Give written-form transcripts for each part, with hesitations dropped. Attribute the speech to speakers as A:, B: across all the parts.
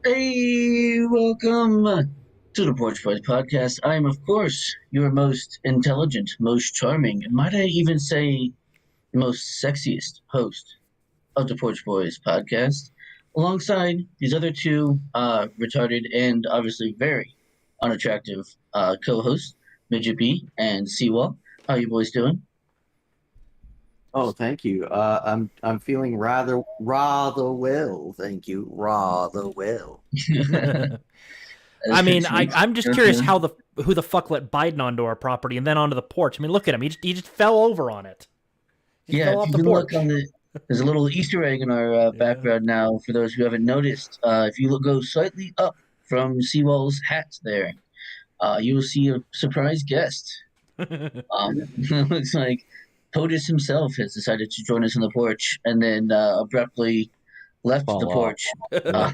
A: Hey, welcome to the Porch Bois podcast. I am, of course, your most intelligent, most charming, and might I even say, most sexiest host of the Porch Boys podcast, alongside these other two retarded and obviously very unattractive co-hosts, Mijjt and Seawall. How you boys doing?
B: Oh, thank you. I'm feeling rather well. Thank you, rather well.
A: That's
C: I
A: good
C: mean,
A: to meet
C: I'm just curious
A: you.
C: how the who the fuck let Biden onto our property and then onto the porch. I mean, look at him. He just fell over on it. He just
A: Yeah,
C: fell
A: if
C: off
A: you
C: the
A: can look on
C: porch.
A: the, there's a little Easter egg in our
C: Yeah.
A: background now. For those who haven't noticed, if you go slightly up from Seawall's hat there, you will see a surprise guest. Looks like POTUS himself has decided to join us on the porch, and then abruptly left the
B: Fall off.
A: porch
B: Yeah.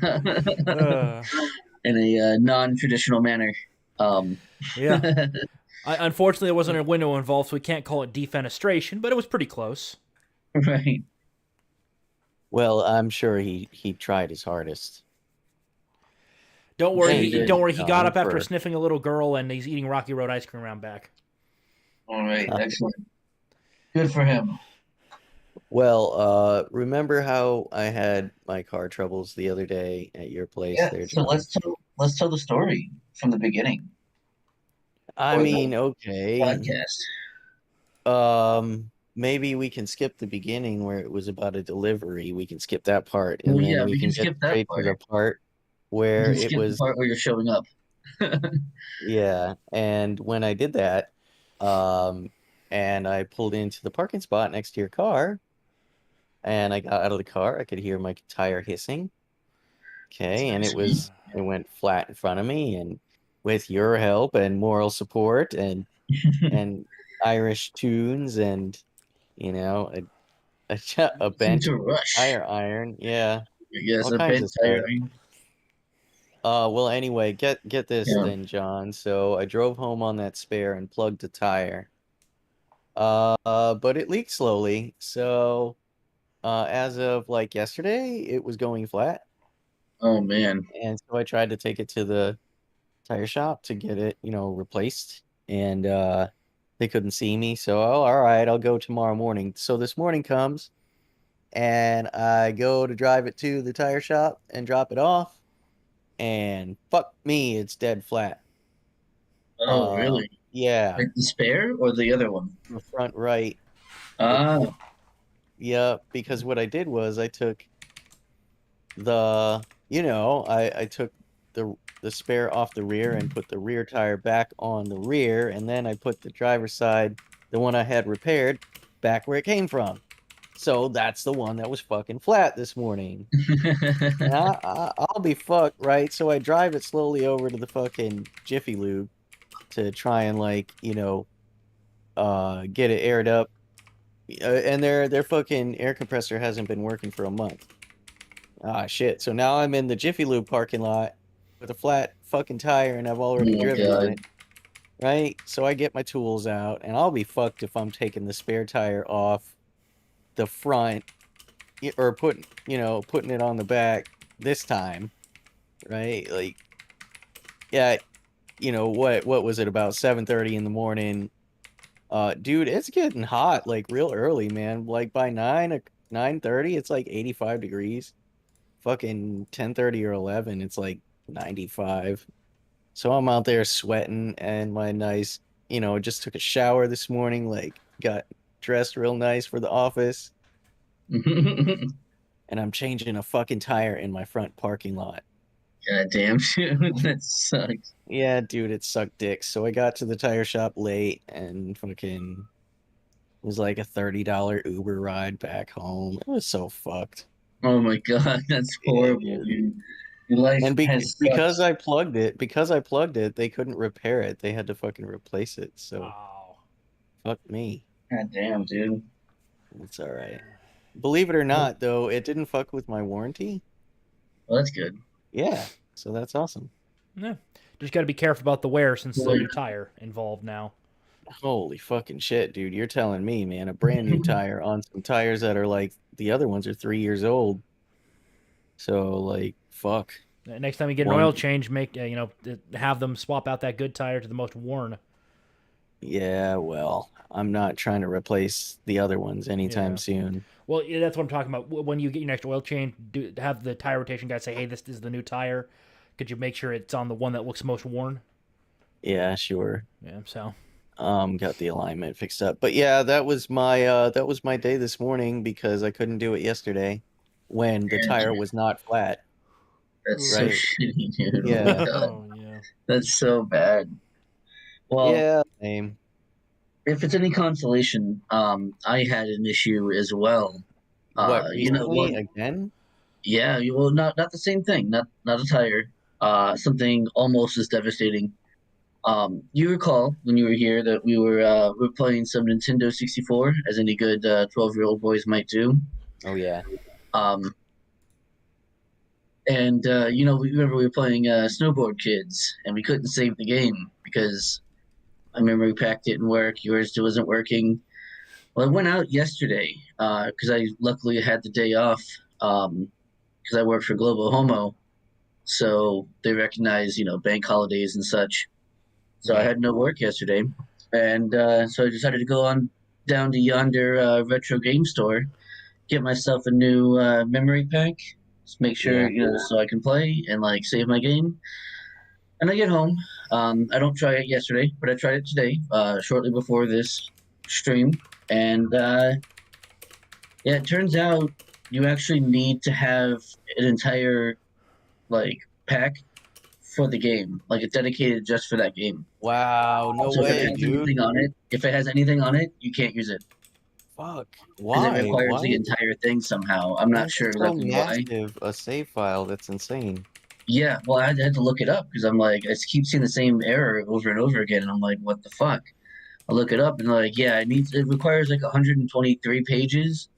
C: Uh,
A: in a non-traditional manner. Um,
C: yeah. Unfortunately, there wasn't a window involved, so we can't call it defenestration, but it was pretty close.
A: right.
B: Well, I'm sure he tried his hardest.
C: Don't worry.
A: Yeah, he
B: Thank
C: He
A: did.
C: don't
B: you,
C: worry. He got
B: John,
C: up after
B: for
C: sniffing a little girl, and he's eating Rocky Road ice cream around back.
A: All right, excellent. Good for him.
B: remember how I had my car troubles the other day at your place
A: Yeah.
B: there,
A: So
B: John?
A: let's tell the story from the beginning
B: I
A: or
B: mean,
A: the
B: okay.
A: podcast.
B: Maybe we can skip the beginning where it was about a delivery. We can skip that part,
A: Well,
B: and then
A: yeah,
B: we
A: we can
B: can get
A: skip that
B: straight to
A: part.
B: the part
A: We
B: where
A: can
B: it
A: skip the
B: was.
A: part where you're showing up.
B: Yeah, and when I did that, um, and I pulled into the parking spot next to your car, and I got out of the car, I could hear my tire hissing.
A: That's
B: Okay,
A: very
B: and
A: sweet.
B: it went flat in front of me, and with your help and moral support and Irish tunes and a
A: Listen
B: bent
A: to Rush.
B: tire iron, yeah,
A: Yes,
B: all
A: a
B: kinds
A: bent
B: of
A: tire
B: stuff.
A: iron.
B: Well, anyway, get this
A: Yeah.
B: then, John. So I drove home on that spare and plugged the tire. But it leaked slowly. So, as of like yesterday, it was going flat.
A: Oh man.
B: And so I tried to take it to the tire shop to get it, replaced. And they couldn't see me. So, oh, all right, I'll go tomorrow morning. So this morning comes and I go to drive it to the tire shop and drop it off. And fuck me, it's dead flat.
A: Oh really?
B: Yeah,
A: Like the spare or the other one?
B: the front right. The
A: Ah.
B: Yeah, because what I did was I took I took the spare off the rear and put the rear tire back on the rear, and then I put the driver's side, the one I had repaired, back where it came from. So that's the one that was fucking flat this morning. And I'll be fucked, right? So I drive it slowly over to the fucking Jiffy Lube to try and get it aired up. And their fucking air compressor hasn't been working for a month. Ah, shit. So now I'm in the Jiffy Lube parking lot with a flat fucking tire and I've
A: Oh
B: already
A: my
B: driven on
A: god.
B: it, right? So I get my tools out and I'll be fucked if I'm taking the spare tire off the front or putting it on the back this time, right? Like, yeah, what was it about 7:30 in the morning? Dude, it's getting hot like real early, man. Like by 9:30, it's like 85 degrees. Fucking 10:30 or 11, it's like 95. So I'm out there sweating and my nice, just took a shower this morning, like got dressed real nice for the office, and I'm changing a fucking tire in my front parking lot.
A: God damn, dude, that sucks.
B: Yeah, dude, it sucked dicks. So I got to the tire shop late and fucking it was like a $30 Uber ride back home. It was so fucked.
A: Oh my god, that's horrible,
B: Yeah.
A: dude. Your life
B: And
A: has sucked.
B: because I plugged it, they couldn't repair it. They had to fucking replace it. So
C: Oh.
B: fuck me.
A: God damn, dude.
B: It's all right. Believe it or not, though, it didn't fuck with my warranty.
A: Well, that's good.
B: Yeah, so that's awesome.
C: Yeah. Just got to be careful about the wear since
A: Well,
C: there's a
A: like,
C: new tire involved now.
B: Holy fucking shit, dude! You're telling me, man, a brand new tire on some tires that are like the other ones are 3 years old. So like, fuck.
C: Next time you get an oil change, have them swap out that good tire to the most worn.
B: Yeah, well, I'm not trying to replace the other ones anytime soon.
C: Well, yeah, that's what I'm talking about. When you get your next oil change, have the tire rotation guy say, "Hey, this is the new tire. Could you make sure it's on the one that looks most worn?"
B: Yeah, sure.
C: Yeah, so
B: got the alignment fixed up. But yeah, that was my day this morning because I couldn't do it yesterday when the tire was not flat.
A: That's so shitty, dude.
B: Yeah.
A: Oh my God.
C: yeah.
A: That's so bad. Well,
B: yeah, same.
A: If it's any consolation, I had an issue as well.
B: What, recently
A: Well,
B: again?
A: yeah, well, not the same thing, not a tire. Something almost as devastating. You recall when you were here that we were playing some Nintendo 64, as any good 12-year-old boys might do.
B: Oh yeah.
A: And we remember we were playing Snowboard Kids, and we couldn't save the game because my memory pack didn't work. Yours still wasn't working. Well, I went out yesterday because I luckily had the day off because I work for Global Homo, so they recognize bank holidays and such. So I had no work yesterday, and so I decided to go on down to yonder retro game store, get myself a new memory pack, just make sure so I can play and like save my game. And I get home. I don't try it yesterday, but I tried it today, shortly before this stream, and yeah, it turns out you actually need to have an entire like pack for the game, like it's dedicated just for that game.
B: Wow, no
A: So
B: way,
A: if it has
B: dude.
A: anything on it, you can't use it.
B: Fuck.
A: Because
B: Why?
A: it requires the entire thing somehow. I'm not sure exactly why.
B: A save file. That's insane.
A: Yeah, well, I had to look it up because I'm like, I keep seeing the same error over and over again, and I'm like, what the fuck? I look it up and they're like, yeah, it requires like 123 pages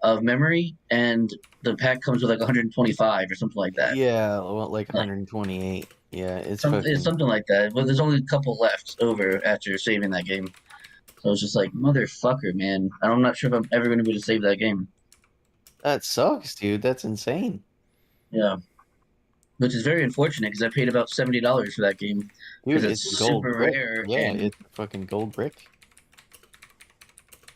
A: of memory, and the pack comes with like 125 or something like that.
B: Yeah, well, like 128. Yeah, it's
A: something like that. But there's only a couple left over after saving that game. So it's just like, motherfucker, man. I'm not sure if I'm ever going to be able to save that game.
B: That sucks, dude. That's insane.
A: Yeah. Which is very unfortunate because I paid about $70 for that game.
B: Dude, it's gold
A: super
B: brick.
A: rare.
B: Yeah, it's fucking gold brick.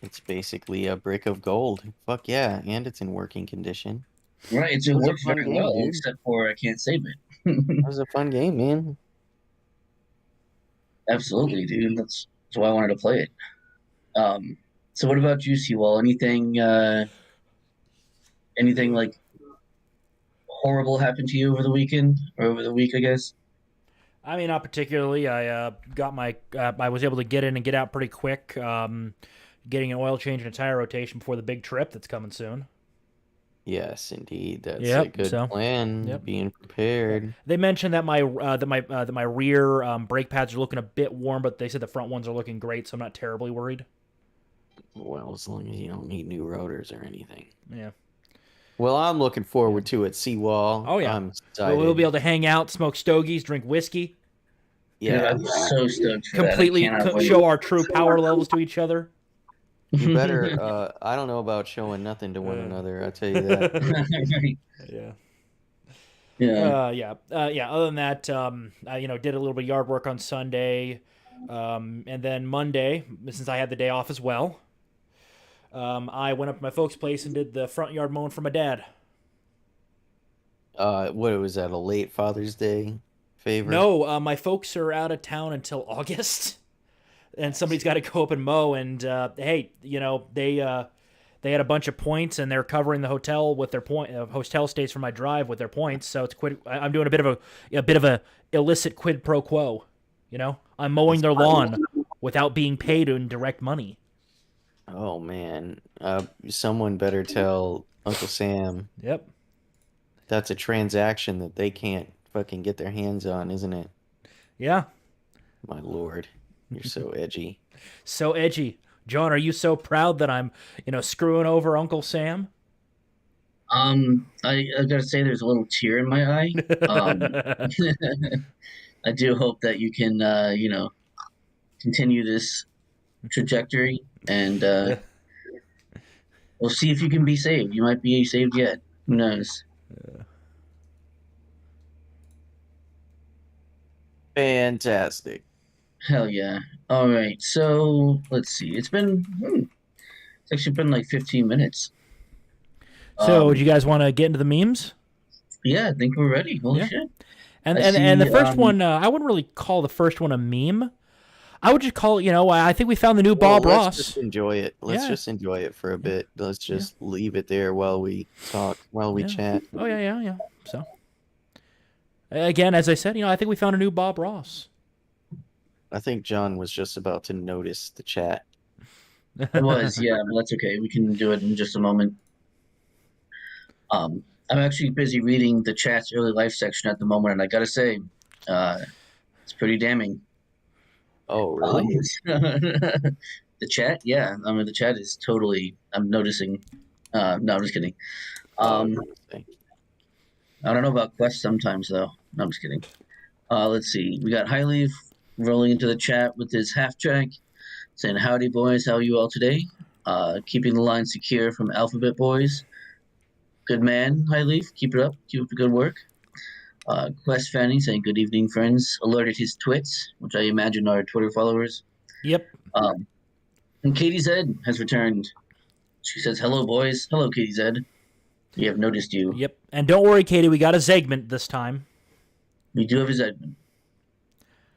B: It's basically a brick of gold. Fuck yeah, and it's in working condition.
A: Right, it works very well, except for I can't save it.
B: That was a fun game, man.
A: Absolutely, dude. That's why I wanted to play it. So what about you, Seawall? Anything like horrible happened to you over the weekend or over the week, I guess?
C: I mean, not particularly. I was able to get in and get out pretty quick. Getting an oil change and a tire rotation before the big trip that's coming soon.
B: Yes, indeed. That's a good plan.
C: Yep.
B: Being prepared.
C: They mentioned that my rear brake pads are looking a bit warm, but they said the front ones are looking great, so I'm not terribly worried.
B: Well, as long as you don't need new rotors or anything.
C: Yeah.
B: Well, I'm looking forward to it, Seawall.
C: Oh yeah.
B: I'm excited.
C: We'll be able to hang out, smoke stogies, drink whiskey.
A: Yeah, I'm so stoked for
C: completely show our true power levels to each other.
B: You better. I don't know about showing nothing to one another. I tell you that.
C: Yeah. Other than that, I did a little bit of yard work on Sunday, and then Monday, since I had the day off as well, I went up to my folks' place and did the front yard mowing for my dad.
B: What was that? A late Father's Day favor?
C: No, my folks are out of town until August. And somebody's got to go up and mow, and hey, they had a bunch of points, and they're covering the hotel with their hotel stays for my drive with their points. So it's I'm doing a bit of a illicit quid pro quo. I'm mowing their lawn without being paid in direct money.
B: Oh man, someone better tell Uncle Sam.
C: Yep,
B: that's a transaction that they can't fucking get their hands on, isn't it?
C: Yeah.
B: My lord. You're so edgy.
C: So edgy. John, are you so proud that I'm, screwing over Uncle Sam?
A: I gotta say there's a little tear in my eye. I do hope that you can, continue this trajectory, and we'll see if you can be saved. You might be saved yet. Who knows?
B: Fantastic.
A: Hell yeah. All right. So let's see. It's actually been like 15 minutes.
C: So, do you guys want to get into the memes?
A: Yeah, I think we're ready. Holy
C: Yeah.
A: shit.
C: And
A: I
C: and the
A: see,
C: first one, I wouldn't really call the first one a meme. I would just call it, I think we found the new
B: Well,
C: Bob
B: let's
C: Ross.
B: just enjoy it. Let's
C: Yeah.
B: just enjoy it for a bit. Let's just leave it there while we talk, while we chat.
C: Oh, yeah. So, again, as I said, I think we found a new Bob Ross.
B: I think John was just about to notice the chat.
A: It was, yeah, but that's okay. We can do it in just a moment. I'm actually busy reading the chat's early life section at the moment, and I gotta say, it's pretty damning.
B: Oh, really?
A: The chat, yeah. I mean, the chat is totally. I'm noticing. No, I'm just kidding.
B: Interesting.
A: I don't know about Quest sometimes though. No, I'm just kidding. Let's see. We got Highleaf rolling into the chat with his half track, saying, "Howdy, boys. How are you all today? Keeping the line secure from Alphabet Boys. Good man, Highleaf. Keep it up. Keep up the good work." Quest Fanny saying, "Good evening, friends." Alerted his twits, which I imagine are Twitter followers.
C: Yep.
A: And Katie Zed has returned. She says, "Hello, boys. Hello, Katie Zed. We have noticed you."
C: Yep. And don't worry, Katie, we got a segment this time.
A: We do have his Edmund.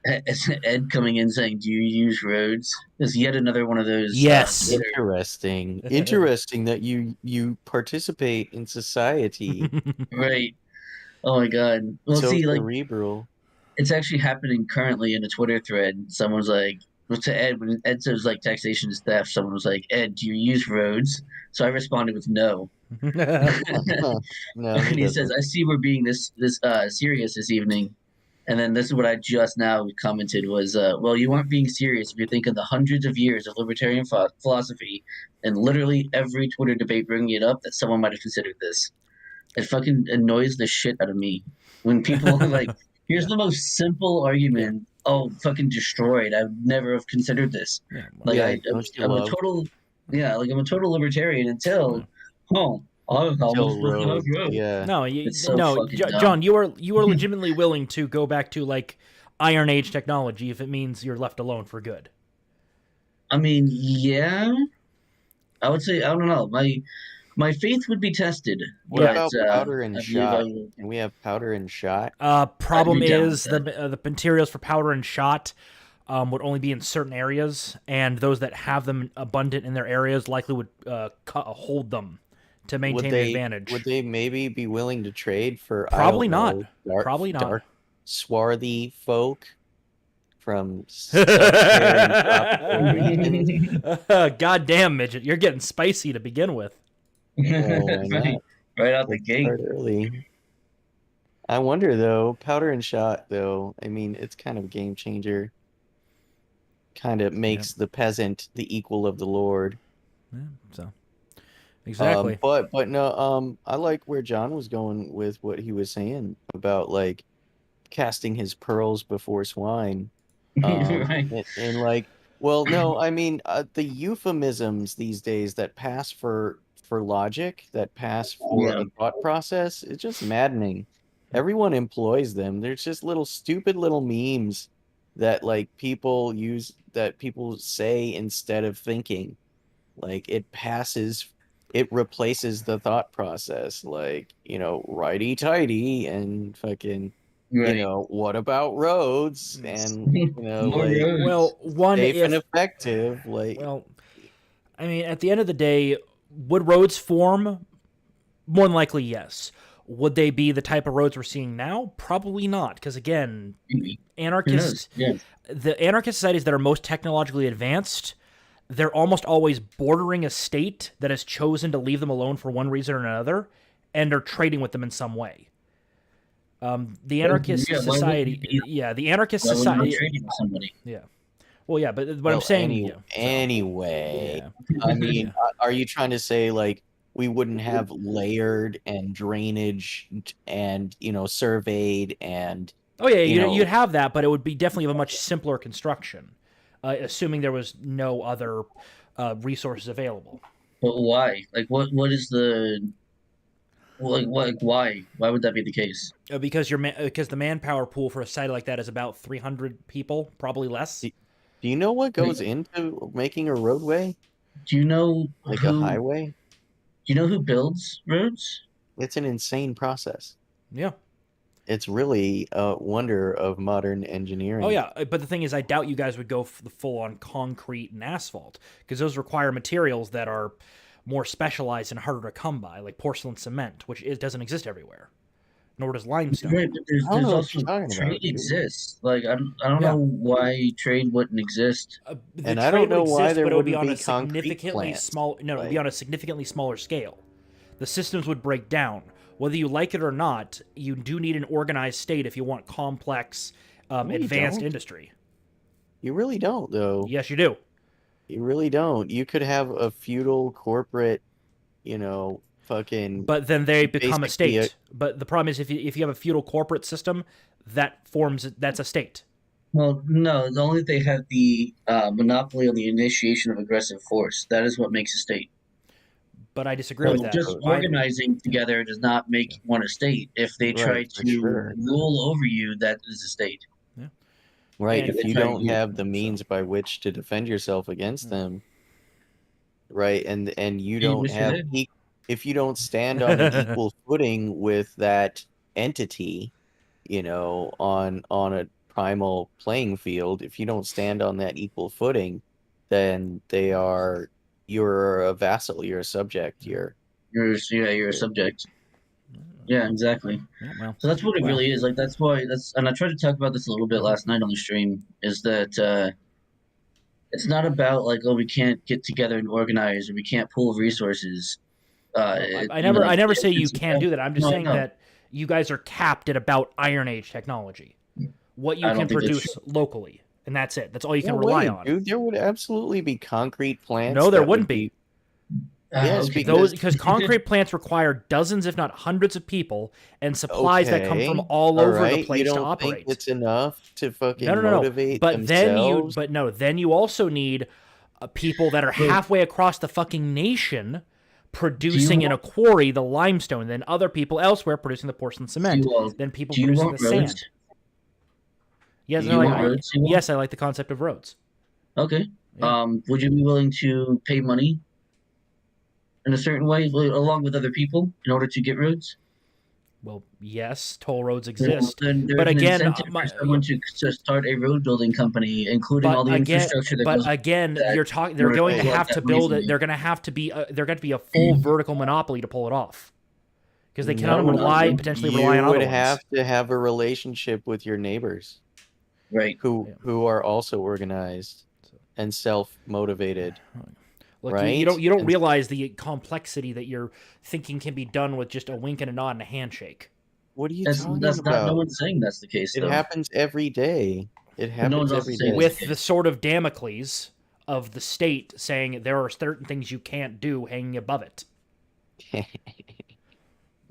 A: Ed coming in saying, "Do you use roads?" Is yet another one of those.
C: Yes.
B: Interesting. Interesting that you participate in society.
A: Right. Oh my god. Well,
B: So
A: see, like,
B: cerebral.
A: it's actually happening currently in a Twitter thread. Someone's like, well, to Ed, when Ed says like taxation is theft, someone was like, "Ed, do you use roads?" So I responded with no.
B: No,
A: And he says, "I see we're being this serious this evening." And then this is what I just now commented was, "Well, you aren't being serious if you're thinking the hundreds of years of libertarian philosophy and literally every Twitter debate bringing it up that someone might have considered this." It fucking annoys the shit out of me when people are like, "Here's the most simple argument." Oh, fucking destroyed. I would never have considered this.
C: Yeah,
A: Like
B: yeah, don't you
A: I'm a
B: love
A: total, yeah, like I'm a total libertarian until, oh, I was
B: Joe
A: supposed to have
B: Rogan?
A: roads.
B: Yeah.
C: No,
A: It's so fucking dumb.
C: John, you are legitimately willing to go back to like Iron Age technology if it means you're left alone for good.
A: I mean, yeah, I would say I don't know. My faith would be tested.
B: What
A: but,
B: about powder and
A: I believe I
B: shot?
A: will.
B: Can we have powder and shot?
C: Problem
A: I'd be down
C: is
A: with
C: the materials for powder and shot would only be in certain areas, and those that have them abundant in their areas likely would hold them to maintain the advantage.
B: Would they maybe be willing to trade for?
C: Probably
B: I don't
C: not.
B: know,
C: Probably not.
B: Dark, swarthy folk from sub-Saharan tropical regions.
C: God damn, Midget, you're getting spicy to begin with.
B: Well, why not?
A: Right out the
B: Let's
A: gate.
B: start early. I wonder though, powder and shot though. I mean, it's kind of a game changer. Kind of makes the peasant the equal of the lord.
C: Yeah, so exactly.
B: But no, I like where John was going with what he was saying about like casting his pearls before swine.
A: Right.
B: And like, well, no, I mean, the euphemisms these days that pass for logic, that pass for
A: Yeah.
B: a thought process, it's just maddening. Everyone employs them. There's just little stupid little memes that like people use, that people say instead of thinking. Like it replaces the thought process. Like, righty tighty and fucking,
A: Right.
B: what about roads? And,
A: More
B: like
A: roads.
C: Well, one
B: safe and
C: if
B: effective. Like,
C: well, I mean, at the end of the day, would roads form? More than likely, yes. Would they be the type of roads we're seeing now? Probably not, because again,
A: Maybe. Who
C: anarchists,
A: knows? Yeah.
C: the anarchist societies that are most technologically advanced, they're almost always bordering a state that has chosen to leave them alone for one reason or another, and are trading with them in some way. The anarchist
A: Yeah, why would
C: society,
A: you be-
C: the anarchist
A: Why would you be
C: society,
A: trading with somebody?
C: yeah. Well, yeah, but what
B: well,
C: I'm saying, yeah, so,
B: anyway,
C: yeah.
B: I mean, are you trying to say like we wouldn't have layered and drainage and, surveyed and,
C: Oh yeah,
B: you know,
C: you'd have that, but it would be definitely of a much simpler construction, assuming there was no other resources available.
A: But why? Like, what is the Like why? Why would that be the case?
C: Because because the manpower pool for a site like that is about 300 people, probably less.
B: Do you know what
A: Wait,
B: goes into making a roadway,
A: do you know
B: like a
A: who?
B: highway?
A: Do you know who builds roads?
B: It's an insane process.
C: Yeah.
B: It's really a wonder of modern engineering.
C: Oh yeah, but the thing is, I doubt you guys would go for the full on concrete and asphalt because those require materials that are more specialized and harder to come by, like porcelain cement, which it doesn't exist everywhere. Nor does limestone.
A: Right, but
B: I don't
A: there's
B: know what
A: also
B: you're talking
A: trade
B: about, dude.
A: exists. Like I don't
C: Yeah.
A: know why trade wouldn't exist.
C: The
B: And
C: trade
B: I don't know
C: would
B: why
C: exist,
B: there
C: but it would be
B: wouldn't
C: on
B: be
C: a
B: concrete
C: significantly
B: plants.
C: small. No, it would be
B: Like,
C: on a significantly smaller scale. The systems would break down. Whether you like it or not, you do need an organized state if you want complex,
B: No, you
C: advanced
B: don't.
C: industry.
B: You really don't, though.
C: Yes, you do.
B: You really don't. You could have a feudal corporate, fucking
C: But then they become a
B: basically
C: state. But the problem is, if you have a feudal corporate system, that's a state.
A: Well, no, only they have the monopoly on the initiation of aggressive force. That is what makes a state.
C: But I disagree
A: So
C: with that.
A: just organizing together does not make one a state. If they try
B: right, for
A: to
B: sure.
A: rule over you, that is a state.
C: Yeah.
B: Right,
C: And
B: if
A: they
B: you
A: try
B: don't
A: to-
B: have the means by which to defend yourself against them, right, and you
A: You
B: don't
A: wish you
B: have
A: did.
B: if you don't stand on an equal footing with that entity, on a primal playing field, if you don't stand on that equal footing, then you're a vassal, you're a subject, you're
A: You're a subject. Yeah, exactly.
C: Yeah, well,
A: So that's what it really is. Like that's why and I tried to talk about this a little bit last night on the stream, is that it's not about like, oh, we can't get together and organize or we can't pool resources.
C: I never say you can't do that. I'm just
A: No, I
C: saying
A: know.
C: that you guys are capped at about Iron Age technology. What you
A: I don't
C: can
A: think that's
C: produce locally, and that's it. That's all you can
B: no
C: rely
B: way,
C: on.
B: dude. There would absolutely be concrete plants.
C: No, there
B: that
C: wouldn't
B: would
C: be.
B: Yes,
A: okay.
C: Because concrete plants require dozens, if not hundreds, of people and supplies that come from
B: Okay,
C: all
B: all
C: over the
B: right.
C: place
B: You
C: to
B: don't
C: operate.
B: think it's enough to fucking
C: No.
B: motivate
C: But then
B: themselves?
C: then you also need people that are halfway across the fucking nation producing in a quarry the limestone, then other people elsewhere producing the porcelain cement, then people
A: do you
C: producing
A: want
C: the
A: roads?
C: sand. Yes,
A: Do
C: no,
A: you want roads, Seymour?
C: yes, I like the concept of roads.
A: Okay.
C: Yeah.
A: Would you be willing to pay money in a certain way, along with other people, in order to get roads?
C: Well, yes, toll roads
A: Well,
C: exist,
A: then there's
C: but
A: an
C: again,
A: incentive for someone to start a road building company, including all the infrastructure that goes.
C: you're talking. They're going to
A: Right.
C: have to build it. They're going to have to be. They're going to be a full vertical monopoly to pull it off, because they cannot
A: No,
C: potentially rely on
B: You
C: other
B: would
C: ones.
B: have to have a relationship with your neighbors
A: Right.
B: who are also organized and self-motivated.
C: Look,
B: right?
C: you don't realize the complexity that you're thinking can be done with just a wink and a nod and a handshake.
B: What are you
A: That's
B: talking
A: not.
B: about?
A: No one's saying that's the case.
B: It
A: Though.
B: happens every day. It
A: no
B: happens
A: one's also
B: every
A: saying
B: day.
C: With the sword of Damocles of the state saying there are certain things you can't do hanging above it.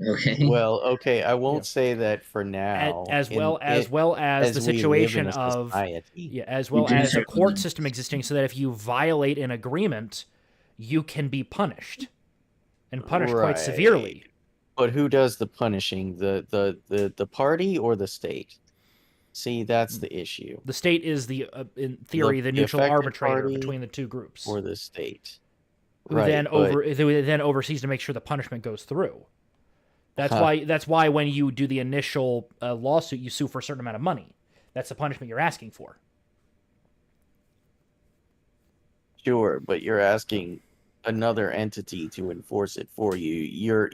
A: Okay.
B: Well, okay, I won't say that for now.
C: As well as the
B: we live
C: situation
B: in a
C: of
B: society.
C: as well
A: do
C: as a
A: certain
C: court
A: things.
C: system existing, so that if you violate an agreement, you can be punished, and punished quite severely.
B: But who does the punishing? The party or the state? See, that's the issue.
C: The state is in theory, the neutral
B: affected
C: arbitrator
B: party
C: between the two groups,
B: or the state.
C: who
B: Right,
C: then oversees to make sure the punishment goes through. That's why when you do the initial lawsuit, you sue for a certain amount of money. That's the punishment you're asking for.
B: Sure, but you're asking another entity to enforce it for you.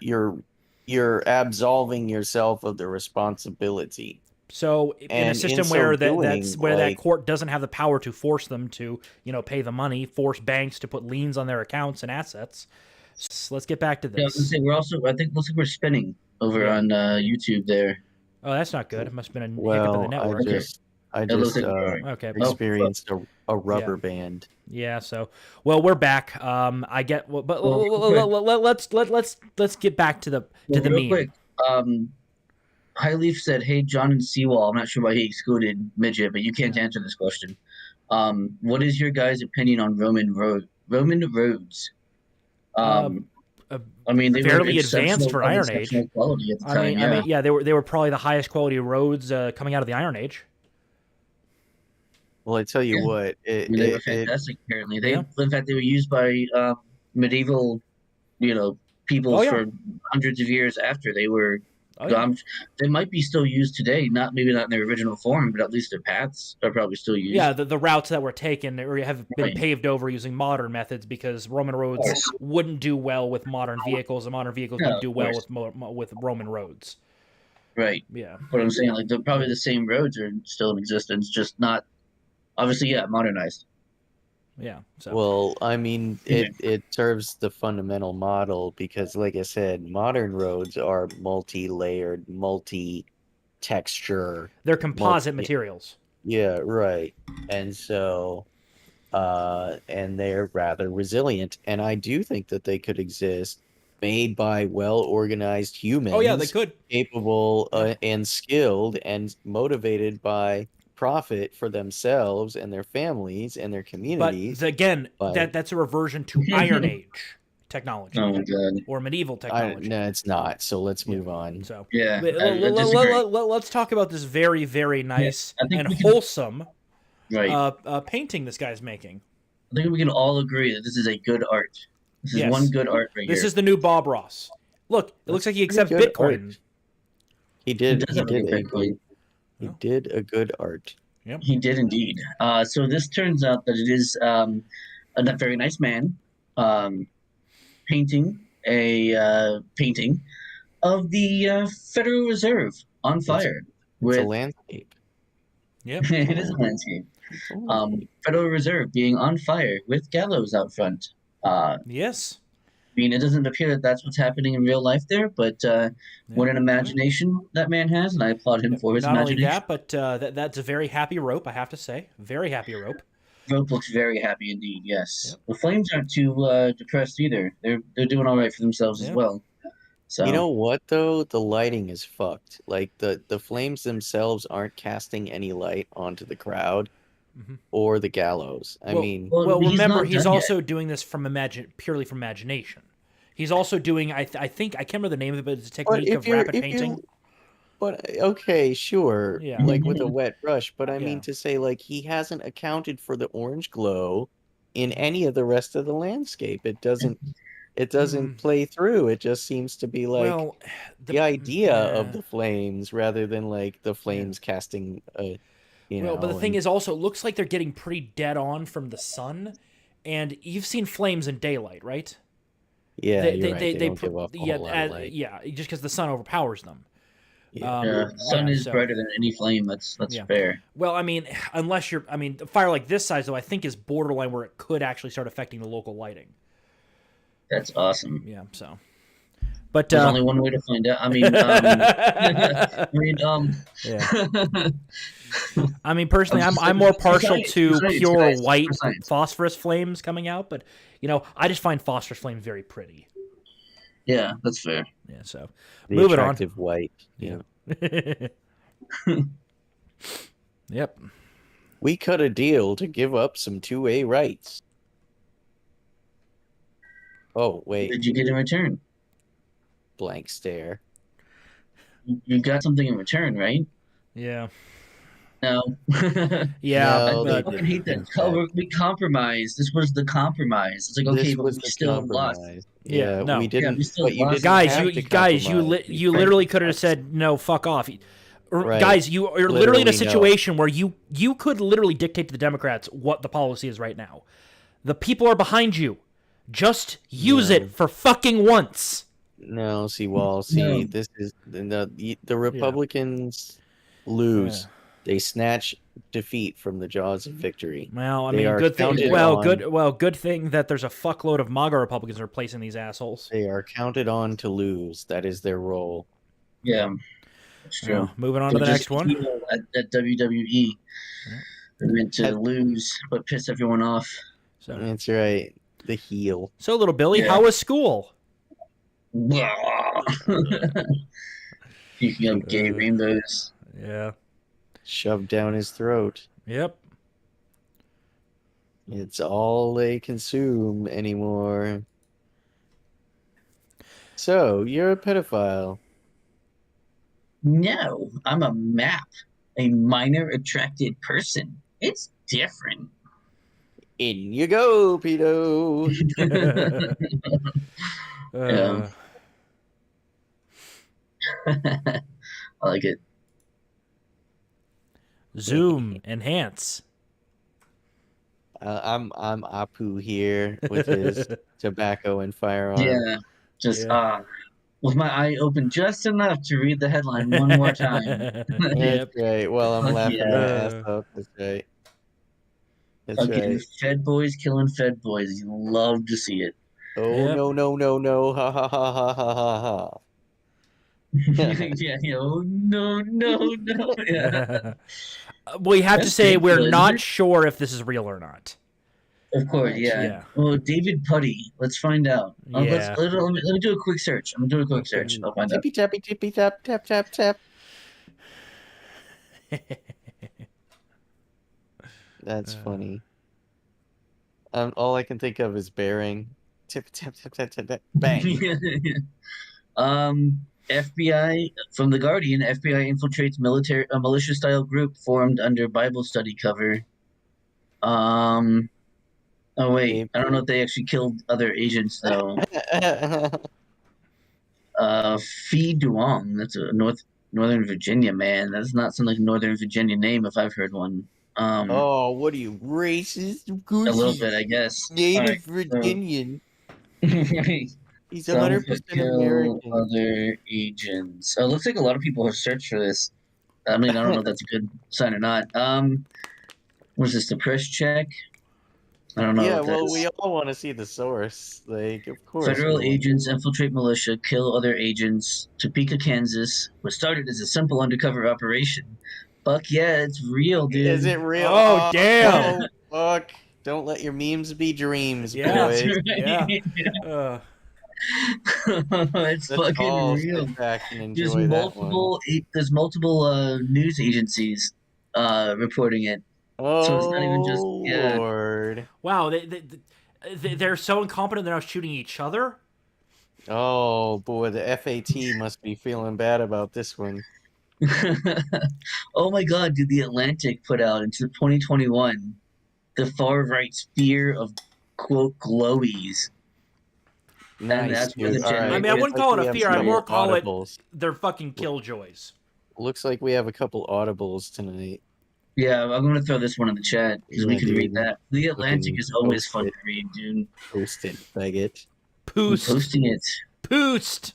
B: You're absolving yourself of the responsibility.
C: So in
B: And
C: a
B: in
C: system
B: so
C: where
B: doing,
C: that court doesn't have the power to force them to, pay the money, force banks to put liens on their accounts and assets. So let's get back to
A: Yeah, I was gonna
C: this.
A: say we're also. I think looks like we're spinning over
C: Yeah.
A: on YouTube there.
C: Oh, that's not good. It must have been a hiccup in the
B: Well,
C: network.
B: I
A: It looks
B: just
A: like we're-
C: Okay.
B: experienced a rubber band.
C: Yeah. So, well, we're back. I get, but
A: Well,
C: let's get back to the
A: real
C: meme.
A: quick. High Leaf said, "Hey, John and Seawall." I'm not sure why he excluded Midget, but you can't answer this question. What is your guys' opinion on Roman roads? I mean, they were
C: fairly advanced for Iron
A: exceptional
C: Age.
A: quality at the time.
C: I mean, yeah, they were probably the highest quality roads coming out of the Iron Age.
B: Well, I tell you
A: Yeah.
B: what,
A: I mean, they were fantastic. Apparently,
C: Yeah.
A: in fact, they were used by medieval, people
C: Oh, yeah.
A: for hundreds of years after they were.
C: Oh, yeah.
A: They might be still used today. Maybe not in their original form, but at least their paths are probably still used.
C: Yeah, the routes that were taken have been
A: Right.
C: paved over using modern methods because Roman roads
A: course.
C: wouldn't do well with modern vehicles, and modern vehicles
A: No,
C: wouldn't do
A: of
C: well
A: course.
C: with Roman roads.
A: Right.
C: Yeah.
A: But I'm saying, like, probably the same roads are still in existence, just not obviously, modernized.
C: Yeah. So.
B: well, I mean, it serves the fundamental model because, like I said, modern roads are multi-layered, multi-texture.
C: They're composite materials.
B: Yeah, right. And so, and they're rather resilient. And I do think that they could exist made by well-organized humans.
C: Oh yeah, they could.
B: Capable and skilled and motivated by profit for themselves and their families and their communities.
C: But again, that's a reversion to Iron Age technology.
A: Oh my god.
C: Or medieval technology.
B: No, it's not. So let's move on.
C: So
A: Yeah, I
C: disagree. Let's talk about this very, very nice and wholesome painting this guy's making.
A: I think we can all agree that this is a good art. This is one good art right here.
C: This is the new Bob Ross. Look, it looks like he accepts Bitcoin.
B: Art. He did
A: Bitcoin.
B: He did a good art.
C: Yep.
A: He did indeed. So this turns out that it is a very nice man painting a painting of the Federal Reserve on fire.
B: It's a landscape.
C: Yep.
A: It is a landscape. Federal Reserve being on fire with gallows out front.
C: Yes.
A: I mean, it doesn't appear that that's what's happening in real life there, but what an imagination that man has, and I applaud him for his imagination.
C: Not only that, but that's a very happy rope, I have to say. Very happy rope.
A: Rope looks very happy indeed, yes. Yep. The flames aren't too depressed either. They're doing all right for themselves as well. So
B: you know what, though? The lighting is fucked. Like, the flames themselves aren't casting any light onto the crowd. Or the gallows. I mean,
C: remember, he's also doing this purely from imagination. He's also doing, I think, I can't remember the name of it, but it's a technique of rapid painting.
B: But okay, sure, like with a wet brush. But I mean to say, like, he hasn't accounted for the orange glow in any of the rest of the landscape. It doesn't play through. It just seems to be like the idea of the flames rather than like the flames casting a.
C: But the thing is also, it looks like they're getting pretty dead on from the sun, and you've seen flames in daylight, right?
B: Yeah, you're right. They don't give off a whole lot of light.
C: Yeah, just because the sun overpowers them.
A: Sun is brighter than any flame. That's fair.
C: Well, I mean, a fire like this size, though, I think is borderline where it could actually start affecting the local lighting.
A: That's awesome.
C: Yeah, so. But
A: there's only one way to find out. I mean,
C: I mean, personally, I'm more partial to pure white phosphorus flames coming out, but I just find phosphorus flames very pretty.
A: Yeah, that's fair.
C: Yeah, so
B: moving on. White.
C: Yeah. Yep.
B: We cut a deal to give up some 2A rights. Oh wait.
A: What did you get in return?
B: Blank stare.
A: You got something in return, right?
C: Yeah.
A: No.
C: Yeah.
B: No,
A: I fucking hate that. We compromised. This was the compromise. It's like, okay, but we still lost.
B: Yeah,
C: no.
B: we didn't.
C: Guys, you literally could have said no. Fuck off. Right. Guys, you're literally in a situation where you could literally dictate to the Democrats what the policy is right now. The people are behind you. Just use it for fucking once.
B: No, this is the Republicans lose. Yeah. They snatch defeat from the jaws of victory.
C: Well, I mean, good thing. Good thing that there's a fuckload of MAGA Republicans replacing these assholes.
B: They are counted on to lose. That is their role.
A: Yeah, that's true.
C: Moving on to the next one.
A: At WWE, they're meant to lose but piss everyone off.
B: So that's right. The heel.
C: So, little Billy, how was school?
A: Speaking of gay rainbows.
C: Yeah.
B: Shoved down his throat.
C: Yep.
B: It's all they consume anymore. So, you're a pedophile.
A: No, I'm a map. A minor attracted person. It's different.
B: In you go, pedo.
A: Yeah. I like it.
C: Zoom, enhance.
B: I'm Apu here with his tobacco and firearm.
A: Yeah. Just
C: Yeah.
A: with my eye open just enough to read the headline one more time.
B: That's
C: Yep.
B: right. Well, I'm
A: Fuck
B: laughing my ass
C: yeah.
B: off. That's right. That's
A: Fucking
B: right.
A: Fed boys killing Fed boys. You love to see it.
B: Oh
C: Yep.
B: no no no no! Ha ha ha ha ha ha ha!
A: Yeah. Oh no, no, no. Yeah.
C: We have to
A: That's
C: say we're
A: painful, isn't
C: not
A: it?
C: sure if this is real or not.
A: Of course, yeah.
C: Yeah.
A: Well, David Putty. Let's find out.
C: Yeah.
A: Let me do a quick search. I'm gonna do a quick
C: Okay.
A: search. I'll find out.
B: Tippy tappy tippy tap tap tap tap. That's funny. All I can think of is bearing. Tip tap tap tap tap tap. Bang.
A: FBI from the Guardian. FBI infiltrates militia-style group formed under Bible study cover. Oh wait, I don't know if they actually killed other agents though. Phi Duong. That's a Northern Virginia man. That's not some like Northern Virginia name if I've heard one.
B: Oh, what are you, racist? Of
A: A
B: course
A: little
B: he's
A: bit, I guess.
B: native
A: All right,
B: Virginian.
A: so,
B: He's
A: some
B: 100%
A: could kill
B: American.
A: other agents. So it looks like a lot of people have searched for this. I mean, I don't know if that's a good sign or not. Was this the press check? I don't know
B: Yeah,
A: what that
B: well,
A: is.
B: we all want to see the source. Like, of course.
A: Federal
B: we want
A: agents infiltrate militia, kill other agents. Topeka, Kansas was started as a simple undercover operation. Fuck yeah, it's real, dude.
B: Is it real?
C: Oh, damn.
B: Oh, fuck. Don't let your memes be dreams,
C: Yeah.
A: That's
B: boys.
A: right.
C: Yeah.
A: It's
B: Let's
A: fucking
B: all
A: real.
B: sit back and
A: There's
B: enjoy that one.
A: multiple news agencies reporting it. So it's not even just
B: Oh, Lord.
C: Wow. They're so incompetent they're now shooting each other.
B: Oh, boy. The FAT must be feeling bad about this one.
A: Oh my god, dude, the Atlantic put out into 2021 the far right's fear of quote glowies.
B: Nice,
A: that's where
B: dude.
A: the
B: All right.
C: I mean, I
A: gender-
C: wouldn't call it
B: we
C: a
B: have
C: fear. I'd
B: some
C: more call it
B: audibles.
C: they're fucking killjoys.
B: Looks like we have a couple audibles tonight.
A: Yeah, I'm gonna throw this one in the chat because we
B: Yeah,
A: can read
B: dude.
A: that. The Atlantic
B: Fucking
A: is always
B: post
A: fun
B: it.
A: to read, dude.
B: Post it, faggot.
A: I'm
C: Poost.
A: posting it.
C: Poost.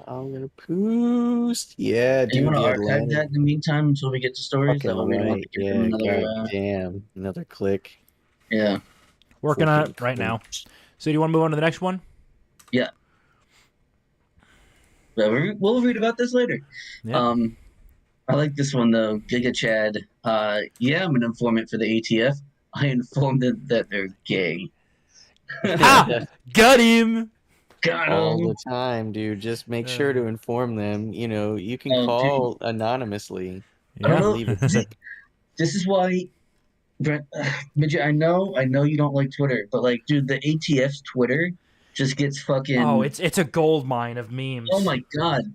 B: I'm gonna post. Yeah,
A: Do you
B: dude,
A: want to
B: the
A: archive
B: Atlantic.
A: that in the meantime until we get to stories?
B: Fucking
A: That way we don't have
B: right.
A: to give them
B: Yeah,
A: another.
B: god damn. Another click.
A: Yeah.
C: Working on
B: Fucking
C: it right now.
B: cringe.
C: So do you want to move on to the next one?
A: Yeah. But we'll read about this later.
C: Yeah.
A: I like this one though. Giga Chad. Yeah, I'm an informant for the ATF. I informed them that they're gay.
C: Ha! Got him.
A: Got
B: All
A: 'em.
B: the time, dude. Just make sure to inform them. You know, you can
A: Oh,
B: call anonymously.
A: I don't know.
B: Leave a tip.
A: This is why, Brent, Mijjt, I know you don't like Twitter, but like, dude, the ATF's Twitter just gets fucking.
C: Oh, it's a gold mine of memes.
A: Oh my god,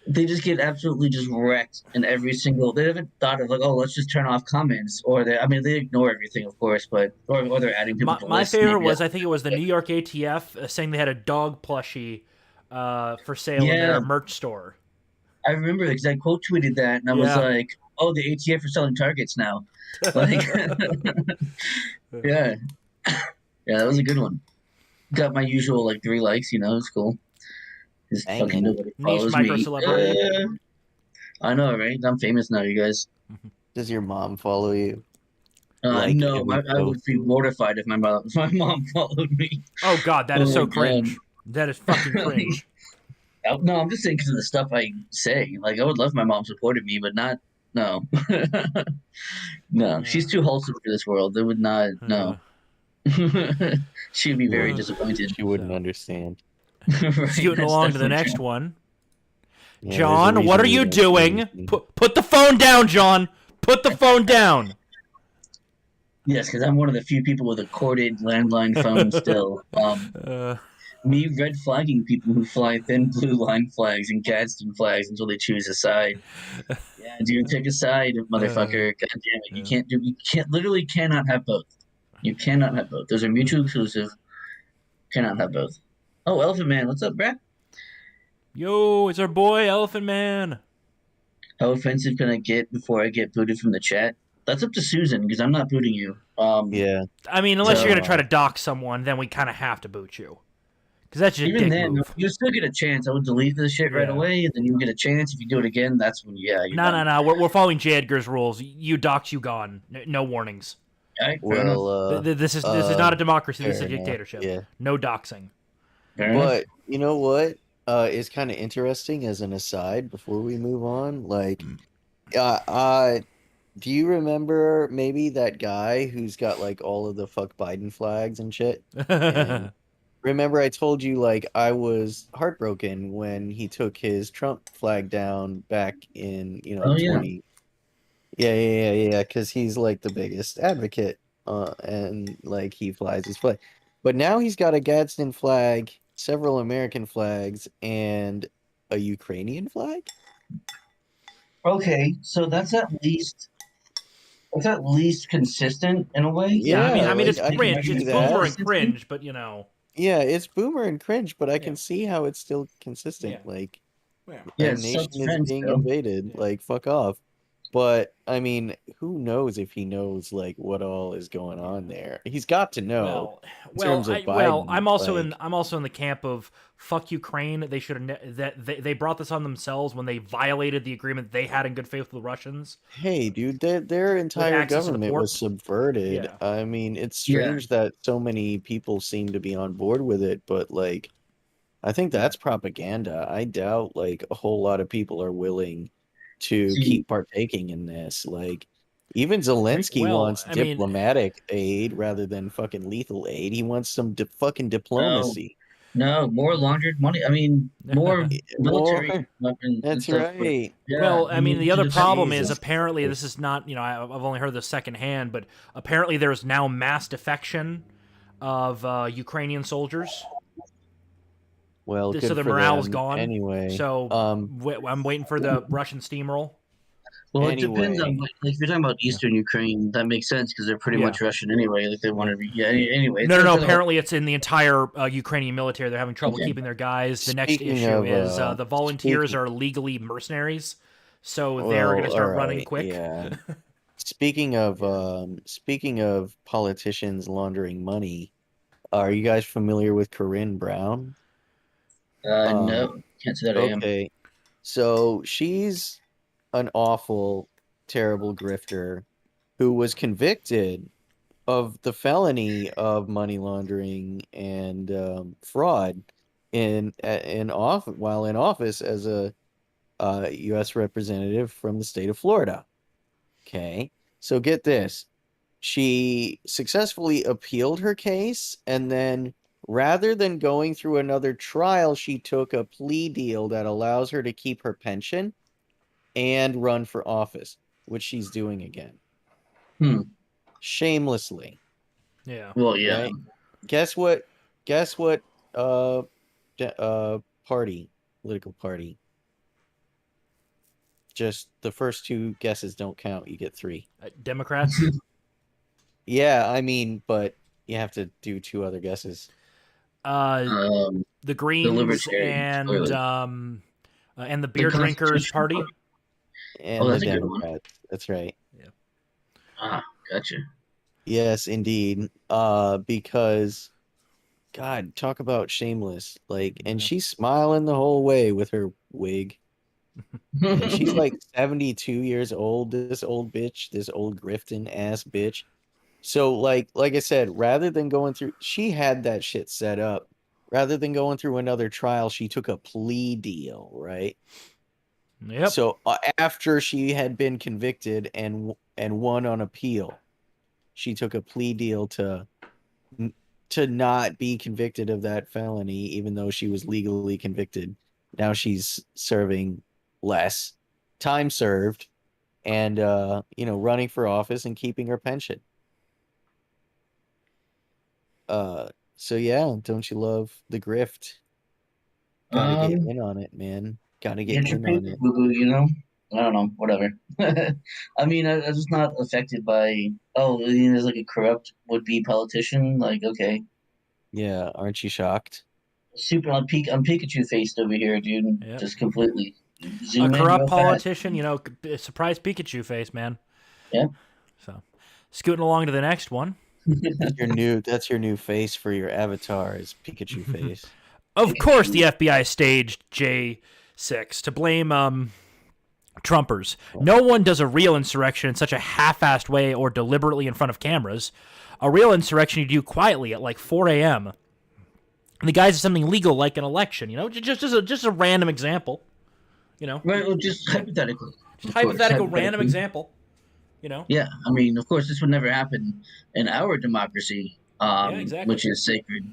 A: they just get absolutely just wrecked in every single. They haven't thought of like, oh, let's just turn off comments, or they. I mean, they ignore everything, of course, but or they're adding people. to
C: My
A: lists,
C: favorite
A: maybe.
C: was I think it was the New York ATF saying they had a dog plushie for sale in
A: Yeah.
C: their merch store.
A: I remember because I quote tweeted that, and I was
C: Yeah.
A: like, "Oh, the ATF are selling targets now." Like, yeah, yeah, that was a good one. Got my usual like 3 likes, you know, it's cool. Just
B: Dang
A: fucking
B: it.
A: nobody
C: Niche
A: follows
C: micro
A: me.
C: celebrity.
A: I know, right? I'm famous now, you guys.
B: Does your mom follow you? Like
A: No,
B: every
A: I would be mortified if my mom followed me.
C: Oh god, that is
A: Oh
C: so
A: my
C: cringe.
A: God.
C: That is fucking cringe.
A: No, I'm just saying because of the stuff I say. Like, I would love if my mom supported me, but not. No, no, she's too wholesome for this world. They would not. No, she'd be very disappointed.
B: She wouldn't understand.
A: Right,
C: Scooting
A: that's
C: along to the
A: definitely
C: next
A: true.
C: one.
B: Yeah, there's a
C: John, what
B: reason
C: are
B: we
C: you
B: don't say
C: doing?
B: anything.
C: Put the phone down, John. Put the phone down.
A: Yes, because I'm one of the few people with a corded landline phone still. Me red flagging people who fly thin blue line flags and Gadsden flags until they choose a side. Yeah, dude, pick a side, motherfucker. God damn it.
C: Yeah.
A: You literally cannot have both. You cannot have both. Those are mutually exclusive. Cannot have both. Oh, Elephant Man, what's up, bruh?
C: Yo, it's our boy Elephant Man.
A: How offensive can I get before I get booted from the chat? That's up to Susan because I'm not booting you.
B: Yeah.
C: I mean, unless
A: So
C: you're gonna try to dox someone, then we kind of have to boot you, because that's just a
A: even
C: dick
A: then,
C: move.
A: you still get a chance. I would delete this shit right
C: Yeah.
A: away, and then you get a chance. If you do it again, that's when you're
C: No,
A: done.
C: We're following J. Edgar's rules. You dox, you gone. No warnings.
A: All right, fair enough.
B: Well,
C: This is not a democracy. This is a
B: fair enough,
C: dictatorship.
B: yeah.
C: No doxing.
A: Fair enough.
B: But you know what? Is kind of interesting as an aside before we move on. Like, do you remember maybe that guy who's got like all of the fuck Biden flags and shit? And remember I told you like I was heartbroken when he took his Trump flag down back in,
A: Oh, yeah.
B: 20. Yeah, because he's like the biggest advocate, and like he flies his flag. But now he's got a Gadsden flag, several American flags, and a Ukrainian flag.
A: Okay, so that's at least consistent in a way.
C: Yeah, I mean,
B: like,
C: it's
B: I can
C: cringe.
B: see
C: It's
B: that.
C: boomer and cringe, but
B: Yeah, it's boomer and cringe, but I
C: Yeah.
B: can see how it's still consistent.
C: Yeah.
B: Like,
C: Yeah.
A: Yeah,
B: a
A: it's
B: nation is
A: self-defense,
B: being
A: though.
B: invaded.
C: Yeah.
B: Like, fuck off. But I mean, who knows if he knows like what all is going on there? He's got to know. In terms of Biden,
C: I'm also
B: like,
C: in the camp of fuck Ukraine. They should have they brought this on themselves when they violated the agreement they had in good faith with the Russians.
B: hey, dude, their entire
C: access to the
B: government
C: port.
B: was subverted.
C: Yeah.
B: I mean, it's
A: Yeah.
B: strange that so many people seem to be on board with it, but like, I think that's propaganda. I doubt like a whole lot of people are willing to
A: See,
B: keep partaking in this. Like, even Zelensky
C: Well,
B: wants
C: I mean-
B: diplomatic aid rather than fucking lethal aid. He wants some fucking diplomacy.
A: no, more laundered money. I mean, more military
B: More.
A: weapons and
B: That's
A: stuff. But
B: right.
A: yeah,
C: Well, I mean, the other problem is
B: Jesus
C: apparently
B: Christ.
C: this is not, I've only heard this secondhand, but apparently there's now mass defection of Ukrainian soldiers.
B: Well, good
C: So their
B: for
C: morale's
B: them.
C: gone.
B: Anyway,
C: So I'm waiting for the Russian steamroll.
A: well, it depends on
B: anyway.
A: like if you're talking about Eastern Ukraine, that makes sense because they're pretty
C: Yeah.
A: much Russian anyway. Like they want to be. Yeah. Anyway.
C: No.
A: it's a-
C: Apparently, it's in the entire Ukrainian military. They're having trouble
A: Okay.
C: keeping their guys. The next
B: Speaking
C: issue
B: of,
C: is the volunteers
B: speaking-
C: are legally mercenaries, so they're going to start running
B: alright,
C: quick.
B: Yeah. Speaking of politicians laundering money, are you guys familiar with Corinne Brown?
A: No, can't say that I am.
B: Okay. So she's an awful, terrible grifter who was convicted of the felony of money laundering and fraud while in office as a U.S. representative from the state of Florida. Okay, so get this. She successfully appealed her case, and then rather than going through another trial, she took a plea deal that allows her to keep her pension and run for office, which she's doing again. Shamelessly.
C: Yeah.
A: Well, yeah.
B: Right? Guess what? Political party. Just the first two guesses don't count. You get 3.
C: Democrats.
B: Yeah, I mean, but you have to do 2 other guesses.
C: The Greens
A: Libertarians, clearly.
C: and the Beer Drinkers Party.
B: And
A: that's
B: the
A: a good one.
B: Democrats. That's right.
A: Gotcha.
B: Yes, indeed. Because God, talk about shameless. Like, and she's smiling the whole way with her wig. And she's like 72 years old, this old bitch, this old grifting ass bitch. So like I said, rather than going through, she had that shit set up. Rather than going through another trial, she took a plea deal, right?
C: Yep.
B: So after she had been convicted and won on appeal, she took a plea deal to not be convicted of that felony, even though she was legally convicted. Now she's serving less time served and running for office and keeping her pension. So yeah, don't you love the grift? Gotta get
A: Um,
B: in on it, man. Gotta get
A: get your
B: in on
A: paper,
B: it.
A: boo boo. I don't know, whatever. I mean, I was not affected by. Oh, there's like a corrupt would-be politician. Like, okay,
B: Yeah, aren't you shocked?
A: super. I'm Pikachu faced over here, dude.
C: Yep.
A: Just completely
C: A
A: zoom in
C: corrupt
A: real fast.
C: politician, surprise Pikachu face, man.
A: Yeah.
C: So, scooting along to the next one.
B: That's your new face for your avatar is Pikachu face.
C: Of course, the
A: Pikachu.
C: FBI staged J6 to blame Trumpers. No one does a real insurrection in such a half-assed way or deliberately in front of cameras. A real insurrection you do quietly at like 4 a.m. in the guise of something legal like an election. Just a random example.
A: Right. Well, just hypothetically,
C: Just
A: of course,
C: hypothetical random
A: hypothetically.
C: example.
A: Yeah, I mean, of course, this would never happen in our democracy,
C: Yeah, exactly.
A: which is sacred,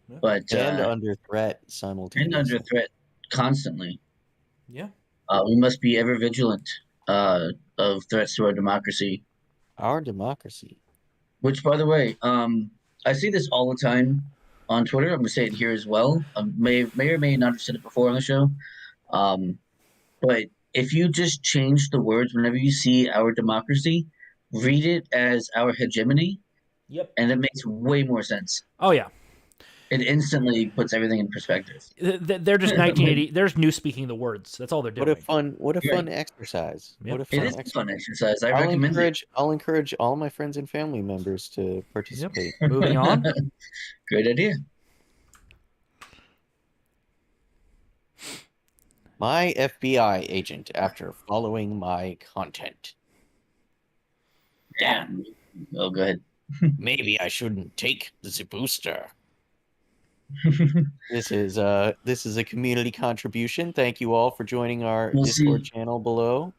C: Yeah.
A: but
B: And under threat
A: and under
B: simultaneously.
A: threat constantly.
C: Yeah.
A: We must be ever vigilant of threats to our democracy.
B: Our democracy.
A: Which, by the way, I see this all the time on Twitter. I'm going to say it here as well. May or may not have said it before on the show. Um, but if you just change the words whenever you see our democracy, read it as our hegemony,
C: Yep.
A: and it makes way more sense.
C: Oh yeah.
A: It instantly puts everything in perspective.
C: They're just 1980. They're just new speaking the words. That's all they're doing.
B: What a fun
A: Right.
B: exercise.
C: Yep.
B: What a
A: It
B: fun
A: is a
B: exercise.
A: fun exercise. I
B: I'll
A: recommend
B: encourage all my friends and family members to participate.
A: it.
C: Moving on.
A: Great idea.
B: My FBI agent after following my content.
A: Damn. Oh, go ahead.
B: Maybe I shouldn't take the booster. This is a community contribution. Thank you all for joining our
A: We'll
B: Discord
A: see.
B: channel below.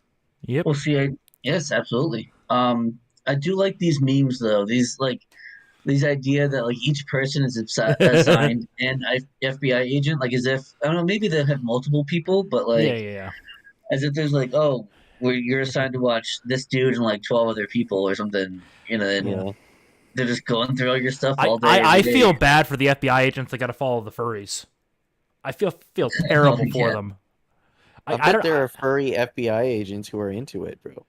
C: Yep.
A: We'll see. Yes, absolutely. I do like these memes though. These idea that like each person is assigned an FBI agent, like as if I don't know, maybe they have multiple people, but like
C: Yeah.
A: as if there's like, oh, where you're assigned to watch this dude and like 12 other people or something, and
B: Yeah.
A: they're just going through all your stuff
C: I,
A: all day.
C: I, I
A: every day.
C: feel bad for the FBI agents that got to follow the furries. I feel terrible for
A: Yeah.
C: them.
B: I bet there are furry FBI agents who are into it, bro.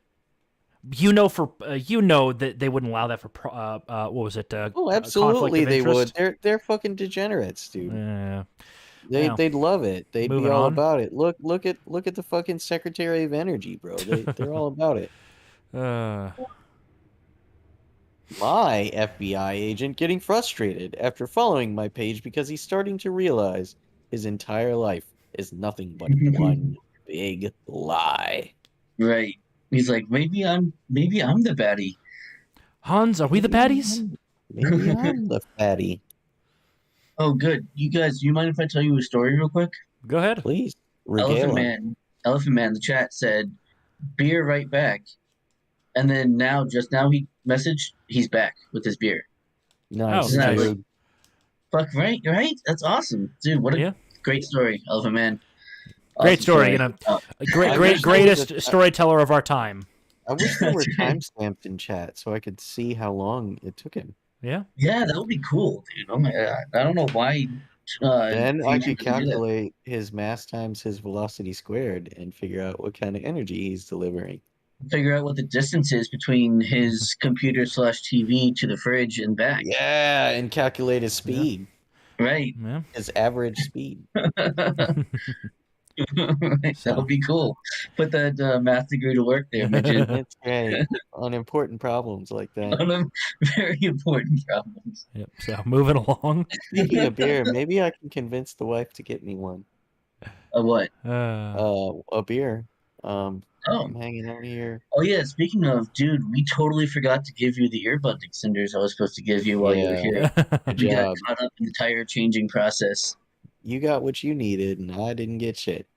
C: That they wouldn't allow that for what was it?
B: Oh,
C: conflict
B: absolutely
C: of
B: they would.
C: interest?
B: They're fucking degenerates, dude.
C: Yeah.
B: They'd love it. They'd be
C: Moving
B: all
C: on.
B: about it. Look at the fucking Secretary of Energy, bro. They're all about it. My FBI agent getting frustrated after following my page because he's starting to realize his entire life is nothing but one big lie.
A: Right. He's like, maybe I'm the baddie.
C: Hans, are we the baddies?
B: Maybe I'm the fatty.
A: Oh, good. You guys, do you mind if I tell you a story real quick?
C: Go ahead.
B: Please, regale 'em.
A: Elephant Man, the chat said, beer right back. And then just now he's back with his beer.
B: Nice,
C: Oh, nice.
B: dude.
A: Fuck, right? That's awesome. Dude, what a great story, Elephant Man.
C: Great story. Greatest storyteller of our time.
B: I wish there were timestamps in chat so I could see how long it took him.
C: Yeah.
A: Yeah, that would be cool, dude. Oh my God. I don't know why.
B: Then I could calculate his mass times his velocity squared and figure out what kind of energy he's delivering.
A: Figure out what the distance is between his computer / TV to the fridge and back.
B: Yeah, and calculate his speed.
A: Right.
C: Yeah.
B: His average speed.
A: That would be cool. Put that math degree to work there, Mijjt.
B: That's great. On important problems like that.
A: On very important problems.
C: Yep. So moving along.
B: Speaking of beer, maybe I can convince the wife to get me one.
A: A what?
B: A beer. I'm
A: Oh.
B: hanging out here.
A: Oh yeah, speaking of, dude, we totally forgot to give you the earbud extenders I was supposed to give you while you were here.
B: Good
A: We
B: job.
A: got caught up in the tire changing process.
B: You got what you needed, and I didn't get shit.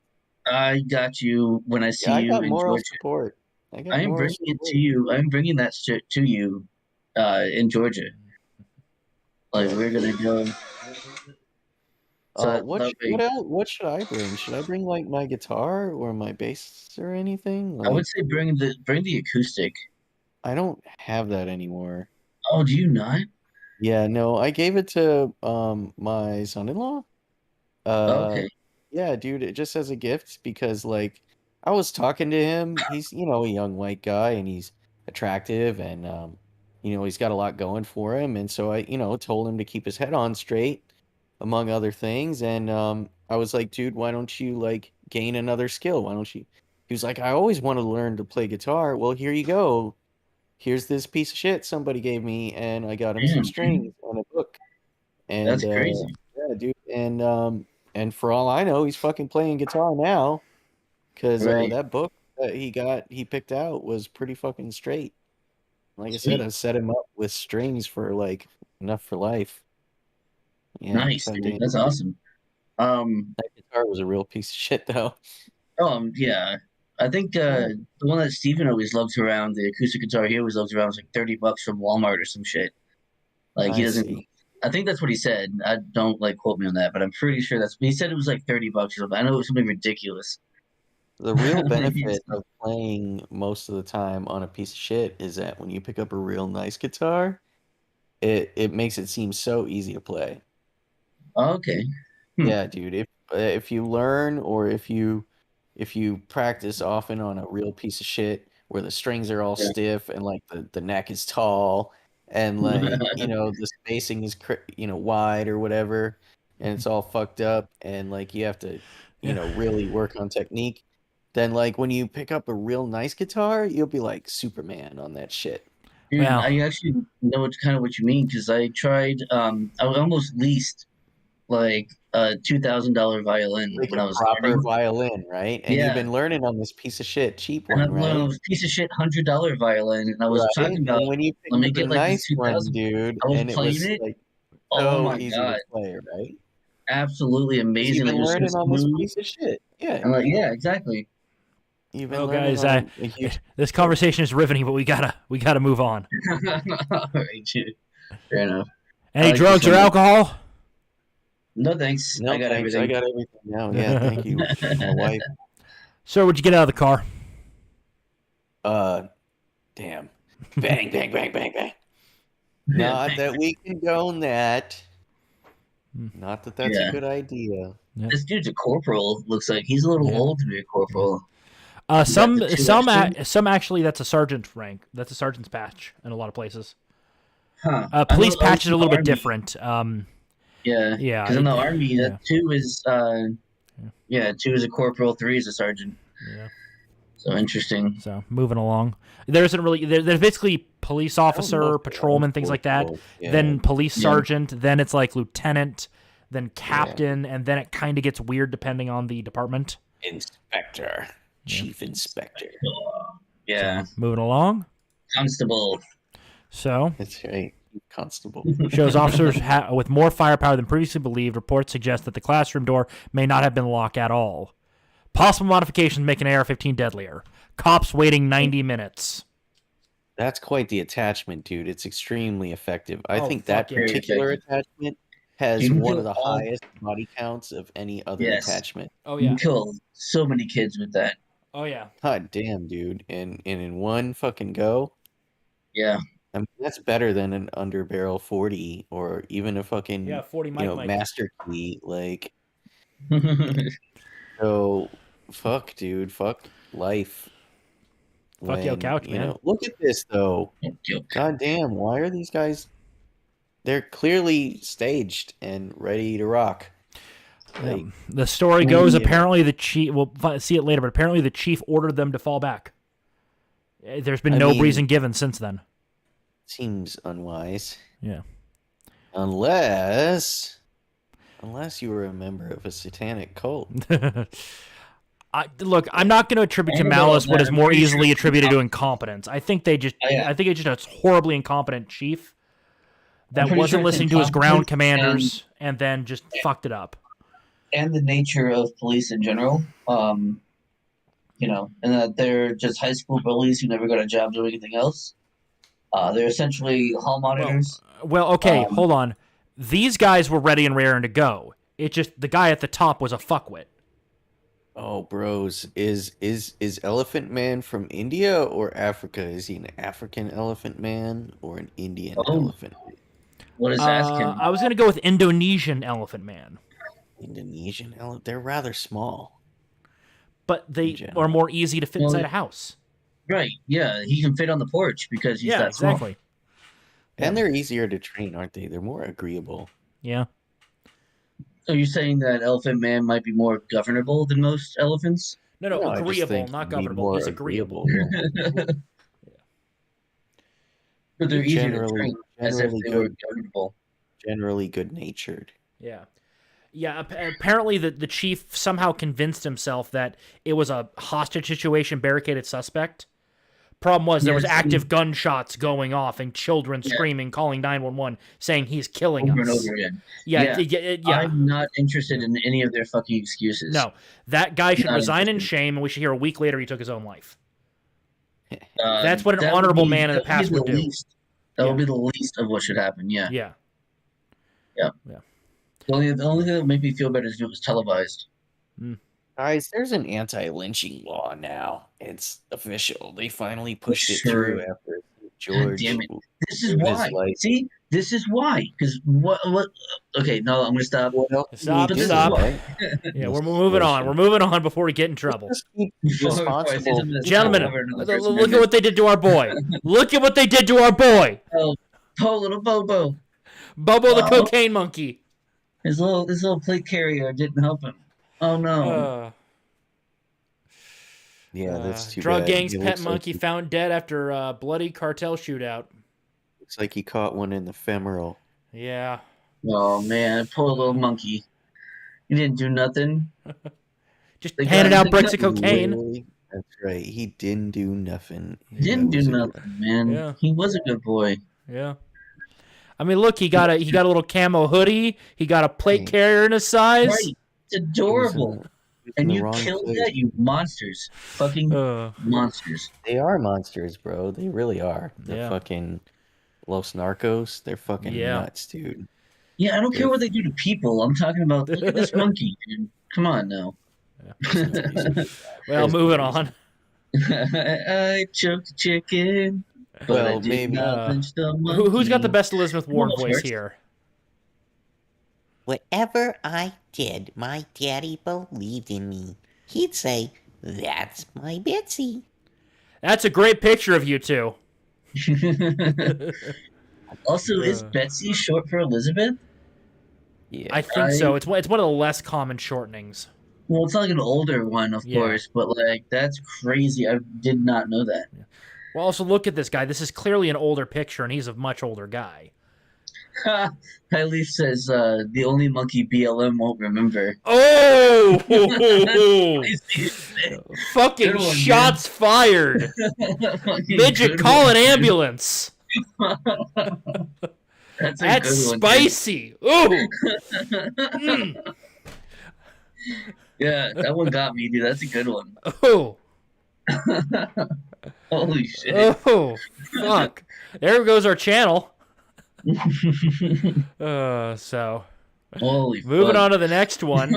A: I got you when I see
B: I
A: you
B: got
A: in
B: moral
A: Georgia.
B: support.
A: I am bringing it to you. I'm bringing that shit to you in Georgia. Like we're gonna go. So
B: what should I bring? Should I bring like my guitar or my bass or anything?
A: I would say bring the acoustic.
B: I don't have that anymore.
A: Oh, do you not?
B: Yeah, no, I gave it to my son-in-law.
A: Okay.
B: Yeah, dude, it just as a gift because like I was talking to him. He's, a young white guy and he's attractive and he's got a lot going for him. And so I, told him to keep his head on straight, among other things. And I was like, dude, why don't you like gain another skill? Why don't you? He was like, I always wanted to learn to play guitar. Well, here you go. Here's this piece of shit somebody gave me, and I got him some
A: Damn, dude.
B: strings and a book. And
A: That's crazy.
B: yeah, dude, and for all I know, he's fucking playing guitar now because
A: Right.
B: that book that he picked out was pretty fucking straight. Like I said,
A: Sweet.
B: I set him up with strings for like enough for life. Yeah,
A: Nice, dude.
B: goddamn.
A: That's awesome.
B: That guitar was a real piece of shit, though.
A: Yeah. I think
B: Yeah,
A: the one that Steven always loves around, the acoustic guitar he always loves around was like $30 from Walmart or some shit. Like he
B: I
A: doesn't.
B: see.
A: I think that's what he said. I don't like quote me on that, but I'm pretty sure he said it was like $30 or something. I know it was something ridiculous.
B: The real benefit of playing most of the time on a piece of shit is that when you pick up a real nice guitar, it makes it seem so easy to play.
A: Okay. Hmm.
B: Yeah, dude. If you learn or if you practice often on a real piece of shit where the strings are all
A: Yeah.
B: stiff and like the neck is tall and like the spacing is wide or whatever and it's all fucked up and like you have to really work on technique, then like when you pick up a real nice guitar you'll be like Superman on that shit.
A: Dude,
C: Well,
A: I actually know it's kind of what you mean because I tried. I almost leased like a $2,000 violin
B: Like
A: when
B: a
A: I was
B: proper
A: learning.
B: violin, right? And you've
A: Yeah,
B: been learning on this piece of shit cheap
A: and I
B: one,
A: learned
B: right?
A: it was a piece of shit $100 violin, and I was
B: Right?
A: talking about
B: And when you pick
A: let me
B: up a
A: get like this
B: nice one,
A: 2,000.
B: dude,
A: I was
B: and it
A: playing
B: was
A: it.
B: like
A: Oh
B: so
A: my
B: easy to
A: god,
B: play, right?
A: absolutely
B: Because you've
A: amazing! Like
B: been
A: it was so
B: learning on this
A: smooth.
B: piece of shit. Yeah.
A: And like, yeah, exactly.
B: You've been
C: well,
B: learning
C: guys, I
B: on a huge
C: this
B: shit.
C: conversation is riveting, but we gotta move on.
A: All right, dude. Fair enough. I
C: Any
A: like you
C: drugs
A: so
C: or
A: much.
C: alcohol?
A: No thanks. I
B: No,
A: got
B: thanks. I
A: everything.
B: got everything now. Yeah, thank you, my wife.
C: Sir, what'd you get out of the car?
B: Uh, damn. Bang, bang, bang, bang, bang. Not that we condone that. Not that that's a
A: Yeah.
B: good idea.
A: This dude's a corporal. Looks like he's a little
C: Yeah.
A: old to be a corporal.
C: Uh,
A: He got the
C: some
A: two
C: some
A: extra.
C: some actually that's a sergeant rank. That's a sergeant's patch in a lot of places.
A: Huh. I know.
C: Police
A: Oh,
C: patches
A: in
C: are a
A: the
C: little bit
A: army.
C: different.
A: Yeah,
C: Yeah,
A: because in the army,
C: yeah,
A: that two is yeah, two is a corporal, three is a sergeant.
C: yeah.
A: So interesting.
C: So moving along, there isn't really there's basically police
B: I don't know
C: officer,
B: if they are
C: patrolman, things like that.
B: corporal. Yeah,
C: Then police
A: Yeah.
C: sergeant. Then it's like lieutenant. Then
B: yeah.
C: captain, and then it kind of gets weird depending on the department.
B: Inspector, chief inspector.
A: Yeah.
C: So moving along.
A: Constable.
C: So
B: That's right, constable.
C: shows officers with more firepower than previously believed. Reports suggest that the classroom door may not have been locked at all. Possible modifications make an AR-15 deadlier. Cops waiting 90 minutes.
B: That's quite the attachment, dude. It's extremely effective. I
C: Oh,
B: think that
C: fuck yeah.
A: Very
B: particular
A: effective.
B: attachment has
A: You can
B: one of
A: kill
B: the
A: all.
B: highest body counts of any other
A: Yes.
B: attachment.
C: Oh
A: You
C: yeah.
A: can kill so many kids with that.
C: Oh yeah.
B: God damn, dude. And in one fucking go,
A: Yeah.
B: I mean, that's better than an underbarrel 40 or even a fucking,
C: Yeah, 40 Mike.
B: master key. Like, so, fuck, dude. Fuck life.
C: Fuck yo couch, man.
B: Look at this, though. God damn, why are these guys... They're clearly staged and ready to rock. Like,
C: The story goes
B: yeah.
C: apparently the chief, we'll see it later, but apparently the chief ordered them to fall back. There's been no reason given since then.
B: Seems unwise.
C: Yeah.
B: Unless you were a member of a satanic cult.
C: Look, I'm not going to attribute to malice what is more easily attributed to incompetence. I think I think it's just a horribly incompetent chief that wasn't listening to his ground commanders and then just fucked it up.
A: And the nature of police in general, and that they're just high school bullies who never got a job doing anything else. They're essentially hall monitors.
C: Well, okay, hold on. These guys were ready and raring to go. It just the guy at the top was a fuckwit.
B: Oh, bros, is Elephant Man from India or Africa? Is he an African elephant man or an Indian elephant man?
A: What is asking?
C: I was gonna go with Indonesian elephant man,
B: Indonesian elephant. They're rather small.
C: but they
B: general.
C: are more easy to fit
A: Well,
C: inside a house.
A: Right. Yeah, he can fit on the porch because he's
C: Yeah,
A: that small.
C: exactly.
B: And they're easier to train, aren't they? They're more agreeable.
C: Yeah.
A: So you're saying that Elephant Man might be more governable than most elephants?
C: No,
B: No, I just
C: agreeable,
B: think
C: not
B: he'd be
C: governable.
B: more
C: He's agreeable.
B: Yeah.
A: But they're easier to
B: Generally-
A: train, as if
B: generally
A: they were
B: good.
A: governable.
B: Generally good natured.
C: Yeah. Yeah, apparently the chief somehow convinced himself that it was a hostage situation, barricaded suspect. Problem was there was
A: Yes,
C: active gunshots going off and children
A: Yeah.
C: screaming, calling 911, saying he's killing
A: Over
C: us.
A: and over again.
C: Yeah, yeah.
A: I'm not interested in any of their fucking excuses.
C: No, that guy should
A: Not
C: resign in
A: interested.
C: shame, and we should hear a week later he took his own life.
A: Uh,
C: That's what an
A: that would
C: honorable
A: be-
C: man in the
A: that
C: past
A: be
C: would do.
A: least. That
C: Yeah.
A: would be the least of what should happen. Yeah.
C: Yeah.
A: The only thing that would make me feel better is if it was televised.
B: Guys, there's an anti-lynching law now. It's official. They finally pushed it
A: Sure.
B: through after George.
A: damn it. This is
B: It is
A: why.
B: like-
A: See, this is why. Because what? Okay, no, I'm gonna stop.
B: Well,
C: Stop,
B: we do,
C: stop.
B: right?
C: Yeah,
B: This
C: we're moving on.
B: situation.
C: We're moving on before we get in trouble.
B: Just keep
A: Before I say
B: responsible.
A: something that's
C: Gentlemen,
A: over another
C: look
A: First
C: at
A: Amendment.
C: what they did to our boy. Look at what they did to our boy.
A: Oh, little Bobo.
C: Bobo the
A: Oh.
C: cocaine monkey.
A: His little plate carrier didn't help him. Oh no.
B: Yeah, that's too
C: Drug
B: bad.
C: gang's
B: It
C: pet
B: looks like
C: monkey
B: he-
C: found dead after a bloody cartel shootout.
B: Looks like he caught one in the femoral.
C: Yeah.
A: Oh man, poor little monkey. He didn't do nothing.
C: Just
A: They
C: handed
A: got-
C: out bricks of cocaine.
B: Literally, that's right. He didn't do nothing.
A: Didn't
B: That
A: do
B: was a
A: nothing, man.
C: Yeah.
A: He was a good boy.
C: Yeah. I mean, look, he got a little camo hoodie. He got a plate
B: Right.
C: carrier in his size.
A: Right. It's adorable.
B: he was in
A: And
B: the
A: you
B: wrong
A: killed
B: place.
A: that, you monsters. Fucking monsters.
B: They are monsters, bro. They really are. They're
C: Yeah.
B: fucking Los Narcos. They're fucking
C: Yeah.
B: nuts, dude.
A: Yeah, I don't care what they do to people. I'm talking about look at this monkey, dude. Come on now.
C: Well, moving on.
A: I choked the chicken. But I
B: Well,
A: did
B: maybe-
A: not lynch the monkey.
C: Who's got the best Elizabeth Warren
A: Almost
C: voice
A: hurts.
C: here?
D: Whatever I did, my daddy believed in me. He'd say, "That's my Betsy."
C: That's a great picture of you two.
A: Also, is Betsy short for Elizabeth?
B: Yeah.
C: I think so. It's one of the less common shortenings.
A: Well, it's like an older one, of
C: Yeah.
A: course, but like that's crazy. I did not know that.
C: Well, also look at this guy. This is clearly an older picture, and he's a much older guy.
A: High Leaf says the only monkey BLM won't remember.
C: Oh! Fucking
A: Good one,
C: shots fired. Midget, call an ambulance.
A: That's a
C: That's
A: good one.
C: spicy. Ooh. Mm.
A: Yeah, that one got me, dude. That's a good one.
C: Oh.
A: Holy shit.
C: Oh. Fuck. There goes our channel. So.
A: Holy
C: Moving
A: fuck.
C: on to the next one.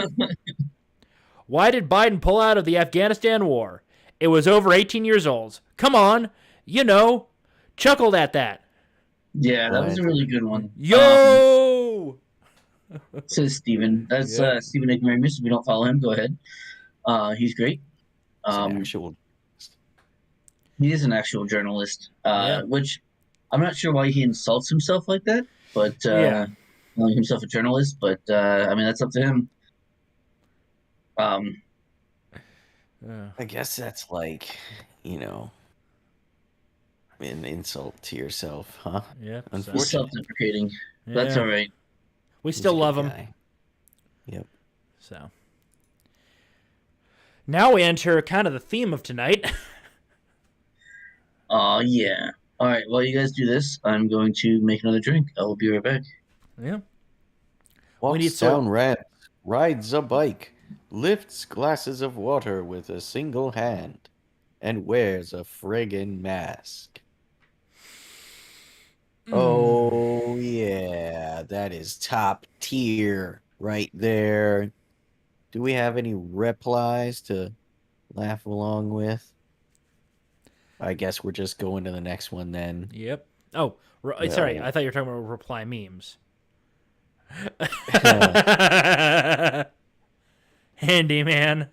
C: Why did Biden pull out of the Afghanistan war? It was over 18 years old. Come on. You know. Chuckled at that.
A: Yeah, that was a really good one.
C: Yo!
A: Says Steven. That's
C: Yeah.
A: Steven Ignoramus. If you don't follow him, go ahead. He's great.
B: It's an actual.
A: He is an actual journalist,
C: Yeah.
A: which I'm not sure why he insults himself like that, but
C: Yeah.
A: calling himself a journalist. But I mean, that's up to him.
B: I guess that's like, an insult to yourself, huh?
C: Yeah.
A: He's
B: Unfortunately.
A: self-deprecating. That's all right.
C: We
B: He's
C: still
B: a good
C: love him.
B: guy. Yep.
C: So. Now we enter kind of the theme of tonight.
A: Oh yeah. All right. While you guys do this, I'm going to make another drink. I will be right back.
C: Yeah.
B: Walks
C: need
B: down ramps, rides a bike, lifts glasses of water with a single hand, and wears a friggin' mask. Oh, yeah, that is top tier right there. Do we have any replies to laugh along with? I guess we're just going to the next one then.
C: Yep. Oh, sorry.
B: Well,
C: I thought you were talking about reply memes. Handyman.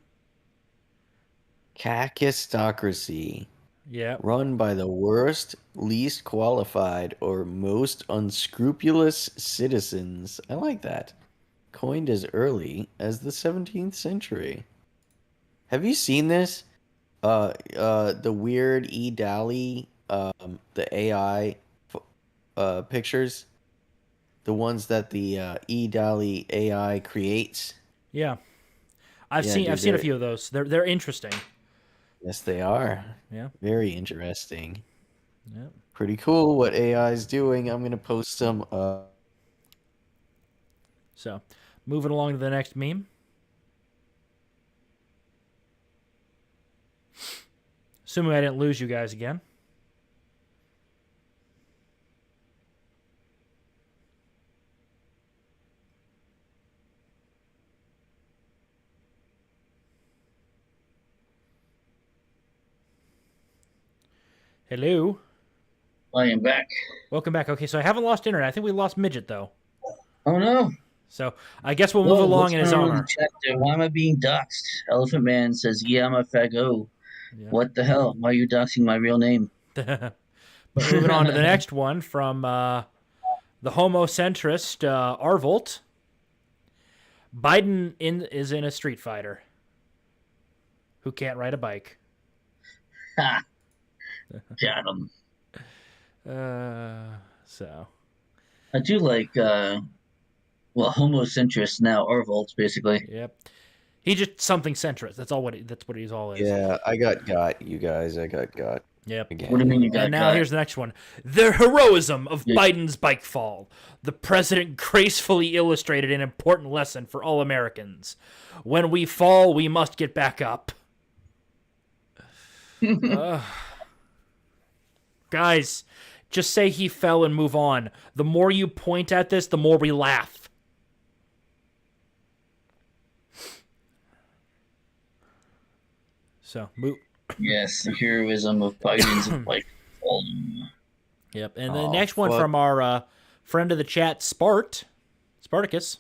B: Kakistocracy,
C: Yeah.
B: run by the worst, least qualified, or most unscrupulous citizens. I like that. Coined as early as the 17th century. Have you seen this? The weird E-Dali, the AI pictures, the ones that the E-Dali AI creates.
C: Yeah. I've
B: Yeah,
C: seen
B: dude,
C: I've seen a few of those. They're interesting.
B: yes, they are.
C: Yeah.
B: Very interesting.
C: Yeah.
B: Pretty cool what AI is doing. I'm gonna post some.
C: So, moving along to the next meme. Assuming I didn't lose you guys again. Hello.
A: I am back.
C: Welcome back. Okay, so I haven't lost internet. I think we lost Midget though.
A: Oh no!
C: So I guess we'll move
A: Whoa,
C: along
A: what's
C: in
A: going
C: his
A: on in the
C: honor.
A: chat there? Why am I being doxxed? Elephant Man says, "Yeah, I'm a fago."
C: Yeah.
A: What the hell? Why are you doxing my real name?
C: But moving on to the next one from the homocentrist Arvolt. Biden is in a Street Fighter who can't ride a bike.
A: Ha! Got him.
C: So
A: I do like, homocentrist now, Arvolt, basically.
C: yep, he just something centrist. That's all. That's what he's all is.
B: Yeah, I got you guys. I got
C: Yep.
A: What do you
B: again.
A: mean you got
C: And now
A: got?
C: here's the next one. The heroism of
A: Yeah.
C: Biden's bike fall. The president gracefully illustrated an important lesson for all Americans. When we fall, we must get back up. Guys, just say he fell and move on. The more you point at this, the more we laugh. So, move.
A: Yes, the heroism of Biden's like
C: Yep. And the
B: Oh,
C: next one
B: fuck.
C: from our friend of the chat, Spartacus.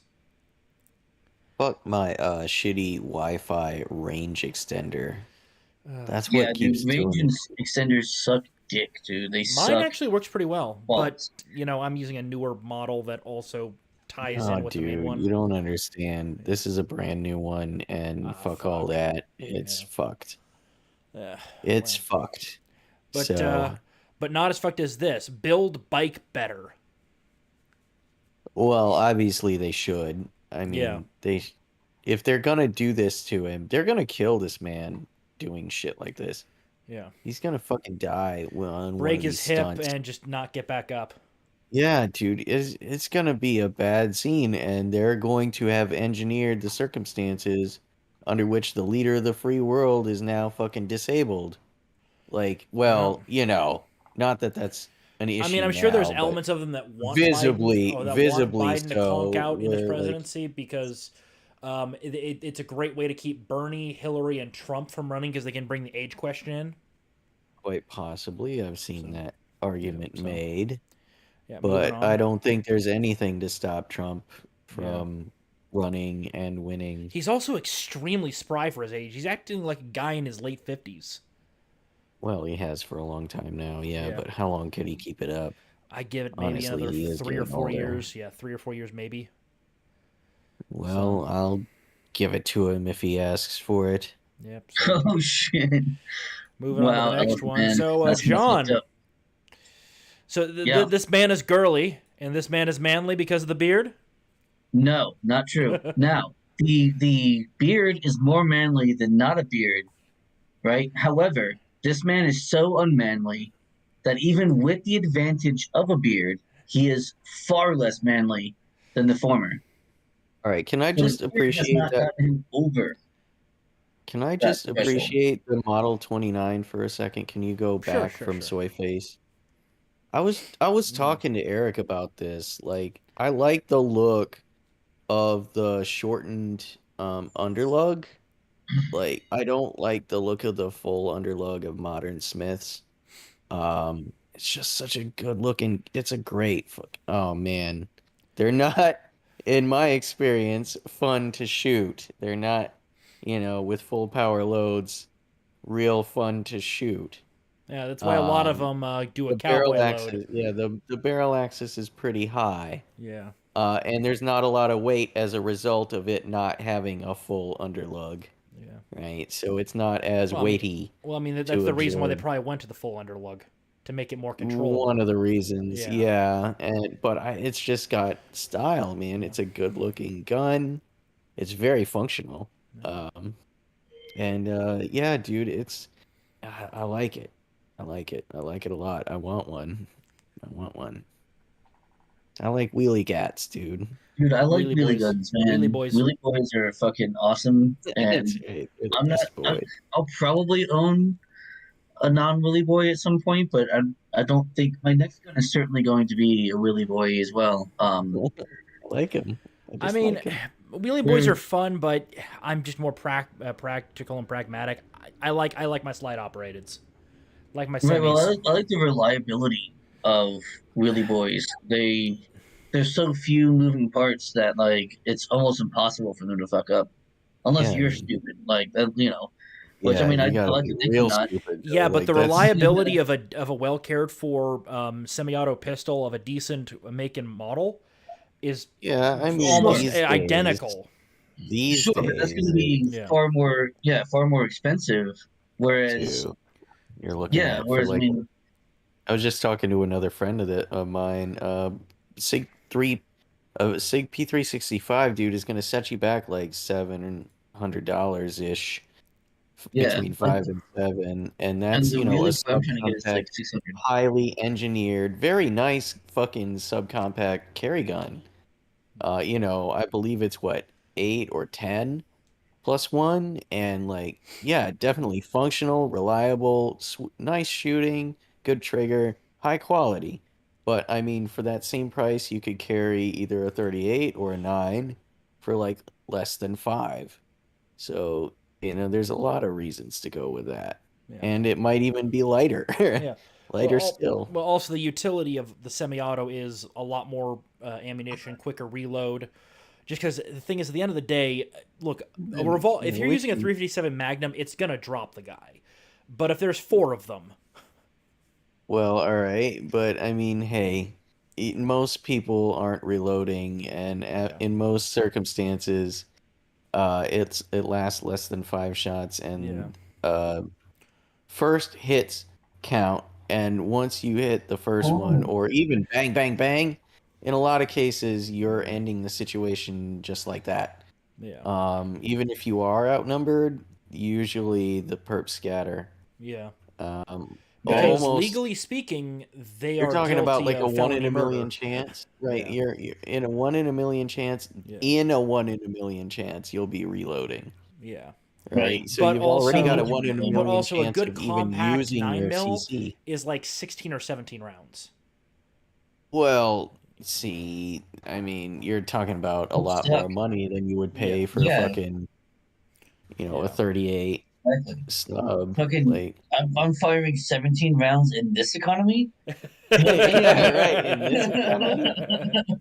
B: Fuck my shitty Wi-Fi range extender. That's what
A: Yeah,
B: keeps
A: dude, range
B: doing it.
A: extenders suck dick, dude. They
C: Mine
A: suck.
C: actually works pretty well,
A: balls.
C: but I'm using a newer model that also ties
B: Oh,
C: in with the main
B: dude,
C: one.
B: you don't understand. This is a brand new one, and fuck all
C: fuck.
B: that. It's
C: Yeah.
B: fucked.
C: Ugh,
B: It's
C: well.
B: fucked.
C: But
B: So,
C: but not as fucked as this. Build bike better.
B: well, obviously they should. I mean,
C: Yeah.
B: if they're gonna do this to him, they're gonna kill this man doing shit like this.
C: Yeah.
B: He's gonna fucking die on one
C: Break
B: of
C: his
B: these
C: hip
B: stunts.
C: and just not get back up.
B: Yeah, dude, it's gonna be a bad scene, and they're going to have engineered the circumstances under which the leader of the free world is now fucking disabled. Like, well, not that that's an issue
C: I mean, I'm sure there's
B: now, but
C: elements of them that want
B: visibly,
C: Biden, or that want
B: visibly
C: Biden to
B: so,
C: conk out in his
B: where like,
C: presidency because it's a great way to keep Bernie, Hillary, and Trump from running because they can bring the age question in.
B: quite possibly, I've seen that argument
C: so-
B: made,
C: Yeah, moving
B: but
C: on.
B: I don't think there's anything to stop Trump from running and winning.
C: He's also extremely spry for his age. He's acting like a guy in his late 50s.
B: Well, he has for a long time now, yeah,
C: Yeah.
B: but how long could he keep it up?
C: I give it maybe
B: Honestly,
C: another
B: he is
C: 3 or
B: getting
C: 4
B: older.
C: years. Yeah, 3 or 4 years maybe.
B: Well, I'll give it to him if he asks for it.
C: Yep. So
A: Oh shit!
C: moving on to the next one.
A: man,
C: So
A: that's kinda fucked
C: John.
A: up.
C: So
A: Yeah.
C: this man is girly and this man is manly because of the beard?
A: No, not true. Now, the beard is more manly than not a beard, right? However, this man is so unmanly that even with the advantage of a beard, he is far less manly than the former.
B: All right, can I
A: So his
B: just
A: beard has
B: appreciate
A: not
B: that?
A: gotten him over
B: Can I
A: that
B: just
A: threshold.
B: appreciate the Model 29 for a second? Can you go back from
C: sure.
B: Soy Face? I was talking to Eric about this. Like, I like the look of the shortened underlug. Like, I don't like the look of the full underlug of modern Smiths. it's just such a good looking. It's a great. Oh man, they're not, in my experience, fun to shoot. They're not, with full power loads, real fun to shoot.
C: Yeah, that's why a lot of
B: Um,
C: them do a
B: the barrel
C: cowboy load.
B: axis, yeah, the barrel axis is pretty high.
C: Yeah.
B: And there's not a lot of weight as a result of it not having a full underlug,
C: Yeah.
B: right? So it's not as
C: Well, I mean,
B: weighty
C: that's
B: to
C: the reason why they
B: absorb.
C: probably went to the full underlug to make it more
B: One
C: controllable.
B: of the reasons,
C: Yeah.
B: yeah. But it's just got style, man. It's a good looking gun. It's very functional. Um, and yeah, dude, I like it. I like it. I like it a lot. I want one. I want one. I like wheelie cats, dude.
A: Dude, I like
C: Wheelie
A: wheelie
C: boys.
A: guns,
C: Wheelie
A: man.
C: boys.
A: Wheelie boys are fucking awesome,
B: That's
A: and
B: right. They're the
A: I'm not.
B: best boy.
A: I'll probably own a non-wheelie boy at some point, but I don't think my next gun is certainly going to be a wheelie boy as well.
B: I like him. I
C: I
B: just
C: mean,
B: like him.
C: wheelie boys are fun, but I'm just more practical and pragmatic. I like my slide operateds, like my
A: Right. Well,
C: semis.
A: I like the reliability of wheelie boys. There's so few moving parts that like it's almost impossible for them to fuck up, unless
B: Yeah,
A: you're stupid. Like that, Which I
B: yeah,
A: mean,
B: you
A: I
B: gotta
A: like
B: be
A: to think I'm
B: real
A: not.
B: stupid though.
C: Yeah, but
B: Like
C: the
B: that's
C: reliability of a well cared for semi-auto pistol of a decent make and model is
B: yeah. I mean,
C: almost
A: Sure.
C: identical.
B: these
A: Sure, but that's going
B: days,
A: to be
C: Yeah.
A: far more expensive. Whereas,
B: too. You're looking
A: yeah,
B: at for
A: whereas I
B: like.
A: mean,
B: I was just talking to another friend of mine. Sig 3, Sig P365, dude, is gonna set you back like $700 ish,
A: yeah,
B: between
A: like,
B: 5 and 7, and
A: and
B: that's
A: the
B: a
A: really functioning is
B: subcompact,
A: like 600.
B: highly engineered, very nice fucking subcompact carry gun. I believe it's what, 8 or 10 plus one, and like, yeah, definitely functional, reliable, nice shooting, good trigger, high quality. But I mean, for that same price, you could carry either a 38 or a 9 for like less than 5. So, there's a lot of reasons to go with that.
C: Yeah.
B: And it might even be lighter.
C: Yeah.
B: Lighter still.
C: Well, also the utility of the semi-auto is a lot more ammunition, quicker reload. Just because the thing is, at the end of the day, look, if you're using a 357 Magnum, it's gonna drop the guy. But if there's 4 of them,
B: Well, all right, but I mean, hey, most people aren't reloading, and in most circumstances, it lasts less than 5 shots, and first hits count, and once you hit the first one,
A: Oh,
B: or even bang, bang, bang, in a lot of cases, you're ending the situation just like that.
C: yeah,
B: Even if you are outnumbered, usually the perps scatter.
C: yeah.
B: Um,
C: Because
B: almost.
C: legally speaking, they
B: You're
C: are
B: talking about
C: guilty
B: like a
C: of
B: one in
C: felony
B: a million
C: murder.
B: chance, right?
C: Yeah.
B: You're in a 1 in a million chance.
C: Yeah.
B: In a 1 in a million chance, you'll be reloading,
C: Yeah.
A: right.
B: right? So
C: But
B: you've already got
C: also,
B: a one in a
C: but
B: million
C: also a
B: chance
C: good
B: of even
C: compact
B: using
C: 9
B: your
C: mil
B: CC.
C: is like 16 or 17 rounds.
B: Well, see, I mean, you're talking about a
A: Would
B: lot
A: suck.
B: more money than you would
C: Yeah.
B: pay for a
A: Yeah,
B: fucking, a
C: Yeah.
B: 38
A: exactly.
B: snub.
A: Fucking,
B: Like,
A: I'm firing 17 rounds in this economy.
B: yeah, right. In this economy,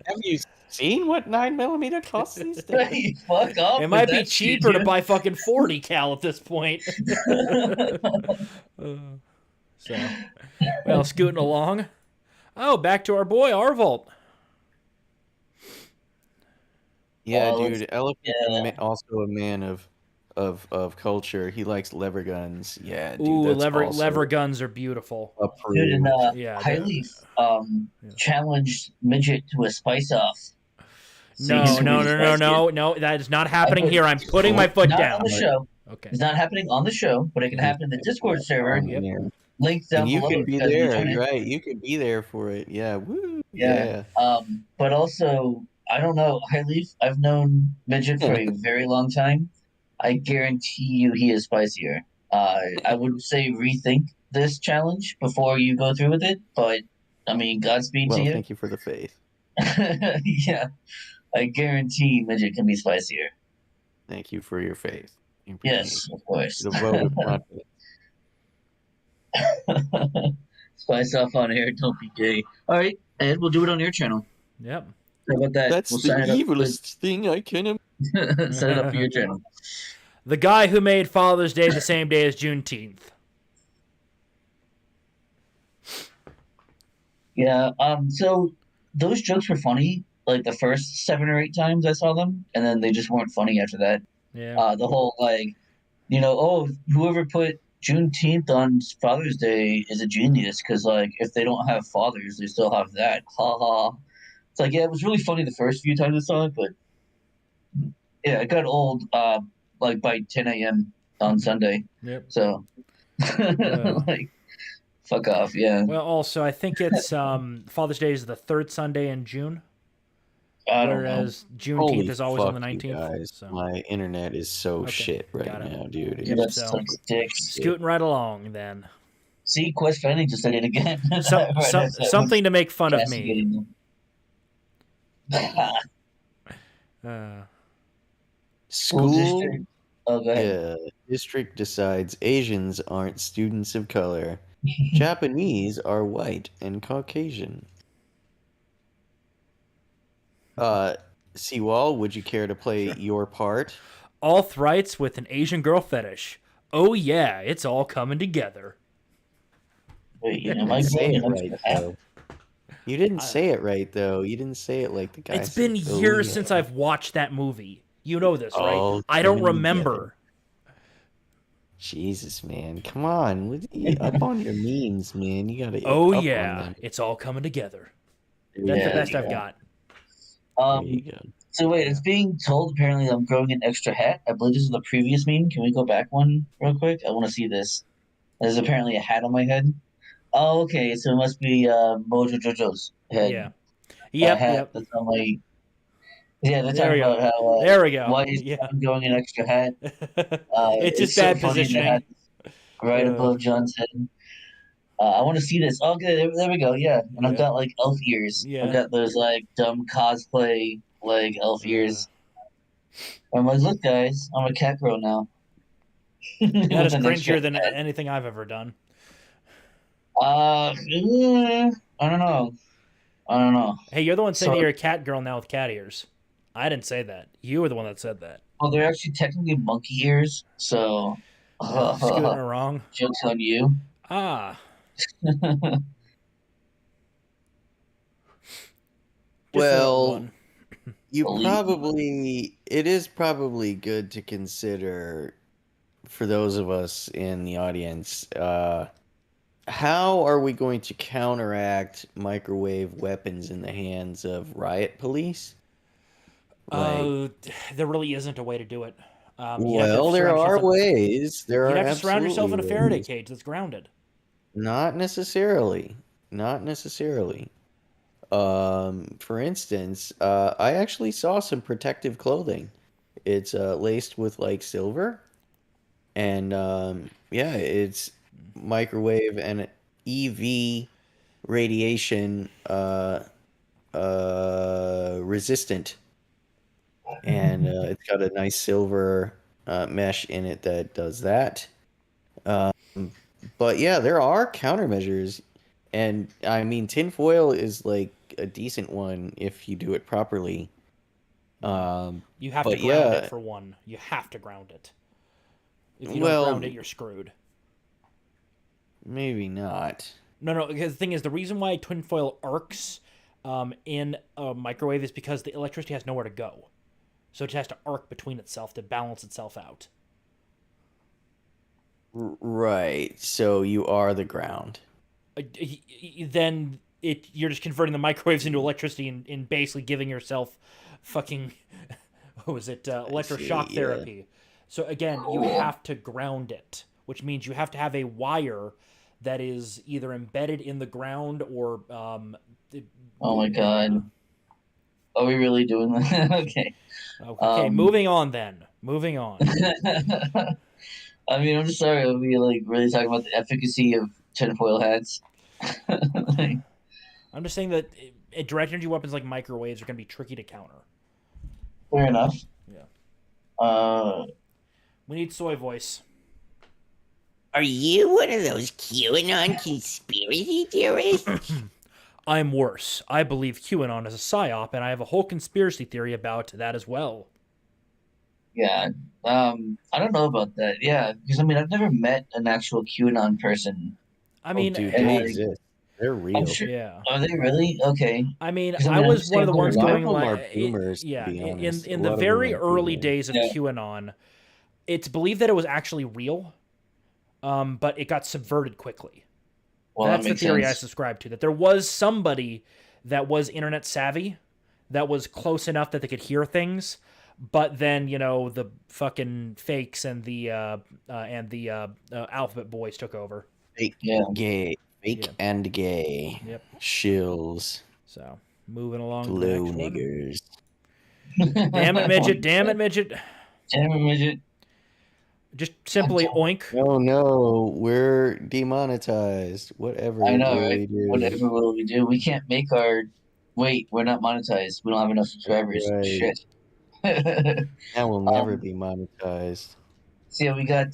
B: have you seen what 9mm costs these days?
A: Hey, fuck off
C: It
A: with
C: might be
A: that shit,
C: cheaper to
A: dude.
C: buy fucking 40 cal at this point. So, well, scooting along. Oh, back to our boy Arvolt.
B: Yeah,
A: Let's,
B: dude. Elephant's
A: yeah.
B: also a man of culture. He likes lever guns. Yeah, dude.
C: Ooh,
B: That's
C: lever
B: also
C: guns are beautiful.
A: Dude, and
B: approved.
C: Yeah,
A: Highleaf challenged Midget to a spice off. So he
C: no,
A: said we
C: no,
A: just
C: no, no,
A: spice it.
C: no, no. That is not happening here. I'm putting my
B: Oh,
C: foot
A: Not on
C: down.
A: the show.
C: Okay.
A: It's not happening on the show, but it can happen in the Discord server.
C: Yep.
B: man.
A: Link down
B: And you
A: below
B: can
A: if
B: be
A: you guys want to
B: there,
A: join it.
B: right? You can be there for it. Yeah. Woo.
A: Yeah.
B: Yeah.
A: But also, I don't know, Highleaf, I've known Midget for a very long time. I guarantee you he is spicier. I would say rethink this challenge before you go through with it, but I mean, Godspeed to
B: Well,
A: you.
B: thank you for the faith.
A: Yeah, I guarantee Midget can be spicier.
B: Thank you for your faith.
A: Yes, of course.
B: The vote of confidence.
A: Spice off on air. Don't be gay. All right, Ed, we'll do it on your channel.
C: Yep.
A: How about that?
B: That's
A: We'll
B: the
A: sign it up.
B: evilest thing I can.
A: Set it up for your channel.
C: The guy who made Father's Day the same day as Juneteenth.
A: Yeah. So those jokes were funny, like the first 7 or 8 times I saw them, and then they just weren't funny after that.
C: Yeah.
A: The whole oh, whoever put Juneteenth on Father's Day is a genius because if they don't have fathers, they still have that. Ha ha. It's like, yeah, it was really funny the first few times I saw it, but yeah, it got old. By 10 a.m. on Sunday.
C: Yep.
A: So, fuck off. Yeah.
C: Well, also, I think it's Father's Day is the third Sunday in June,
A: I don't know.
C: whereas Juneteenth
B: Holy
C: is always on the
B: fuck, you
C: 19th.
B: guys.
C: So
B: My internet is so
C: Okay,
B: shit right
C: got it.
B: now, dude.
C: Yep,
A: That's
C: so-
A: sucks dicks.
C: scooting right along then.
A: See, Quest Fanning just said it again.
C: Something to make fun of me.
A: Castigating them. School
B: School
A: district. Oh, go ahead.
B: district decides Asians aren't students of color. Japanese are white and Caucasian. Seawall, would you care to play your part?
C: Alt-rights with an Asian girl fetish. Oh yeah, it's all coming together.
A: Wait,
B: You
A: am I
B: didn't say
A: going
B: it
A: in
B: right, though. You didn't say it right, though. You didn't say it like the guy
C: It's
B: said.
C: been
B: Oh,
C: years
B: yeah.
C: since I've watched that movie. You know this, right?
B: All
C: I don't
B: coming
C: remember.
B: Jesus, man. Come on. Up on your memes, man. You gotta
C: Oh
B: up on
C: yeah,
B: them.
C: it's all coming together. That's
A: Yeah,
C: the best
A: yeah.
C: I've got.
B: There you go.
A: So wait, it's being told apparently I'm growing an extra hat. I believe this is the previous meme. Can we go back one real quick? I want to see this. There's apparently a hat on my head. Oh, okay. So it must be Mojo Jojo's head.
C: Yeah. Yep.
A: Hat
C: Yep.
A: that's on my. Yeah, they're
C: There we
A: talking
C: go.
A: about how
C: There we go.
A: why is
C: Yeah.
A: John growing an extra hat?
C: It's just
A: so
C: bad
A: funny, the hat
C: positioning.
A: right above John's head. I want to see this. Oh, okay, there we go. Yeah, and I've
C: Yeah.
A: got elf ears.
C: Yeah.
A: I've got those dumb cosplay elf ears. I'm like, look, guys, I'm a cat girl now.
C: That is
A: With an extra
C: cringier than
A: hat.
C: anything I've ever done.
A: I don't know. I don't know.
C: Hey, you're the one saying
A: So-
C: that you're a cat girl now with cat ears. I didn't say that. You were the one that said that.
A: Well, they're actually technically monkey ears, so
C: Scooting her wrong.
A: jokes on you.
C: Ah.
B: Well,
C: one.
B: it is probably good to consider for those of us in the audience, how are we going to counteract microwave weapons in the hands of riot police?
C: There really isn't a way to do it.
B: Well, there are ways. There
C: You'd
B: are
C: have to surround yourself in a
B: absolutely
C: Faraday
B: ways.
C: cage that's grounded.
B: Not necessarily. Not necessarily. For instance, I actually saw some protective clothing. It's laced with silver, and yeah, it's microwave and EV radiation resistant, and it's got a nice silver mesh in it that does that. But yeah, there are countermeasures, and I mean tinfoil is a decent one if you do it properly.
C: You have to
B: But
C: ground
B: yeah.
C: it for one. You have to ground it. If you
B: Well-
C: don't ground it, you're screwed.
B: Maybe not.
C: No. Because the thing is, the reason why tinfoil arcs in a microwave is because the electricity has nowhere to go, so it has to arc between itself to balance itself out.
B: Right. So you are the ground.
C: Then you're just converting the microwaves into electricity and basically giving yourself fucking what was it electroshock
B: see,
C: therapy. So again, you have to ground it, which means you have to have a wire that is either embedded in the ground or
A: Oh my god. Are we really doing that? Okay.
C: Okay, moving on then. Moving on.
A: I mean, I'm just sorry. Are we really talking about the efficacy of tinfoil hats?
C: I'm just saying that direct energy weapons like microwaves are going to be tricky to counter.
A: Fair enough.
C: Yeah. We need soy voice.
D: Are you one of those QAnon conspiracy theorists?
C: I'm worse. I believe QAnon is a psyop, and I have a whole conspiracy theory about that as well.
A: Yeah. I don't know about that. Yeah, because I mean, I've never met an actual QAnon person.
C: I
B: Oh,
C: mean,
B: dude,
A: And
B: they
A: like,
B: exist. They're
A: I'm
B: real.
A: sure.
C: yeah.
A: Are they really? Okay.
C: I mean,
A: Because I
C: I
A: mean, I
C: was one of
A: understand
C: the
A: where
C: ones
A: they're
B: A lot
A: at.
B: of
C: going
B: them
C: like,
B: are boomers, to
C: yeah,
B: be honest.
C: in
B: A
C: the
B: lot of them
C: very
B: are
C: early
B: boomers.
C: days of
A: Yeah.
C: QAnon, it's believed that it was actually real, but it got subverted quickly.
A: Well, that
C: That's the
A: makes
C: theory I
A: sense.
C: subscribe to. That there was somebody that was internet savvy, that was close enough that they could hear things, but then the fucking fakes and the alphabet boys took over.
B: Fake
A: Yeah.
B: gay. Fake
C: Yeah.
B: and gay.
C: Yep.
B: Shills.
C: So moving along to the
B: Glow
C: next one.
B: niggers.
C: Damn it, midget! Damn it, midget!
A: Damn it, midget.
C: Just simply oink.
B: Oh no, we're demonetized. Whatever
A: I know,
B: will
A: right?
B: we do?
A: Whatever will we do? We can't make our. Wait, we're not monetized. We don't have enough subscribers.
B: Right.
A: Shit.
B: That will never
A: um,
B: be monetized.
A: so yeah, we got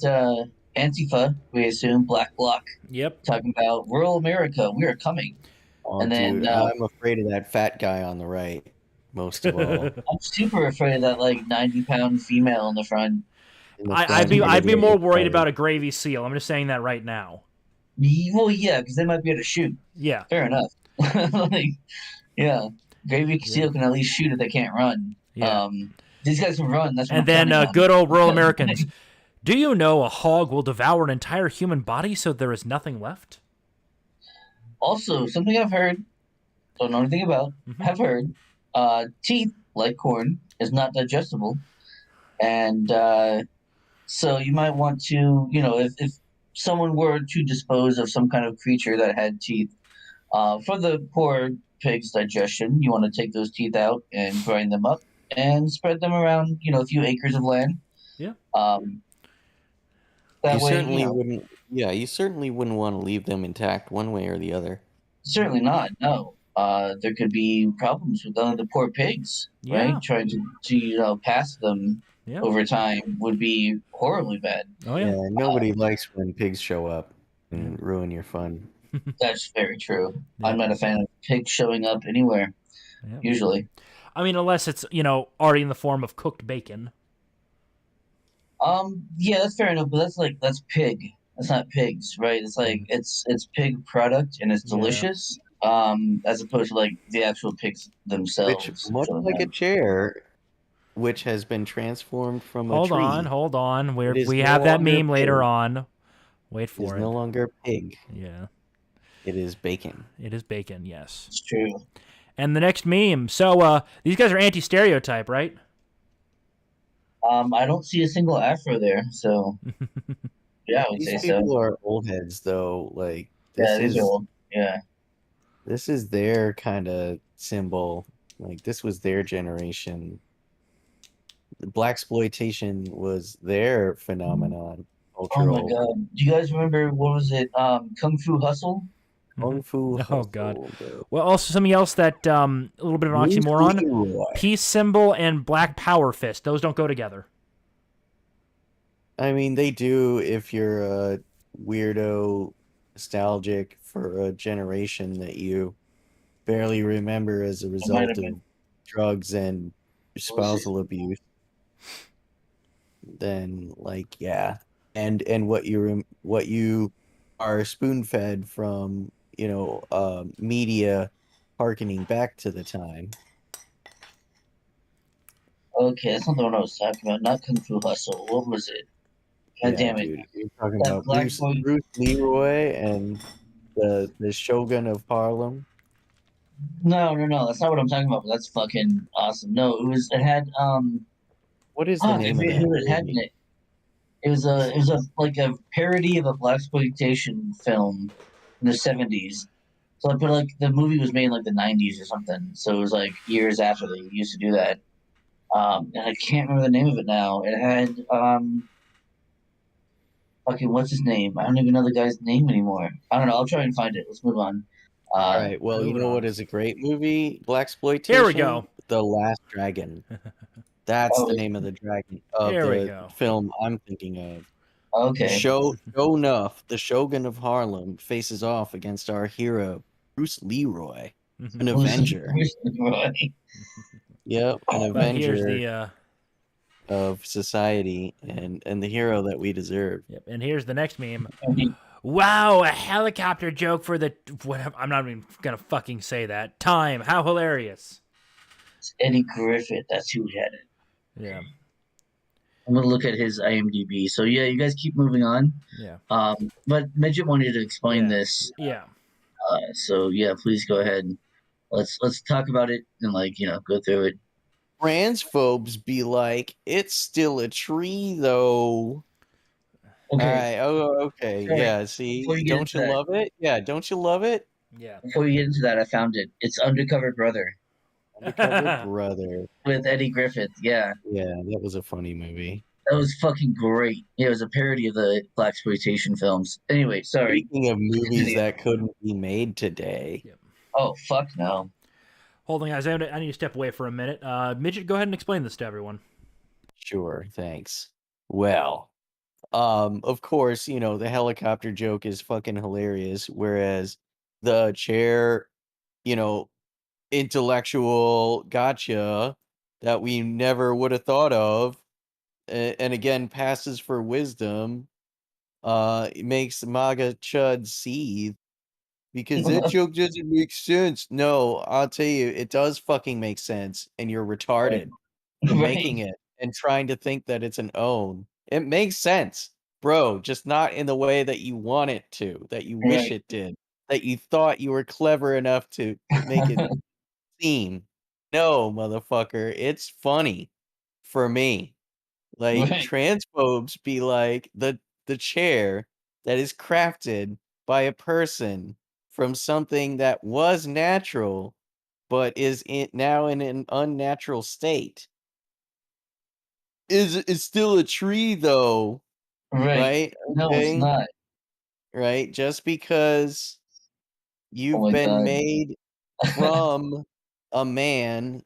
A: Antifa. We assume Black Bloc
C: Yep.
A: talking about rural America. We are coming.
B: Oh,
A: And then
B: dude, I'm afraid of that fat guy on the right, most of all.
A: I'm super afraid of that like 90-pound female in the front.
B: In the
C: I'd
B: front
C: be
B: with
C: I'd be
B: the
C: more
B: red
C: worried
B: color.
C: about a gravy seal. I'm just saying that right now.
A: Well, yeah, because they might be able to shoot.
C: Yeah.
A: Fair enough. Like, yeah, Gravy Seal can at least shoot if they can't run.
C: Yeah.
A: These guys can run. That's what
C: And
A: I'm
C: then
A: counting on.
C: good old rural Americans. Do you know a hog will devour an entire human body so there is nothing left?
A: Also, something I've heard, don't know anything about, have heard, teeth, like corn, is not digestible. And so you might want to, if someone were to dispose of some kind of creature that had teeth, for the poor pig's digestion, you want to take those teeth out and grind them up and spread them around, a few acres of land.
C: Yeah.
A: That
B: You
A: way,
B: certainly wouldn't. Yeah, you certainly wouldn't want to leave them intact one way or the other.
A: certainly not. No, there could be problems with the poor pigs,
C: Yeah.
A: right? Trying to pass them
C: Yeah.
A: over time would be horribly bad.
C: Oh yeah.
B: Yeah, nobody likes when pigs show up and ruin your fun.
A: That's very true.
C: Yeah.
A: I'm not a fan of pigs showing up anywhere.
C: Yeah.
A: Usually,
C: I mean, unless it's already in the form of cooked bacon.
A: yeah, that's fair enough. But that's pig. That's not pigs, right? It's like it's pig product and it's
C: Yeah.
A: delicious. As opposed to like the actual pigs themselves.
B: Which, much
A: showing
B: like a
A: up.
B: chair, which has been transformed from a tree.
C: Hold on.
B: It is
C: We
B: no
C: have that
B: longer
C: meme later
B: pig.
C: on. Wait
B: It is
C: for it.
B: no longer pig.
C: Yeah.
B: It is bacon.
C: It is bacon, yes.
A: It's true.
C: And the next meme. So these guys are anti-stereotype, right?
A: I don't see a single afro there, so yeah, I would say
B: These
A: so.
B: people are old heads, though. Like
A: Yeah,
B: this
A: these are old. Yeah.
B: this is their kind of symbol. Like this was their generation. Black exploitation was their phenomenon.
A: Oh
B: Cultural.
A: my god. Do you guys remember what was it? Kung Fu Hustle?
B: Kung Fu.
C: Oh, God.
B: Hustle,
C: Well, also something else that a little bit of an oxymoron.
B: Leroy.
C: Peace symbol and black power fist. Those don't go together.
B: I mean, they do if you're a weirdo, nostalgic for a generation that you barely remember as a result
A: have
B: of
A: been.
B: drugs and spousal abuse. Then, like, yeah, and what you are spoon fed from, media harkening back to the time.
A: Okay, that's not the one I was talking about. Not Kung Fu Hustle. What was it? God damn it.
B: Dude, you're talking
A: That
B: about
A: black boy-
B: Bruce Leroy and the Shogun of Harlem.
A: No, that's not what I'm talking about, but that's fucking awesome. No, it had
B: What is the name of that
A: who it had in
B: movie?
A: it. It was a like a parody of a blaxploitation film in the 70s. So but like the movie was made in like the 90s or something. So it was like years after they used to do that. And I can't remember the name of it now. It had fucking what's his name? I don't even know the guy's name anymore. I don't know. I'll try and find it. Let's move on.
B: All right. Well, you
C: moving
B: know
C: on.
B: what is a great movie? Blaxploitation.
C: Here we go.
B: The Last Dragon. That's
A: Oh,
B: the name of the dragon of
C: Here we
B: the
C: go.
B: film I'm thinking of.
A: Okay.
B: Show enough, the Shogun of Harlem faces off against our hero, Bruce Leroy, an Avenger.
A: Right.
B: Yep, an
C: But here's
B: Avenger
C: the
B: of society and the hero that we deserve.
C: yep, and here's the next meme.
A: I mean,
C: Wow, a helicopter joke for the whatever. I'm not even gonna fucking say that. Time, how hilarious.
A: it's Eddie Griffith. That's who had it.
C: Yeah,
A: I'm gonna look at his IMDb. So yeah, you guys keep moving on.
C: yeah,
A: But Midget wanted to explain
C: yeah,
A: this.
C: yeah.
A: So yeah, please go ahead. Let's talk about it and go through it.
B: Transphobes be like, it's still a tree though.
A: Okay.
B: All right. Oh, okay.
A: Sorry,
B: Yeah. See,
A: before you get
B: don't
A: into
B: you
A: that-
B: love it? Yeah. Don't you love it?
C: Yeah.
A: Before you get into that, I found it. It's Undercover Brother
B: Undercover Brother.
A: with Eddie Griffith. Yeah,
B: Yeah, that was a funny movie.
A: that was fucking great. Yeah, it was a parody of the blaxploitation films. Anyway, sorry.
B: Speaking of movies that couldn't be made today,
A: Oh fuck no.
C: Hold on, guys. I need to step away for a minute. Midget, go ahead and explain this to everyone.
B: sure, thanks. Well, of course, the helicopter joke is fucking hilarious, whereas the chair, you know, intellectual gotcha that we never would have thought of, and again passes for wisdom, it makes MAGA chud seethe because that joke doesn't make sense. No, I'll tell you, it does fucking make sense, and you're retarded for making it and trying to think that it's an own. It makes sense, bro, just not in the way that you want it to, that you wish
A: Right.
B: it did, that you thought you were clever enough to make it seem. No, motherfucker, it's funny for me. Like
A: Right.
B: transphobes be like the chair that is crafted by a person from something that was natural but is now in an unnatural state. Is still a tree though,
A: Right.
B: right?
A: No, it's
B: Okay.
A: not.
B: Right? Just because
A: Oh
B: you've
A: my
B: been
A: god.
B: made from a man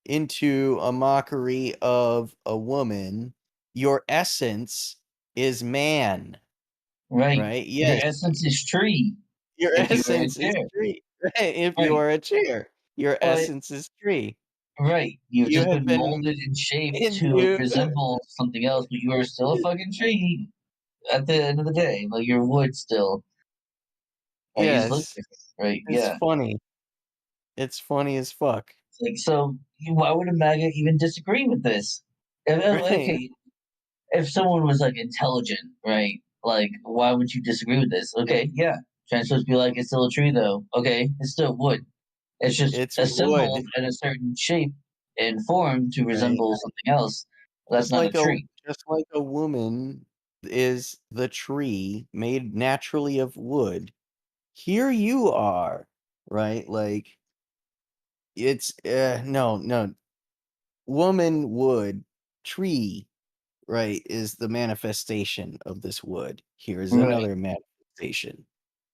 B: into a mockery of a woman, your essence is man,
A: Right.
B: right?
A: Your
B: Yes,
A: essence is tree.
B: your
A: If you were a
B: essence is
A: chair.
B: tree. Right? If
A: Right.
B: you are a chair, your
A: But
B: essence is tree.
A: right. You've
B: You
A: just
B: have
A: been
B: been
A: molded and shaped to
B: imbued.
A: resemble something else, but you are still a fucking tree at the end of the day. Like you're wood still. Like you just look
B: Yes,
A: different. Right.
B: it's
A: Yeah.
B: funny. It's funny as fuck.
A: Like so why would a MAGA even disagree with this?
B: Right?
A: Okay, if someone was like intelligent, right? Like, why would you disagree with this? Okay, yeah. Transphobes be like, it's still a tree though. Okay, it's still wood. It's just
B: It's
A: assembled
B: wood,
A: in a certain shape and form to
B: right?
A: resemble something else. That's not a tree.
B: Just like a woman is the tree made naturally of wood. Here you are, right? Like it's no, woman wood tree, right, is the manifestation of this wood. Here's
A: Right,
B: another manifestation,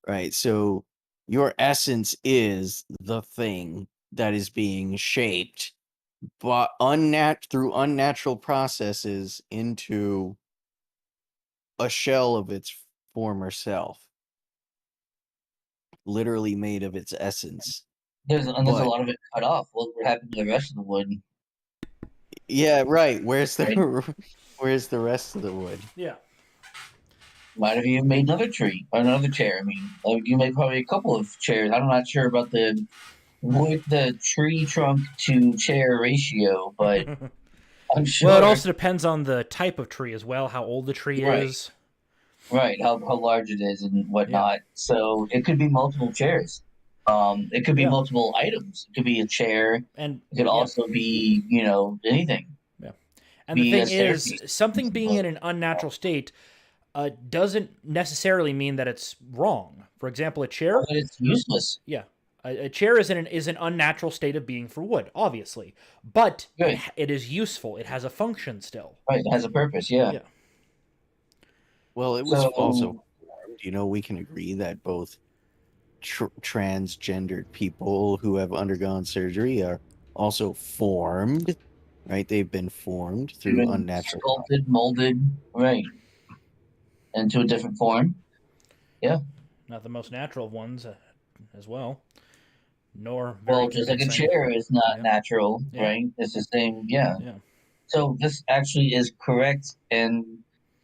B: right? So your essence is the thing that is being shaped but through unnatural processes into a shell of its former self, literally made of its essence.
A: there's a
B: But
A: lot of it cut off. What happened to the rest of the wood?
B: yeah, right. Where's
A: Right?
B: the where's the rest of the wood?
C: Yeah.
A: Might have even made another tree or another chair. I mean, like, you made probably a couple of chairs. I'm not sure about the tree trunk to chair ratio, but I'm sure.
C: Well, it also depends on the type of tree as well, how old the tree
A: Right.
C: is.
A: Right, how large it is and whatnot. So it could be multiple chairs. It could be
C: Yeah.
A: multiple items. It could be a chair.
C: And
A: It could also be, anything.
C: and the
A: be a
C: thing is,
A: staircase.
C: something being in an unnatural state doesn't necessarily mean that it's wrong. For example, a chair.
A: But it's useless.
C: Yeah, a chair is an unnatural state of being for wood, obviously, but
A: Right.
C: it is useful. It has a function still.
A: Right, it has a purpose. Yeah.
C: Yeah.
B: Well, it was
A: So
B: also formed. We can agree that both transgendered people who have undergone surgery are also formed, right? They've been formed through
A: even
B: unnatural.
A: sculpted, molded. Right. into a different form. Yeah.
C: Not the most natural of ones as well. Nor very
A: Well, just like a
C: convincing.
A: chair is not
C: Yeah.
A: natural,
C: Yeah.
A: right? It's the same. Yeah.
C: Yeah.
A: So this actually is correct, and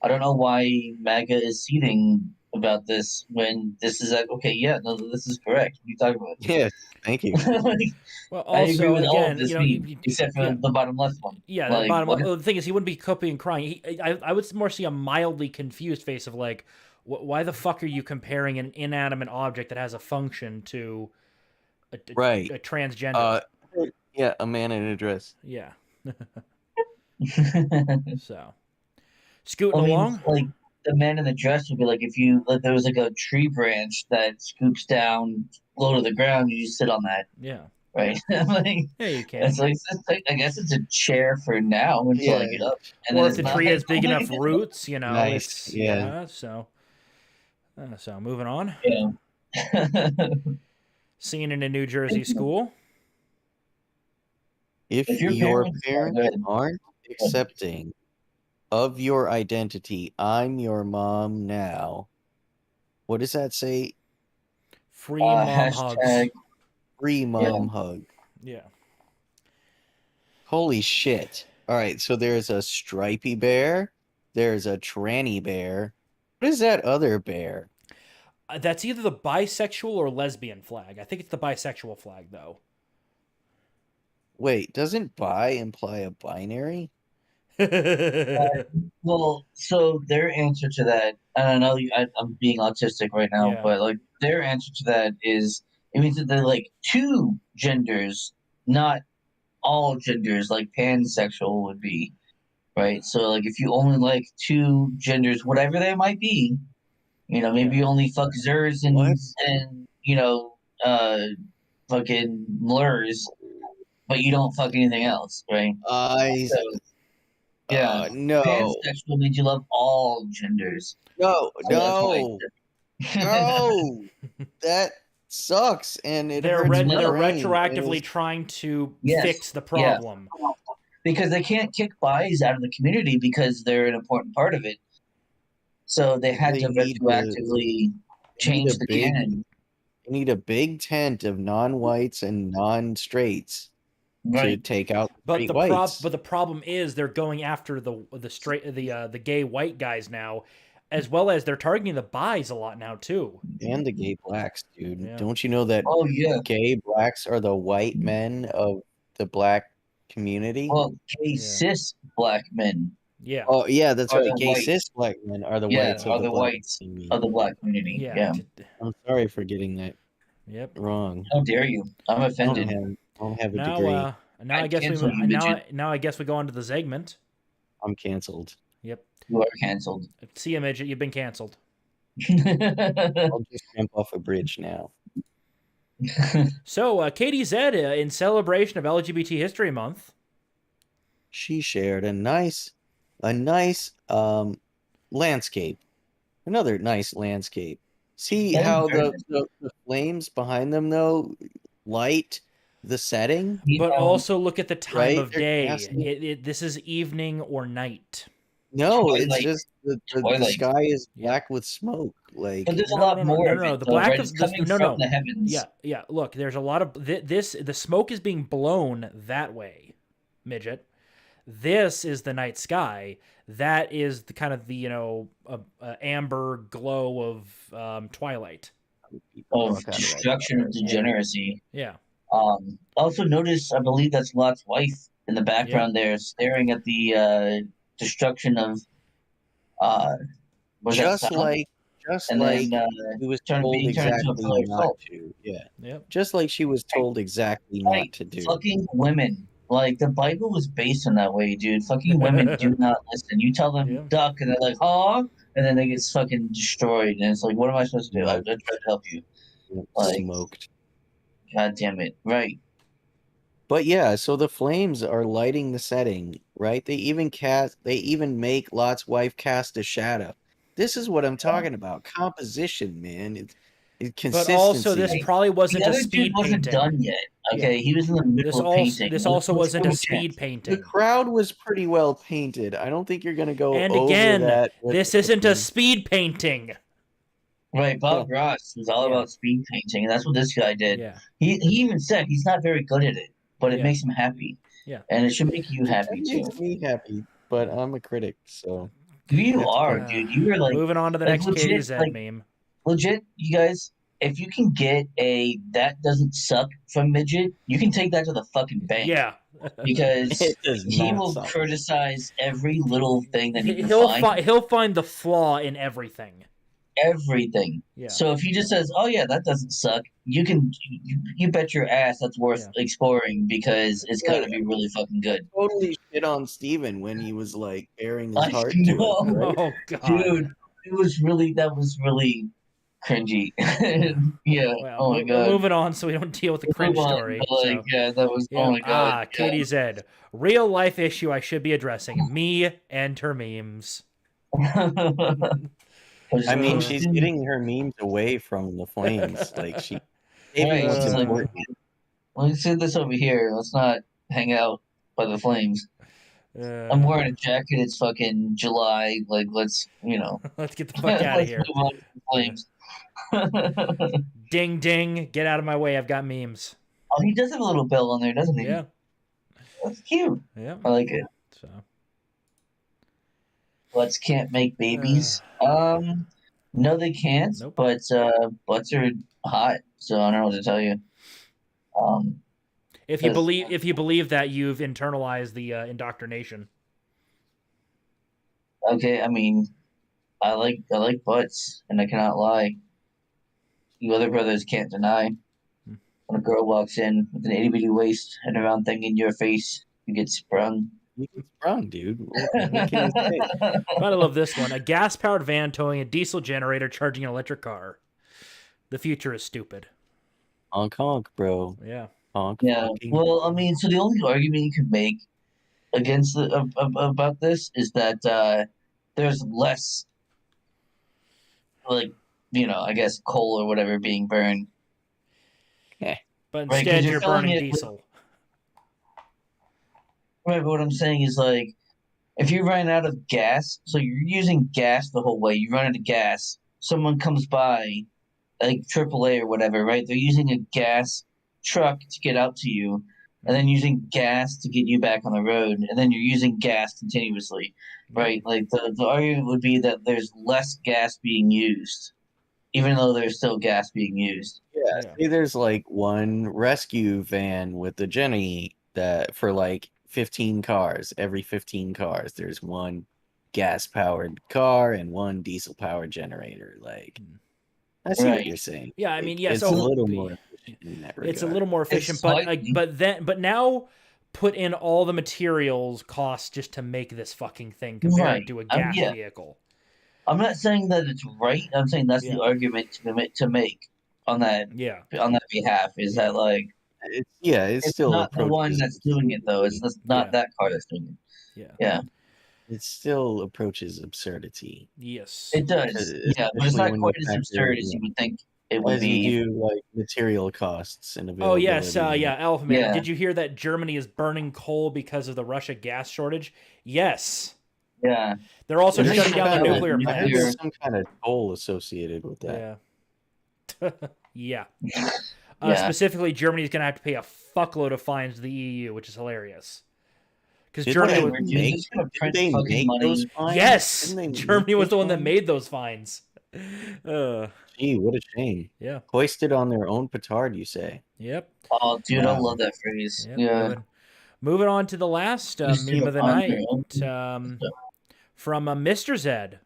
A: I don't know why MAGA is seething about this when this is like, okay, yeah, no, this is correct. What are you talking about?
B: Yes, thank you.
A: Like,
C: Well,
A: I agree
C: also,
A: with all of
C: again,
A: this meme, except for
C: yeah,
A: the bottom left one.
C: yeah. The
A: Like,
C: bottom.
A: what?
C: The thing is, he wouldn't be coping and crying. I would more see a mildly confused face of like, why the fuck are you comparing an inanimate object that has a function to
B: Right.
C: a transgender?
B: Yeah, a man in a dress.
C: Yeah.
A: I
C: So, scooting
A: mean,
C: along.
A: like the man in the dress would be like if you like there was like a tree branch that scoops down low to the ground, you just sit on that,
C: Yeah.
A: right? Like,
C: Yeah, you can.
A: it's like I guess it's a chair for now until I
B: Yeah.
A: get up, and
C: Or
A: then
C: if
A: it's
C: the
A: not.
C: tree has big enough roots,
B: Nice,
C: it's
B: yeah.
C: So, so moving on.
A: Yeah.
C: Scene in a New Jersey school.
B: If
A: If your
B: your
A: parents,
B: parents
A: go ahead.
B: aren't accepting of your identity, I'm your mom now. What does that say?
C: Free mom hugs.
A: Hashtag,
B: Free
A: yeah.
B: mom hug.
C: Yeah.
B: Holy shit. All right, so there's a stripy bear. There's a tranny bear. What is that other bear?
C: That's either the bisexual or lesbian flag. I think it's the bisexual flag, though.
B: Wait, doesn't bi imply a binary?
A: Well, so their answer to that, and I know I'm being autistic right now,
C: Yeah.
A: but like their answer to that is it means that they're like two genders, not all genders, like pansexual would be, right? So like if you only like two genders, whatever they might be, maybe you only fuck Zers
B: What?
A: and fucking Blurs, but you don't fuck anything else, right?
B: I
A: So yeah,
B: no.
A: pansexual means you love all genders.
B: No,
A: So that's why.
B: no. That sucks and it
C: They're
B: hurts my
C: they're
B: brain.
C: retroactively trying to
A: Yes,
C: fix the
A: yeah.
C: problem.
A: Because they can't kick bis out of the community because they're an important part of it. So they had to retroactively change the canon.
B: You need a big tent of non-whites and non-straights to
A: Right.
B: take out
C: But
B: straight
C: the
B: whites.
C: but the problem is they're going after the straight the gay white guys now, as well as they're targeting the bis a lot now too.
B: And the gay blacks, dude.
C: Yeah.
B: Don't you know that
A: Oh yeah.
B: gay blacks are the white men of the black community?
A: Well, gay
C: Yeah.
A: cis black men
C: Yeah.
B: Oh yeah, that's
A: are
B: right.
A: the
B: Gay
A: whites.
B: cis black men are the
A: Yeah,
B: whites
A: are
B: of the
A: the
B: black
A: whites
B: community.
A: of the black community.
C: Yeah.
A: Yeah.
B: I'm sorry for getting that
C: Yep.
B: wrong.
A: How dare you? I'm
B: I
A: offended.
B: don't have a
C: Now
B: degree.
C: now I
A: I'd
C: guess
A: cancel you, midget.
C: now I guess we go on to the segment.
B: I'm canceled.
C: Yep.
A: You are canceled.
C: See you, midget. You've been canceled.
B: I'll just jump off a bridge now.
C: So, Katie Zed, in celebration of LGBT History Month,
B: She shared a nice landscape. Another nice landscape. See
A: That is
B: how
A: very
B: the flames behind them though light the setting?
C: but also look at the time
B: right?
C: of
B: They're
C: day.
B: casting
C: This is evening or night.
B: No, it's
A: Twilight.
B: just the
A: Twilight.
B: sky is
C: Yeah.
B: black with smoke. Like
A: But there's a lot more of it.
C: The
A: though,
C: black
A: right?
C: of
A: It's coming
C: no,
A: from
C: no.
A: the heavens.
C: Yeah. Look, there's a lot of the smoke is being blown that way, midget. This is the night sky. That is the kind of the amber glow of twilight.
A: Of destruction of degeneracy.
C: Yeah.
A: Also notice, I believe that's Lot's wife in the background there, staring at the destruction of was that
B: just
A: sound?
B: like
A: And
B: like
A: then,
B: she was
A: being
B: told
A: turned into a
B: exactly
A: pillar of
B: not
A: salt.
B: to. Yeah.
C: Yep.
B: Just like she was told exactly not
A: Right,
B: to do.
A: fucking women. Like the Bible was based on that way, dude. Fucking women do not listen. You tell them duck, and they're like, "Huh," and then they get fucking destroyed. And it's like, what am I supposed to do? I tried to help you. Like,
B: Smoked.
A: God damn it! Right.
B: But yeah, so the flames are lighting the setting, right? They even make Lot's wife cast a shadow. This is what I'm talking about. Composition, man. consistency.
C: But also, this probably wasn't
A: The
C: a
A: other dude
C: speed
A: wasn't
C: painting.
A: done yet. Okay, he was in the middle of painting.
C: This also
A: Let's
C: wasn't
A: give
C: a
A: him
C: speed
A: chance.
B: The
C: painting.
B: crowd was pretty well painted. I don't think you're gonna go
C: And
B: over
C: again,
B: that. with
C: this
B: the
C: isn't a
B: fucking-
C: speed painting.
A: Right, Bob Ross was all
C: Yeah.
A: about speed painting, and that's what this guy did.
C: Yeah.
A: He even said he's not very good at it, but it
C: Yeah.
A: makes him happy.
C: Yeah.
A: And it should make you happy
B: That
A: too.
B: makes me happy, but I'm a critic, so
A: You
B: That's
A: are,
B: fine.
A: dude. You were like
C: Moving on to the
A: like
C: next
A: legit,
C: KDZ
A: like,
C: meme.
A: legit, you guys. If you can get a that doesn't suck from Midget, you can take that to the fucking bank.
C: Yeah.
A: Because
B: it does
A: he
B: not
A: will
B: suck.
A: criticize every little thing that he can find.
C: He'll find the flaw in everything.
A: Everything.
C: Yeah.
A: So if he just says, "Oh yeah, that doesn't suck," you bet your ass that's worth exploring because it's got to be really fucking good.
B: Totally shit on Steven when he was like bearing his
A: I
B: heart to
A: know.
B: us, right?
C: Oh God.
A: Dude, that was really cringy. Yeah.
C: Well,
A: Oh my
C: we're
A: god.
C: moving on so we don't deal with the cringe
A: Move on,
C: story.
A: but, like,
C: So,
A: yeah, that was.
C: yeah.
A: Oh my god. Yeah.
C: Katie Z. Real life issue I should be addressing. Me and her memes.
B: I mean, she's getting her memes away from the flames. Like she
A: Right,
B: what's
A: she's like,
B: important.
A: let's sit this over here. Let's not hang out by the flames. I'm wearing a jacket. It's fucking July. Like, let's
C: Let's get the fuck out of
A: let's
C: here.
A: move on to the flames.
C: Ding ding. Get out of my way. I've got memes.
A: Oh, he does have a little bell on there, doesn't he?
C: Yeah.
A: That's cute.
C: Yeah.
A: I like it.
C: So.
A: Butts can't make babies. No, they can't.
C: Nope.
A: But butts are hot, so I don't know what to tell you.
C: If you believe that, you've internalized the indoctrination.
A: Okay, I mean, I like butts, and I cannot lie. You other brothers can't deny. When a girl walks in with an itty bitty waist and a round thing in your face, you get sprung.
B: You get sprung, dude. What can you say?
C: But I love this one. A gas-powered van towing a diesel generator charging an electric car. The future is stupid.
B: Honk honk, bro.
C: Yeah.
B: Honk.
A: Yeah.
B: honking.
A: Well, I mean, so the only argument you could make against about this is that there's less, like, I guess coal or whatever being burned.
C: But
A: Right, 'cause
C: instead,
A: you're
C: you're
A: filling
C: burning
A: it with-
C: diesel.
A: Right, but what I'm saying is, like, if you run out of gas, so you're using gas the whole way, you run out of gas, someone comes by, like AAA or whatever, right? They're using a gas truck to get out to you, and then using gas to get you back on the road, and then you're using gas continuously, right? Like, the argument would be that there's less gas being used, even though there's still gas being used.
B: Yeah, say there's like one rescue van with the Jenny that for like 15 cars. Every 15 cars, there's one gas-powered car and one diesel-powered generator. Like, I see what you're saying.
C: Yeah, I mean, yes,
B: it's a little more efficient in that regard.
C: It's a little more efficient,
A: It's
C: but
A: slightly-
C: but now put in all the materials costs just to make this fucking thing compared
A: Right.
C: to a gas
A: Yeah.
C: vehicle.
A: I'm not saying that it's right. I'm saying that's the argument to make on that behalf. Is that like
B: it's still
A: not the one that's doing it though. It's not that car that's doing it. Yeah.
B: It still approaches absurdity.
C: Yes,
A: it does. Yeah, but it's
B: Especially
A: not
B: when
A: quite
B: you
A: as
B: factor
A: absurd
B: in,
A: as you would think it would
B: as
A: be.
B: you do like material costs and
C: Oh
B: availability.
C: yes, Alpha Man.
A: Yeah.
C: Did you hear that Germany is burning coal because of the Russia gas shortage? Yes.
A: Yeah.
C: They're also
A: There's
C: shutting
A: some
C: down the
A: kind of
C: nuclear
B: I heard
C: plants.
B: there's some kind of toll associated with that.
C: Yeah.
A: Yeah.
C: Specifically, Germany is going to have to pay a fuckload of fines to the EU, which is hilarious. Because
B: Didn't
C: Germany
B: they
C: was,
A: You're just gonna print
B: Didn't they
A: fucking
B: make
A: money.
B: those fines?
C: yes,
B: Didn't they make
C: Germany was
B: those
C: the one that
B: fines?
C: made those fines.
B: Gee, what a shame.
C: Yeah.
B: Hoisted on their own petard, you say?
C: Yep.
A: Oh, dude, I
B: Wow.
A: love that phrase.
C: Yep.
A: Yeah.
C: Moving on to the last
A: Just
C: meme of the
A: on
C: night
A: their own
C: from Mr. Zed.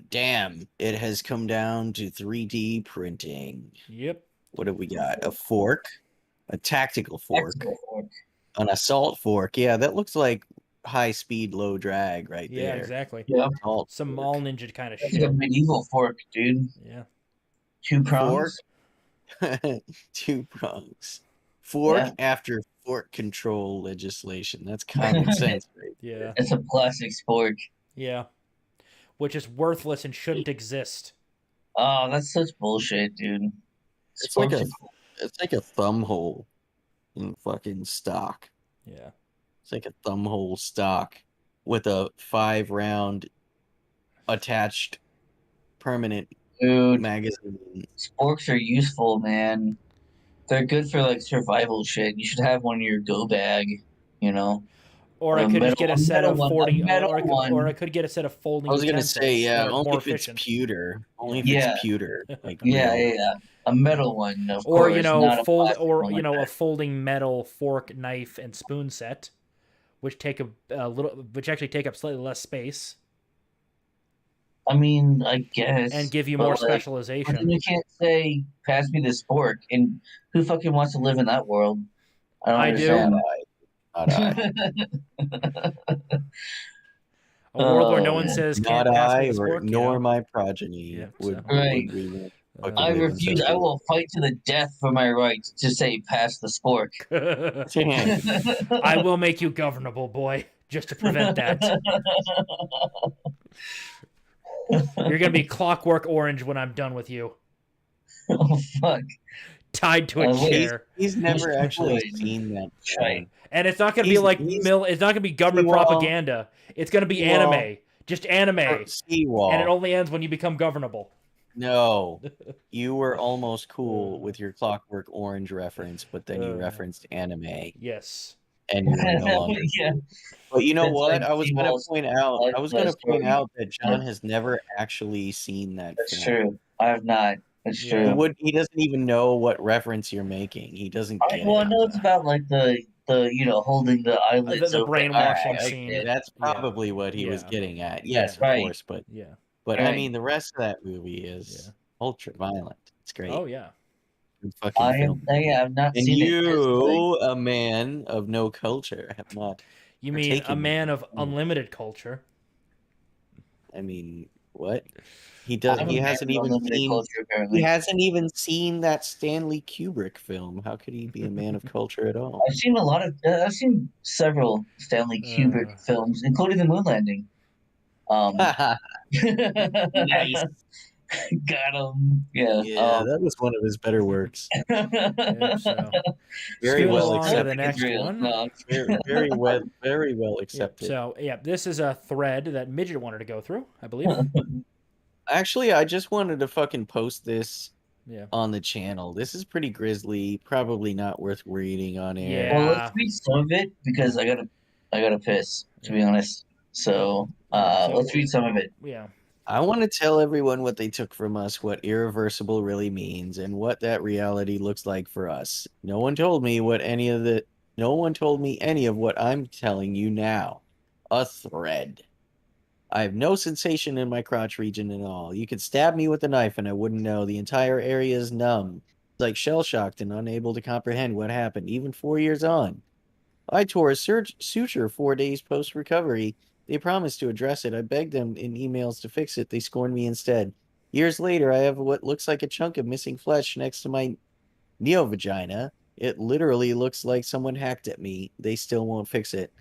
B: Damn, it has come down to 3D printing.
C: Yep.
B: What have we got? A fork, a tactical fork,
A: Tactical fork.
B: an assault fork. Yeah, that looks like high speed, low drag right
C: Yeah,
B: there.
C: exactly.
A: Yeah.
B: Assault
C: Some
B: fork.
C: all ninja kind of
A: That's
C: shit.
A: like a medieval fork, dude.
C: Yeah.
A: 2 prongs.
B: Two prongs. Fork
A: Yeah.
B: after fork control legislation. That's common sense, right?
C: Yeah.
A: It's a plastic fork.
C: Yeah. Which is worthless and shouldn't exist.
A: Oh, that's such bullshit, dude.
B: It's like
A: Sporks
B: a
A: are cool.
B: it's like a thumb hole in fucking stock.
C: Yeah.
B: It's like a thumb hole stock with a 5-round attached permanent
A: Dude,
B: magazine.
A: sporks are useful, man. They're good for like survival shit. You should have one in your go bag, you know.
C: Or I could just get a set of
A: A
C: 40,
A: metal
C: or I
A: one.
C: could get a set of
B: I
C: folding
B: was gonna say,
C: utensils
B: yeah,
C: that are
B: only
C: more
B: if it's
C: efficient.
B: pewter. Only if it's
A: Yeah,
B: pewter, like
A: yeah,
B: real.
A: yeah, yeah. A metal one, of
C: Or
A: course, not a plastic one like
C: a
A: that.
C: folding metal fork, knife, and spoon set, which take which actually take up slightly less space
A: I mean, I
C: and
A: guess,
C: give you
A: but
C: more
A: like, but then
C: specialization.
A: you can't say, "Pass me the spork," and who fucking wants to live in that world? I don't
C: I do.
B: Not
A: understand.
B: I. Not I.
C: A world where no
A: Oh
C: one
A: man,
C: says
B: Not
C: can't pass me
B: I,
C: the
B: or
C: spork, you
B: nor
C: know?
B: my progeny
C: Yeah, so
A: right.
B: would we want to fucking
A: I
C: uh,
B: live in such
A: refuse. I
B: a
A: will fight to the death for my right to say, "Pass the spork."
C: I will make you governable, boy, just to prevent that. You're gonna be clockwork orange when I'm done with you,
A: Oh fuck!
C: tied to a
A: Wait,
B: he's
C: chair.
B: he's
A: which
B: never actually
A: droid?
B: seen that
A: Right.
B: film.
C: And it's not gonna be like
B: He's
C: it's not gonna be government
B: Seawall,
C: propaganda. It's gonna be
B: Seawall,
C: anime, just anime, and it
B: Seawall.
C: only ends when you become governable.
B: No, you were almost cool
C: Uh,
B: with your Clockwork Orange reference, but then you
C: uh,
B: referenced anime,
C: yes.
B: and you are no longer
A: Yeah,
B: cool. But you know
A: that's like
B: what?
A: Seawall's
B: I
A: life
B: was gonna point
A: story.
B: out that John has never actually seen that
A: That's
B: film.
A: true. I have not. That's
C: Yeah.
A: true.
B: He doesn't even know what reference you're making. He doesn't get
A: Well, I
B: it.
A: know it's about like the holding the eyelids
C: The
A: open.
B: All
C: brainwashing
B: right,
C: scene.
B: okay, that's
C: Yeah.
B: probably what he was
C: Yeah.
B: getting at. Yes,
C: Yeah.
B: of
A: Right.
B: course, but
C: Yeah.
B: I
A: Right.
B: mean, the rest of that movie
C: Yeah.
B: is ultra violent. It's
C: Oh
B: great.
C: yeah.
B: Good fucking film.
A: I've not
B: And
A: seen it because like
B: you, a man of no culture, have not
C: You mean a
B: partaken in
C: man
B: it.
C: of unlimited culture?
B: I mean, what?
A: I'm a
B: He
A: man
B: hasn't
A: of
B: even
A: unlimited
B: seen
A: culture apparently.
B: that Stanley Kubrick film. How could he be a man of culture at all?
A: I've seen several Stanley Kubrick
C: Uh,
A: films, including the moon landing. Um,
B: Nice.
A: got him. Yeah.
B: Yeah, that was one of his better works.
C: yep, so
B: Very
C: scoot
B: well
C: along
A: I
C: to
A: don't
C: the
B: accepted.
A: think it's
C: next
A: real.
C: one.
A: No.
B: Very well
C: Yep.
B: accepted.
C: So yeah, this is a thread that Midget wanted to go through, I believe.
B: Actually, I just wanted to fucking post this
C: Yeah.
B: on the channel. This is pretty grisly. Probably not worth reading on air.
A: Well,
C: Yeah.
A: let's read some of it because I gotta piss, to be
C: Yeah.
A: honest. So,
C: Yeah, so
A: let's read some of it.
C: yeah.
B: I want to tell everyone what they took from us, what irreversible really means, and what that reality looks like for us. No one told me any of what I'm telling you now. A thread. I have no sensation in my crotch region at all. You could stab me with a knife and I wouldn't know. The entire area is numb. It's like shell-shocked and unable to comprehend what happened, even 4 years on. I tore a suture 4 days post-recovery. They promised to address it. I begged them in emails to fix it. They scorned me instead. Years later, I have what looks like a chunk of missing flesh next to my neo-vagina. It literally looks like someone hacked at me. They still won't fix it.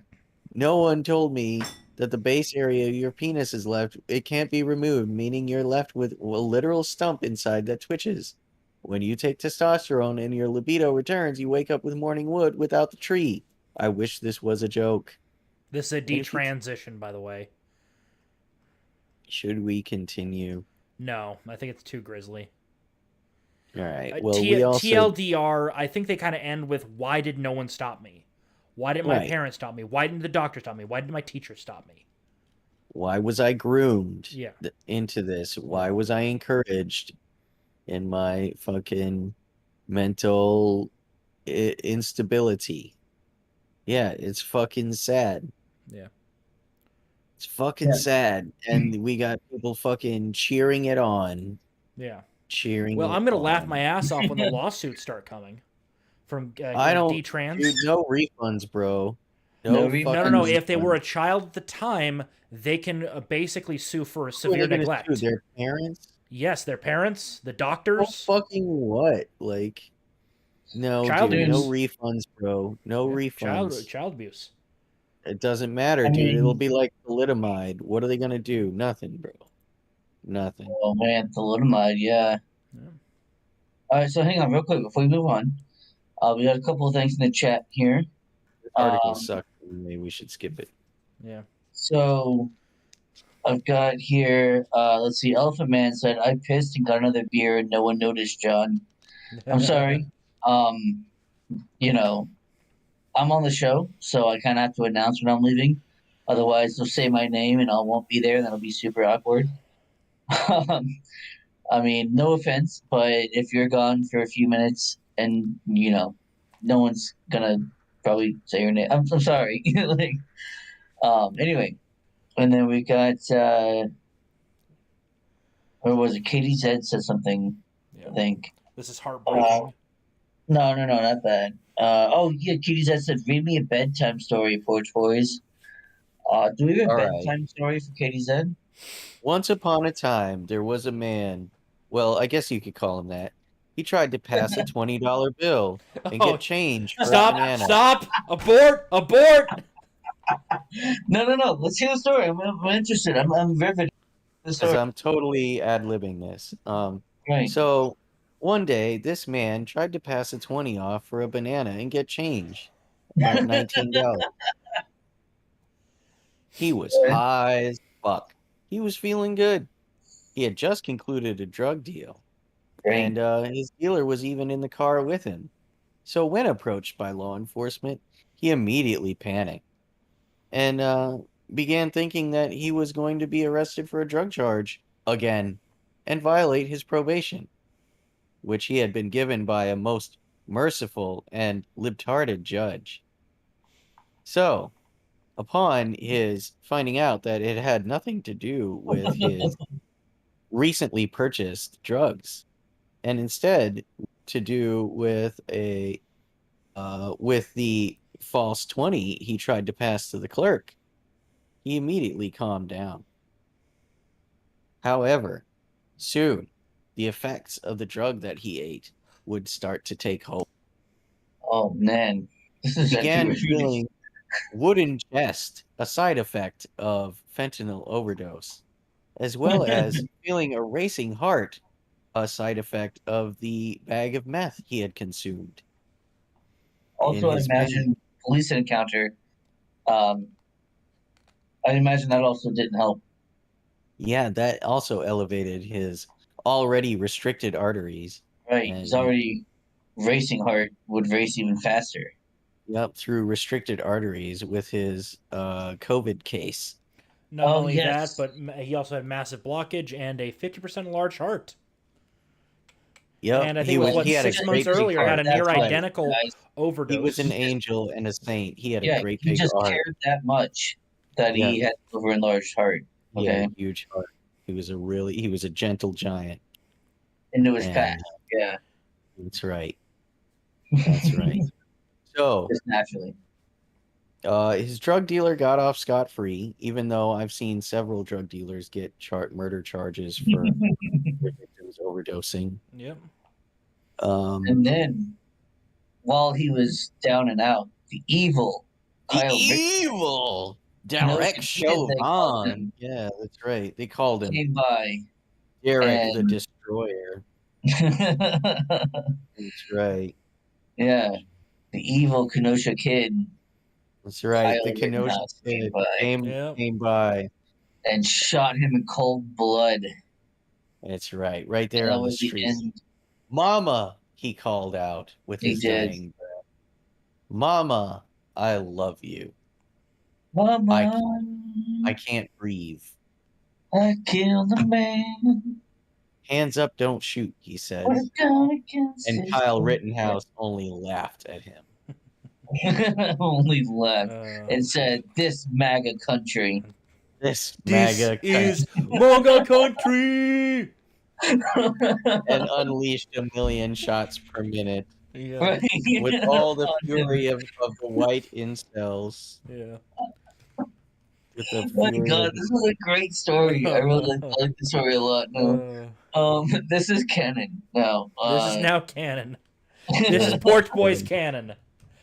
B: No one told me that the base area of your penis is left. It can't be removed, meaning you're left with a literal stump inside that twitches. When you take testosterone and your libido returns, you wake up with morning wood without the tree. I wish this was a joke.
C: This is a
B: Thank you.
C: detransition, by the way.
B: Should we continue?
C: No, I think it's too grisly.
B: All right. Well, we also
C: TLDR, I think they kind of end with, why did no one stop me? Why didn't my
B: Right.
C: parents stop me? Why didn't the doctor stop me? Why did my teacher stop me?
B: why was I groomed
C: Yeah.
B: into this? Why was I encouraged in my fucking mental instability? Yeah, it's fucking sad.
C: Yeah.
B: It's fucking
A: Yeah.
B: sad. And we got people fucking cheering it on.
C: Yeah.
B: Cheering
C: Well,
B: it
C: I'm going to laugh
B: on.
C: my ass off when the lawsuits start coming from
B: I don't,
C: D-trans.
B: dude, no refunds, bro.
A: No
B: fucking
C: No, no, no. If they were a
B: refunds.
C: child at the time, they can basically sue for
B: Who are
C: severe
B: they gonna
C: neglect.
B: sue? Their parents?
C: Yes, their parents, the
B: Oh,
C: doctors.
B: fucking what? Like, no,
C: Child
B: dude, no
A: abuse.
B: refunds, bro. No
C: Yeah,
B: refunds.
C: child abuse.
B: It doesn't matter,
A: I
B: dude. It'll
A: mean,
B: be like thalidomide. What are they gonna do? Nothing, bro. Nothing.
A: Oh man, thalidomide, yeah.
C: Yeah.
A: All right, so hang on real quick before we move on. We got a couple of things in the chat here.
B: This article
A: Um,
B: sucks. Maybe we should skip it.
C: Yeah.
A: so I've got here. Let's see. Elephant Man said, "I pissed and got another beer, and no one noticed, John. I'm sorry. Um, you know, I'm on the show, so I kind of have to announce when I'm leaving. Otherwise, they'll say my name, and I won't be there, and that'll be super awkward. um, I mean, no offense, but if you're gone for a few minutes, and no one's gonna probably say your name. I'm sorry. like, anyway, and then we got where was it? Katie Zed said something.
C: Yeah.
A: I think.
C: This is heartbreaking.
A: No, not that. Oh yeah, Katie Zed said, "Read me a bedtime story, Porch Boys." Do we have a
B: All right.
A: bedtime story for Katie Zed?
B: Once upon a time, there was a man. Well, I guess you could call him that. He tried to pass a $20 bill and
C: Oh,
B: get change for a
C: Stop!
B: banana.
C: Stop! Abort! Abort!
A: No. Let's hear the story. I'm interested. I'm riveted. The
B: Because
A: story.
B: I'm totally ad-libbing this.
A: Right.
B: So one day, this man tried to pass a 20 off for a banana and get change, about $19. He was high as fuck. He was feeling good. He had just concluded a drug deal,
A: Right.
B: and his dealer was even in the car with him. So when approached by law enforcement, he immediately panicked and began thinking that he was going to be arrested for a drug charge again and violate his probation, which he had been given by a most merciful and libtarded judge. So, upon his finding out that it had nothing to do with his recently purchased drugs, and instead to do with with the false 20 he tried to pass to the clerk, he immediately calmed down. However, soon the effects of the drug that he ate would start to take hold.
A: Oh man, this is
B: He began
A: actually really.
B: feeling wooden chest, a side effect of fentanyl overdose, as well as feeling a racing heart, a side effect of the bag of meth he had consumed. In
A: Also, I
B: his
A: imagine police encounter. Um, I imagine that also didn't help.
B: Yeah, that also elevated his already restricted arteries.
A: Right,
B: And
A: he's already racing heart would race even faster.
B: Yep, through restricted arteries with his COVID case.
C: Not
A: Oh,
C: only
A: yes.
C: that, but he also had massive blockage and a 50% enlarged heart.
B: Yep,
C: And I think it was, what,
B: he had a
C: 6 months
B: great big
C: earlier, had a
B: heart.
C: near
A: That's right,
C: identical
A: guys.
C: overdose.
B: He was an angel and a saint. He had a
A: Yeah,
B: great
A: he
B: big
A: just
B: heart.
A: cared that much that
B: Yeah.
A: he had over enlarged heart.
B: He had
A: Okay,
B: a huge heart. He was a gentle giant.
A: into his
B: And
A: past. Yeah,
B: that's right. That's right. So
A: just naturally.
B: his drug dealer got off scot-free, even though I've seen several drug dealers get murder charges for their victims overdosing.
C: Yep.
A: And then, while he was down and out, the evil Kyle
B: Evil
A: Kenosha
B: Derek
A: Kid, they called
B: Chauvin.
A: him,
B: Yeah, that's right. They called him
A: came by,
B: Derek the
A: and
B: Destroyer. That's right.
A: yeah, the evil Kenosha Kid,
B: That's right. The
A: Kyle
B: Kenosha
A: Rittenhouse, came
B: Kid
A: by
C: Yep.
B: came by.
A: and shot him in cold blood.
B: That's right. Right
A: And
B: there
A: that
B: on the
A: was the
B: street.
A: end.
B: Mama, he called out with
A: He
B: his
A: did.
B: dying breath. Mama, I love you.
A: Mama,
B: I can't breathe.
A: I killed a man.
B: Hands up, don't shoot, he said.
A: What a gun against
B: And
A: his
B: Kyle
A: will.
B: Rittenhouse only laughed at him.
A: Only left and said, "This MAGA country."
B: This
C: This
B: MAGA
C: is MAGA country.
B: and unleashed 1,000,000 shots per minute
C: Yeah.
A: Right.
B: with all the
A: On him.
B: fury of the white incels.
C: Yeah.
B: With the
A: My
B: fury
A: God,
B: of
A: this is a great story. I really like the story a lot. No, this is canon now.
C: This is now canon. This is Porch Bois canon.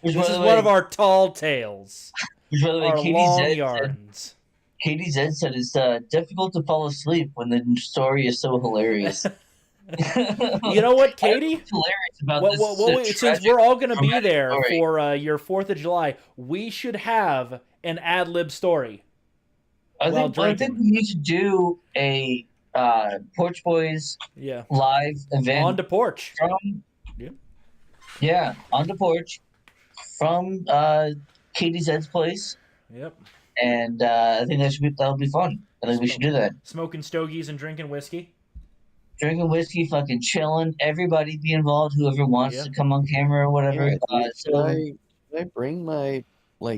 A: Which,
C: This
A: by
C: is
A: the
C: one
A: way-
C: of our tall tales.
A: which, by the way,
C: Our
A: Katie
C: long
A: Zed said,
C: yarns.
A: Katie Zed said it's difficult to fall asleep when the story is so hilarious.
C: You know what,
A: I don't know
C: Katie?
A: what's hilarious about
C: Well,
A: this
C: well, well, since
A: tragic
C: we're all going to be
A: traumatic
C: there
A: story.
C: for your 4th of July, we should have an ad lib story.
A: I
C: while
A: think
C: drinking.
A: we need to do a Porch Boys
C: Yeah.
A: live event
C: On the porch.
A: from
C: Yep.
A: on the porch from Katie Zed's place,
C: Yep.
A: and I think that'll be fun. I think we should do that.
C: Smoking stogies and drinking whiskey.
A: Drinking whiskey, fucking chilling. Everybody be involved. Whoever wants
C: Yeah.
A: to come on camera or whatever.
B: Yeah, dude,
A: So
B: should I bring my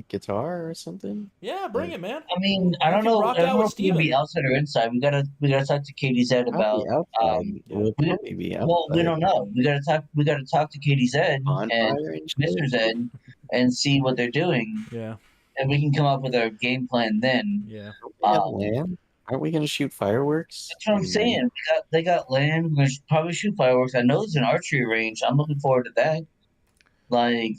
B: guitar or something?
C: Yeah, bring it, man.
A: I mean,
C: You can rock
A: I don't
C: out
A: know
C: with
A: if we're gonna be
C: Steven.
A: outside or inside. We gotta talk to Katie Zed
B: Probably
A: about.
B: outside. We'll
A: We,
B: probably be outside.
A: well, we don't know. We gotta talk to Katie Zed and
B: Bonfire and shit.
A: Mr. Zed and see what they're doing,
C: Yeah.
A: and we can come up with our game plan then.
C: Yeah.
B: Don't we have land? Aren't we gonna shoot fireworks?
A: That's what I'm saying. They got land. We're gonna probably shoot fireworks. I know there's an archery range. I'm looking forward to that. Like,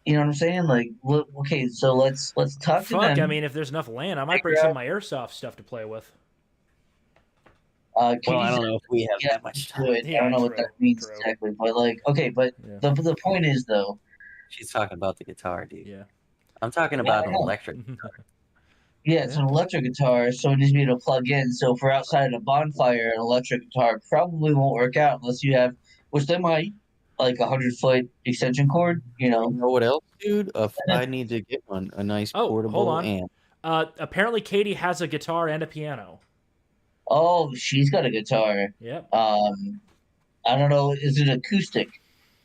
A: you know what I'm saying? Like, look, okay, so let's talk to
C: Fuck,
A: them.
C: I mean, if there's enough land, I might bring
A: Figure
C: some
A: out-
C: of my airsoft stuff to play with.
B: Well, I
A: Katie
B: don't
A: Zed
B: know if we have
A: yeah,
B: that much
A: do
B: time.
A: it. I
C: Yeah,
A: don't know what
C: true,
A: that means
C: true.
A: exactly, but like, okay, but
C: Yeah.
A: the point is though.
B: She's talking about the guitar, dude.
C: Yeah.
B: I'm talking
A: Yeah,
B: about
A: I
B: an
A: know.
B: electric.
A: Yeah, it's an electric guitar, so it needs to be able to plug in. So if we're outside a bonfire, an electric guitar probably won't work out unless you have, which they might, like 100-foot extension cord. You
B: You
A: know,
B: know what else, dude? I need to get one. A nice
C: Oh,
B: portable
C: hold on.
B: amp.
C: Apparently, Katie has a guitar and a piano.
A: oh, she's got a guitar.
C: Yep.
A: I don't know, is it acoustic?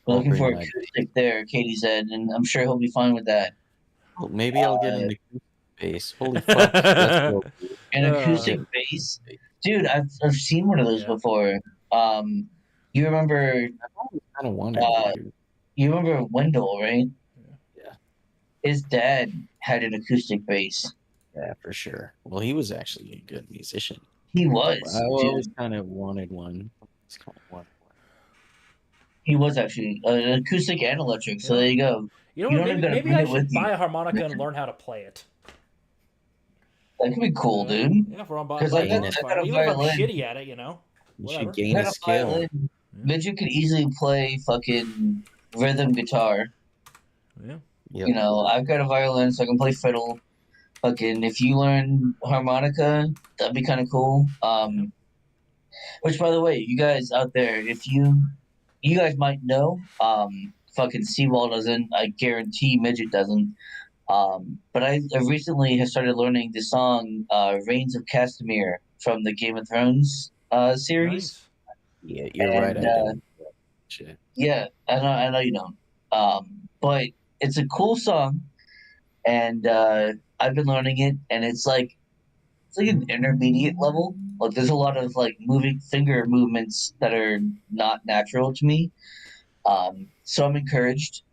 A: We're
B: I'll
A: looking
B: bring
A: for
B: my-
A: acoustic there, Katie said, and I'm sure he'll be fine with that.
B: Oh, maybe I'll get an acoustic bass. Holy fuck! That's dope, dude.
A: An
C: Uh,
A: acoustic bass, dude. I've seen one of those
C: Yeah.
A: before. You remember
B: I've always kind of wanted to.
A: you remember Wendell, right?
B: Yeah.
A: His dad had an acoustic bass.
B: Yeah, for sure. Well, he was actually a good musician.
A: He was,
B: I always
A: dude.
B: kind of wanted one. It's kind of one.
A: He was actually an acoustic and electric. So
C: Yeah.
A: there you go.
C: You know
A: You
C: what?
A: don't even gotta
C: Maybe
A: bring
C: I
A: it with
C: should
A: you.
C: buy a harmonica and learn how to play it.
A: That could be cool,
C: Yeah.
A: dude.
C: Yeah, for on
A: 'Cause I got-
C: that's
A: I
C: fine.
A: got a
C: Even if I'm
A: violin.
C: shitty at it, you know.
B: You
C: Whatever.
B: should gain
A: I
B: a
A: got a
B: skill.
A: violin. Midget could easily play fucking rhythm guitar.
C: Yeah.
B: Yep.
A: You know, I've got a violin, so I can play fiddle. Fucking, if you learn harmonica, that'd be kind of cool. Which, by the way, you guys out there, if you guys might know, fucking Seawall doesn't. I guarantee Midget doesn't. But I recently have started learning the song "Reigns of Castamere" from the Game of Thrones series.
C: Nice.
B: Yeah, you're right. I
A: And,
B: don't. Shit.
A: Yeah, I know you don't. But it's a cool song, and I've been learning it, and it's like an intermediate level. Like there's a lot of like moving finger movements that are not natural to me. So I'm encouraged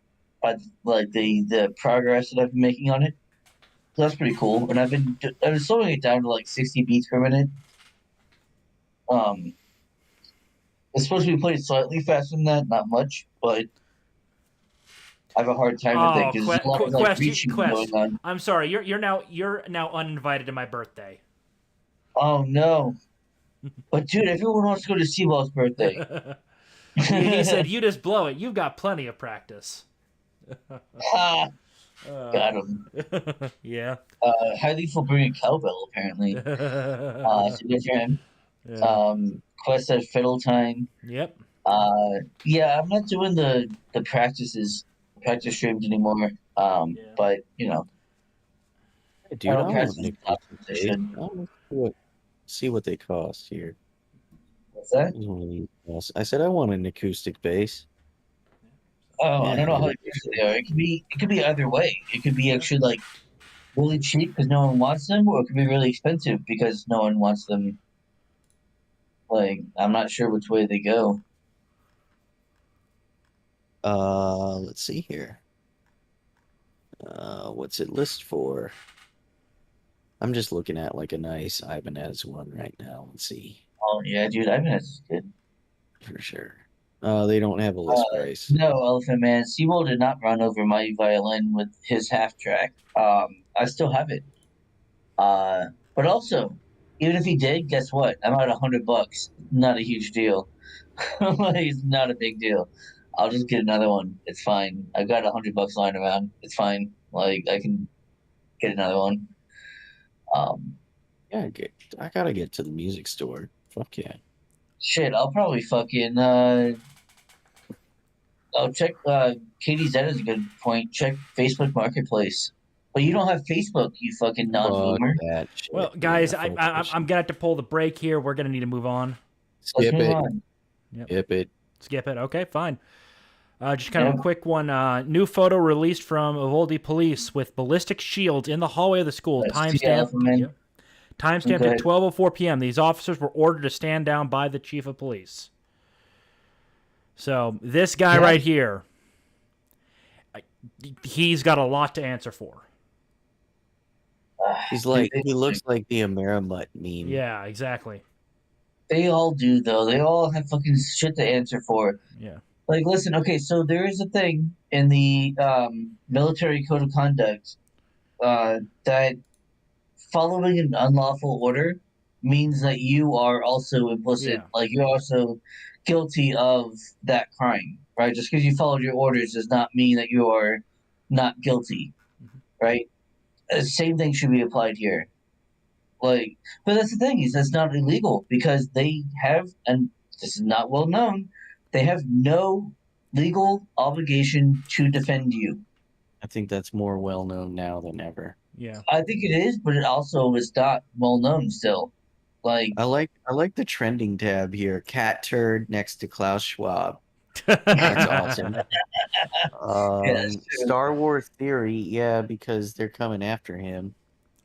A: by like the progress that I've been making on it. So that's pretty cool, and I've been slowing it down to like 60 beats per minute. It's supposed to be played slightly faster than that, not much, but I have a hard time with it because there's a lot of like reaching going on.
C: I'm sorry. You're now uninvited to my birthday.
A: Oh no! But dude, everyone wants to go to Seawall's birthday.
C: He said, "You just blow it. You've got plenty of practice."
A: Ha! Got him.
C: Yeah.
A: High Leaf will bring a cowbell apparently. So good for him.
C: Yeah.
A: Quest said fiddle time.
C: Yep.
A: Yeah, I'm not doing the practice streams anymore. But you know,
B: Dude, I
A: don't
B: want
A: practice
B: an
A: the
B: acoustic bass.
A: competition.
B: I wanna see what they cost here.
A: What's that?
B: Here's one of these guys. I said I want an acoustic bass.
A: Oh, I
B: Yeah,
A: don't know how
B: dude.
A: expensive they are. It could be either way. It could be actually like really cheap because no one wants them, or it could be really expensive because no one wants them. Like, I'm not sure which way they go.
B: Let's see here. What's it list for? I'm just looking at like a nice Ibanez one right now. Let's see
A: Oh yeah, dude, I mean that's good.
B: for sure. They don't have a list price.
A: No, Elephant Man. Seawall did not run over my violin with his half track. I still have it. But also, even if he did, guess what? I'm at $100. Not a huge deal. Like, it's not a big deal. I'll just get another one. It's fine. I've got $100 lying around. It's fine. Like, I can get another one. Um,
B: Yeah, I gotta get to the music store. Fuck yeah.
A: Shit, I'll probably fucking I'll check. Katie Zed is a good point. Check Facebook Marketplace. But you don't have Facebook, you fucking
B: Fuck
A: non-boomer.
B: that shit.
C: Well, guys,
B: Yeah,
C: I'm
B: fuck that shit.
C: gonna have to pull the break here. We're gonna need to move on.
A: Let's
B: Skip
A: move
B: it.
A: on.
B: Skip it.
C: Skip it. Okay, fine. Just kind of
A: Yeah.
C: a quick one. New photo released from Uvalde police with ballistic shields in the hallway of the school.
A: See the Elephant Man?
C: Timestamped
A: Okay.
C: at 12:04 p.m. These officers were ordered to stand down by the chief of police. So this guy right here, he's got a lot to answer for.
B: He's like, he looks like the Amerimutt meme.
C: Yeah, exactly.
A: They all do, though. They all have fucking shit to answer for.
C: Yeah.
A: Like, listen, okay, so there is a thing in the military code of conduct that following an unlawful order means that you are also implicit,
C: Yeah.
A: like you're also guilty of that crime, right? Just because you followed your orders does not mean that you are not guilty, right? The same thing should be applied here. Like, but that's the thing is that's not illegal because they have, and this is not well known, they have no legal obligation to defend you.
B: I think that's more well known now than ever.
C: Yeah.
A: I think it is, but it also is not well known still. Like,
B: I like the trending tab here. Cat turd next to Klaus Schwab. That's awesome.
A: Yeah, that's true.
B: Star Wars theory, yeah, because they're coming after him.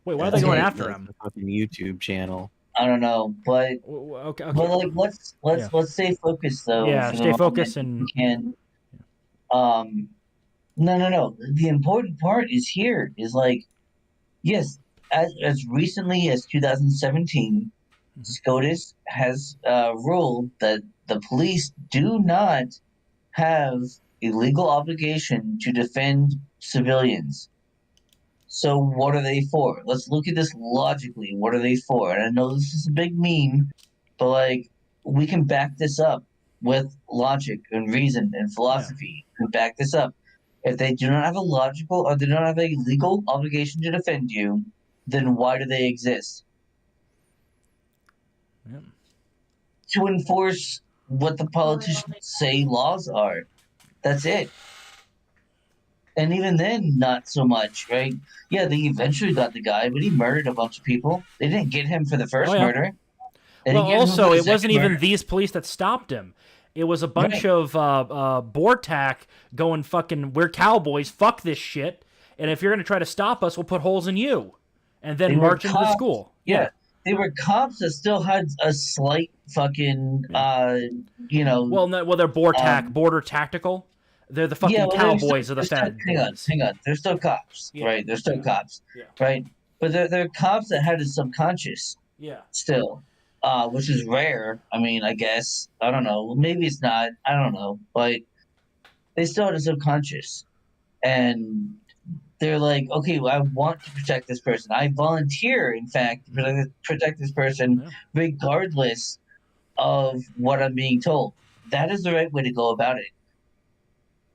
C: Wait, why are
A: That's
C: they going
A: right,
C: after
B: Like
C: him?
B: the fucking YouTube channel.
A: I don't know, but
C: Okay.
A: but like let's stay focused though.
C: Yeah,
A: for the
C: stay
A: moment
C: focused
A: if
C: and
A: we can. No. The important part is here is like, yes, as recently as 2017, SCOTUS has ruled that the police do not have a legal obligation to defend civilians. So what are they for? Let's look at this logically. What are they for? And I know this is a big meme, but like we can back this up with logic and reason and philosophy. We can back this up. If they do not have a logical or they don't have a legal obligation to defend you, then why do they exist?
C: Yeah.
A: To enforce what the politicians say laws are. That's it. And even then, not so much, right? Yeah, they eventually got the guy, but he murdered a bunch of people. They didn't get him for the first
C: Oh, yeah.
A: murder. They
C: Well,
A: didn't get him for
C: also,
A: the
C: it wasn't
A: second
C: even
A: murder.
C: these police that stopped him. It was a bunch
A: Right.
C: of Bortak going fucking, we're cowboys, fuck this shit. And if you're going to try to stop us, we'll put holes in you. And then
A: They were
C: march into the
A: cops.
C: school.
A: Yeah. They were cops that still had a slight fucking,
C: Well, no, they're Bortak, border tactical. They're the fucking
A: they're
C: cowboys
A: still-
C: of the
A: they're
C: Fed.
A: still- hang on. They're still cops,
C: Yeah.
A: right? They're still cops,
C: Yeah.
A: right? But they're cops that had a subconscious
C: Yeah.
A: still, which is rare. I mean, I guess. I don't know. Maybe it's not. I don't know. But they still had a subconscious. And they're like, okay, well, I want to protect this person. I volunteer, in fact, to protect this person
C: Yeah.
A: regardless of what I'm being told. That is the right way to go about it.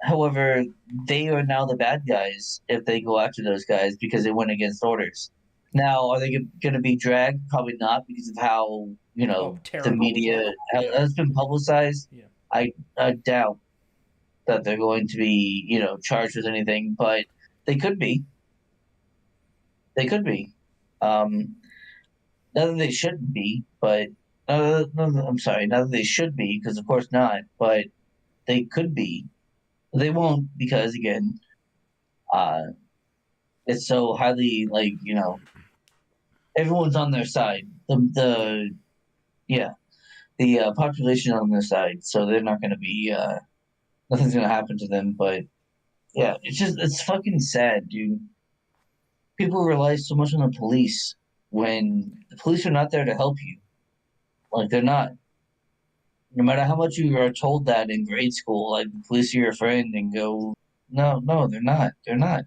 A: However, they are now the bad guys if they go after those guys because they went against orders. Now, are they going to be dragged? Probably not because of how, the
C: terrible.
A: media has been publicized.
C: Yeah.
A: I doubt that they're going to be, charged with anything, but they could be. They could be. Not that they shouldn't be, but no, I'm sorry, not that they should be, because of course not, but they could be. They won't because again, it's so highly everyone's on their side. The population on their side, so they're not going to be. Nothing's going to happen to them. But yeah, it's fucking sad, dude. People rely so much on the police when the police are not there to help you. Like they're not. No matter how much you are told that in grade school, like the police are your friend, and go, no, they're not. They're not.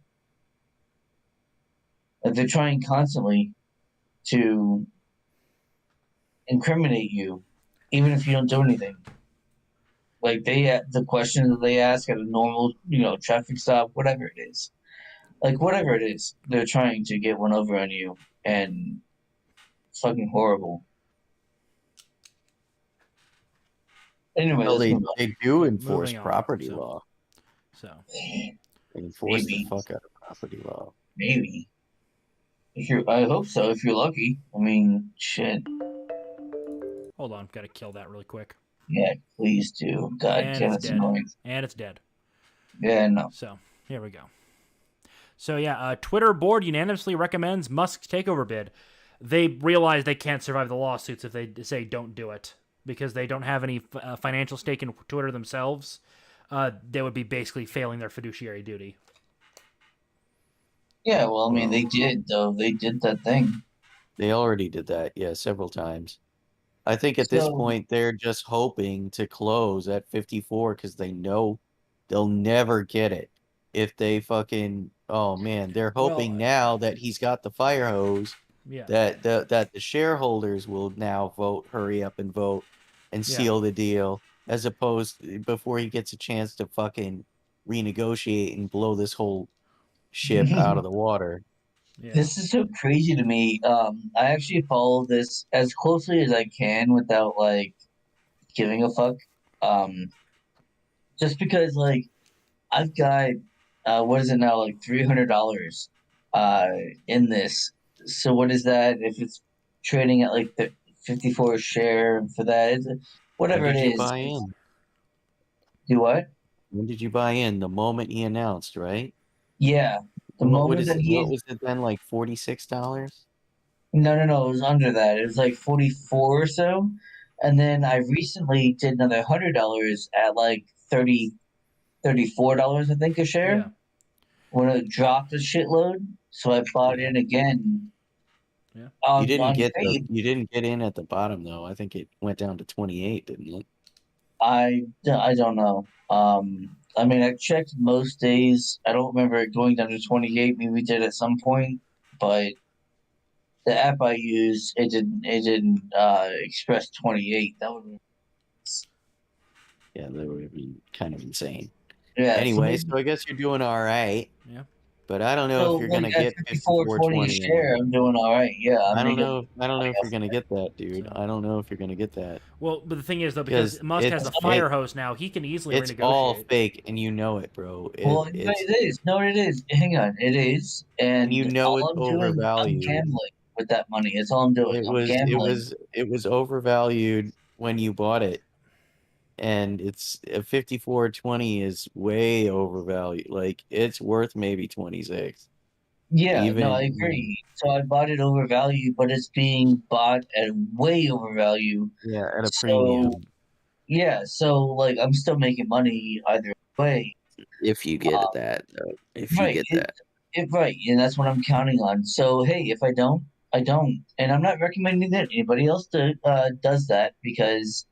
A: Like they're trying constantly to incriminate you, even if you don't do anything. Like the questions that they ask at a normal, traffic stop, whatever it is, whatever it is, they're trying to get one over on you, and it's fucking horrible. Anyway,
B: Well,
A: let's move on.
B: they do enforce
C: Moving on,
B: property
C: so-
B: law.
C: So
B: They enforce
A: Maybe.
B: the fuck out of property law.
A: Maybe. I hope so. If you're lucky. I mean, shit.
C: hold on, gotta kill that really quick.
A: Yeah, please do. God
C: And
A: damn,
C: it's
A: it's
C: dead.
A: annoying.
C: And it's dead.
A: Yeah, no.
C: So here we go. So yeah, Twitter board unanimously recommends Musk's takeover bid. They realize they can't survive the lawsuits if they say don't do it because they don't have any financial stake in Twitter themselves. They would be basically failing their fiduciary duty.
A: Yeah, well, I mean, they did, though. They did that thing.
B: They already did that, yeah, several times. I think at this
A: So-
B: point they're just hoping to close at 54 because they know they'll never get it if they fucking. Oh man, they're hoping
C: Well,
B: now that he's got the fire hose
C: Yeah.
B: that the shareholders will now vote, hurry up and vote, and
C: Yeah.
B: seal the deal, as opposed before he gets a chance to fucking renegotiate and blow this whole ship out of the water.
C: Yeah.
A: This is so crazy to me. I actually follow this as closely as I can without, giving a fuck. Just because, I've got, what is it now, $300 in this. So what is that? If it's trading at, the 54 a share for that, whatever
B: When
A: it
B: did you
A: is.
B: buy in?
A: Do what?
B: When did you buy in? The moment he announced, right?
A: Yeah. The
B: What
A: moment
B: is
A: that
B: it? What was it then? Like $46?
A: No, it was under that. It was like 44 or so. And then I recently did another $100 at $34, I think, a share.
C: Yeah.
A: When it dropped a shitload. So I bought
B: Yeah.
A: in again.
C: Yeah.
A: On
B: You
A: trade.
B: didn't get in at the bottom though. I think it went down to 28, didn't it?
A: I don't know. I mean, I checked most days. I don't remember it going down to 28. Maybe we did at some point, but the app I use, it didn't express 28. That would
B: Yeah, that would be kind of insane.
A: yeah.
B: Anyway, so I guess you're doing all right.
C: Yeah.
B: But I don't know if you're gonna get
A: 54.20 a
B: 54.20.
A: share, I'm doing all right. Yeah,
B: I don't know if you're gonna get that, dude.
C: So-
B: I don't know if you're gonna get that.
C: Well, but the thing is though, because
B: 'Cause
C: Musk has the
B: it's-
C: fire hose now, he can easily
B: It's
C: renegotiate.
B: all fake, and you know it, bro.
A: Well,
B: It's
A: it is. No, it is. Hang on, it is. And
B: you know
A: all
B: it's
A: I'm doing, I'm
B: overvalued.
A: gambling with that money. That's all I'm doing. I'm gambling.
B: It was overvalued when you bought it, and it's 54.20 is way overvalued. Like it's worth maybe 26.
A: Yeah,
B: Even-
A: no, I agree. So I bought it overvalued, but it's being bought at way overvalue.
B: Yeah, at a
A: So-
B: premium.
A: Yeah, so I'm still making money either way.
B: If you get that, though. If you
A: Right,
B: get that.
A: Right, and that's what I'm counting on. So hey, if I don't, I don't, and I'm not recommending that anybody else does that because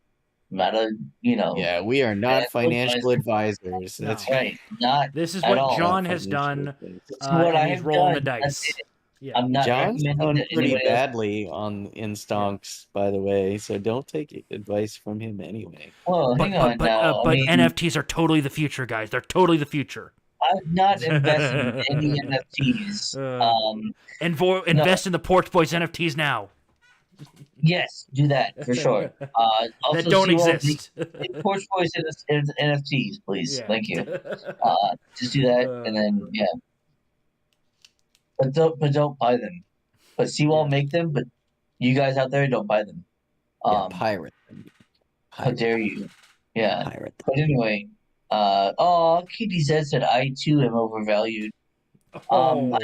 A: I'm not a
B: Yeah, we are not financial advisors.
C: No.
B: That's
A: right. Not
C: This is
A: at
C: what
A: all.
C: John
B: not
C: has
B: financial
C: done,
B: advice.
A: what I
C: and he's
A: have
C: rolling the
A: done. That's
C: dice.
A: it.
C: Yeah.
A: I'm not
B: John's
A: recommending
B: done
A: that
B: pretty
A: anybody else.
B: badly in stonks, by the way. So don't take advice from him anyway.
A: Well, hang on now.
C: But
A: I mean,
C: NFTs are totally the future, guys. They're totally the future.
A: I've not invested in any NFTs.
C: Invest in the Porch Bois NFTs now.
A: Yes, do that for sure. Also,
C: That don't
A: Seawall,
C: exist.
A: make Porch Boys NFTs, please.
C: Yeah.
A: Thank you. Just do that, and then yeah. But don't buy them. But Seawall make them, but you guys out there don't buy them.
B: Pirate them.
A: How dare you? Yeah.
B: Pirate them.
A: But anyway, KDZ said I too am overvalued.
C: Oh.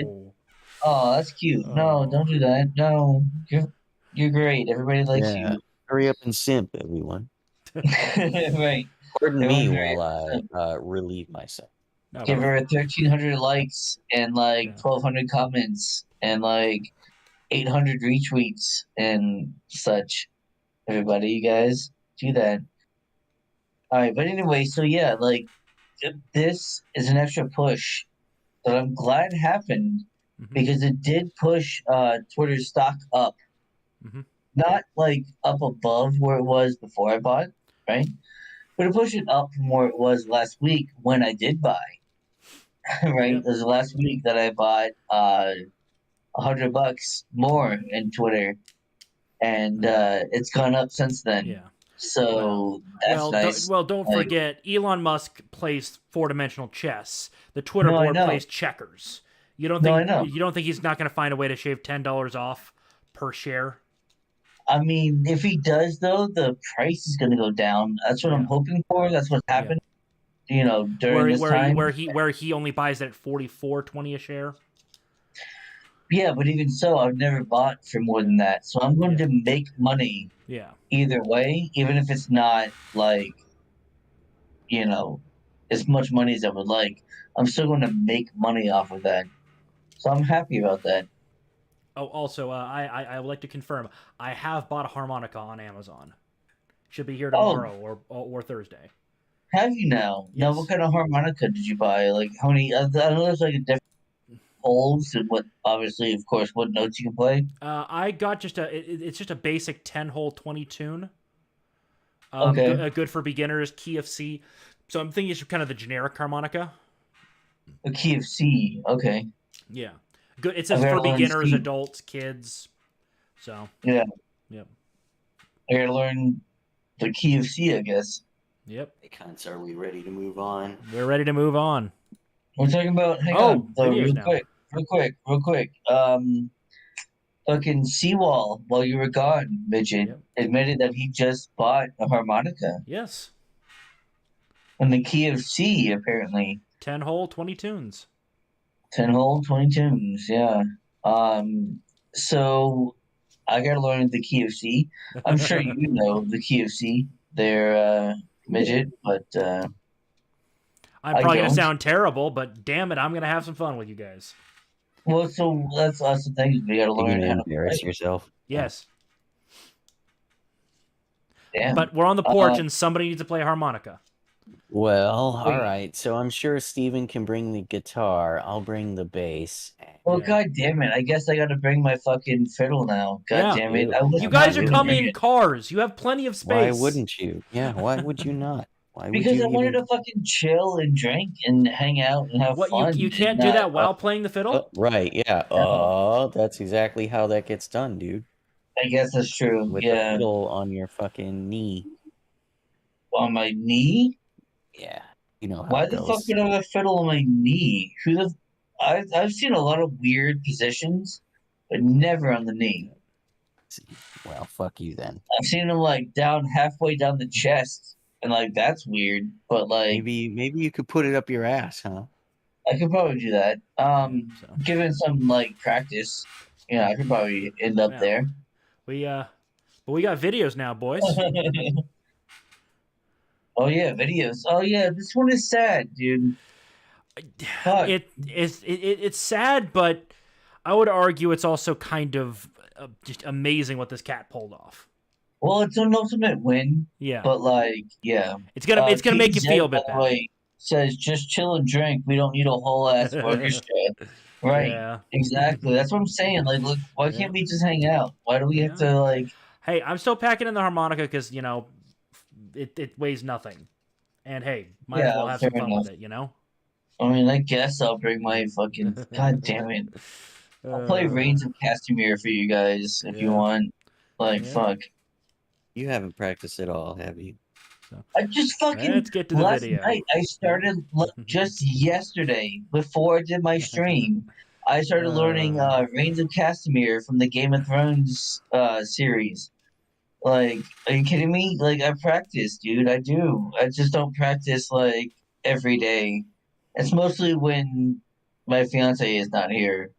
A: Oh, that's cute. No, don't do that. No, you're great. Everybody likes
B: Yeah. Hurry up and simp, everyone.
A: you. Right.
B: Pardon
A: Everyone
B: me
A: hurry
B: while
A: up.
B: I relieve myself.
C: No,
A: Give her 1,300 likes and 1,200 comments and 800 retweets and such. Everybody, you guys, do that. All right, but anyway, so yeah, this is an extra push that I'm glad happened because it did push Twitter's stock up.
C: Mm-hmm.
A: Not like up above where it was before I bought, right? But it pushed it up from where it was last week when I did buy. Right?
C: Yep.
A: It was last week that I bought $100 more in Twitter, and it's gone up since then.
C: Yeah.
A: So that's nice.
C: Don't
A: Like,
C: forget, Elon Musk plays four-dimensional chess. The Twitter
A: No, I
C: board
A: know.
C: plays checkers. You don't
A: No,
C: think
A: I know.
C: you don't think he's not going to find a way to shave $10 off per share?
A: I mean, if he does, though, the price is going to go down. That's what I'm
C: Yeah.
A: hoping for. That's what happened, during this
C: Where
A: time.
C: he only buys it at $44.20 a share.
A: Yeah, but even so, I've never bought for more than that. So I'm going
C: Yeah.
A: to make money
C: Yeah.
A: either way, even if it's not like, as much money as I would like. I'm still going to make money off of that. So I'm happy about that.
C: Oh, also, I would like to confirm I have bought a harmonica on Amazon. Should be here tomorrow or Thursday.
A: Have you now? Now,
C: Yes.
A: what kind of harmonica did you buy? Like, how many? I know there's like a different holes and obviously, of course, what notes you can play.
C: I got it's just a basic 10-hole 20 tune.
A: Okay.
C: Good for beginners, key of C. So I'm thinking it's kind of the generic harmonica.
A: A key of C. Okay.
C: Yeah. Good. It says
A: I gotta
C: for
A: learn
C: beginners,
A: C.
C: adults, kids. So.
A: Yeah.
C: Yep.
A: I gotta learn the key of C, I guess.
C: Yep.
B: Hey, cunts, are we ready to move on?
C: We're ready to move on.
A: We're talking about. Hang
C: Oh,
A: on, though,
C: videos
A: real
C: now.
A: quick. Fucking Seawall, while you were gone, Mijjt,
C: Yep.
A: admitted that he just bought a harmonica
C: Yes.
A: and the key of C, apparently.
C: 10-hole 20 tunes.
A: 10-hole, 20 tunes, yeah. So I gotta learn the key of C. I'm sure you know the key of C there, Mijjt, but
C: I'm
A: I
C: probably gonna
A: don't.
C: sound terrible, but damn it, I'm gonna have some fun with you guys.
A: Well, so that's the thing. We gotta
B: You're
A: learn
B: gonna
A: how to
B: embarrass
A: play.
B: yourself.
C: Yes.
A: Damn.
C: But we're on the porch and somebody needs to play harmonica.
B: Well,
A: Wait.
B: all right. So I'm sure Steven can bring the guitar. I'll bring the bass.
A: Well,
C: Yeah.
A: god damn it! I guess I gotta bring my fucking fiddle now. God
C: Yeah.
A: damn it!
B: Ew.
A: I was
C: You
B: Why
C: guys are
A: not gonna
C: coming
A: bring
C: in
A: it
C: cars. You have plenty of space.
B: Why wouldn't you? Yeah, why would you not? Why would
A: because
B: you
A: I wanted
B: even...
A: to fucking chill and drink and hang out and have
C: What
A: fun.
C: you
A: and
C: can't do
A: not,
C: that while playing the fiddle?
B: right, yeah.
A: No.
B: That's exactly how that gets done, dude.
A: I guess that's true.
B: With the
A: Yeah,
B: fiddle on your fucking knee.
A: on my knee.
B: Yeah, you know how
A: Why
B: it
A: the fuck
B: goes.
A: would I have a fiddle on my knee? I've seen a lot of weird positions, but never on the knee.
B: Well, fuck you then.
A: I've seen them like down halfway down the chest, and like that's weird. But like
B: Maybe you could put it up your ass, huh?
A: I could probably do that.
C: So.
A: Given some like practice, I could probably end up
C: Yeah.
A: there.
C: But we got videos now, boys.
A: Oh yeah, videos. Oh yeah, this one is sad, dude. Fuck.
C: It's sad, but I would argue it's also kind of just amazing what this cat pulled off.
A: Well, it's an ultimate win.
C: Yeah.
A: But like, yeah.
C: It's gonna make you
A: PZ,
C: feel a bit
A: by the
C: better.
A: way, says just chill and drink. We don't need a whole ass orchestra. Right.
C: Yeah.
A: Exactly. That's what I'm saying. Like, look, why can't we just hang out? Why do we have to like?
C: Hey, I'm still packing in the harmonica because it weighs nothing, and hey, might as well have some
A: fair
C: fun
A: enough.
C: with it.
A: I mean, I guess I'll bring my fucking. God damn it! I'll play Reigns of Castamere for you guys if you want. Like, fuck.
B: You haven't practiced at all, have you?
A: I just fucking.
C: Let's get to the
A: last
C: video.
A: night, I started just yesterday before I did my stream. I started learning Reigns of Castamere from the Game of Thrones series. Like, are you kidding me? Like, I practice, dude. I do. I just don't practice like every day. It's mostly when my fiance is not here.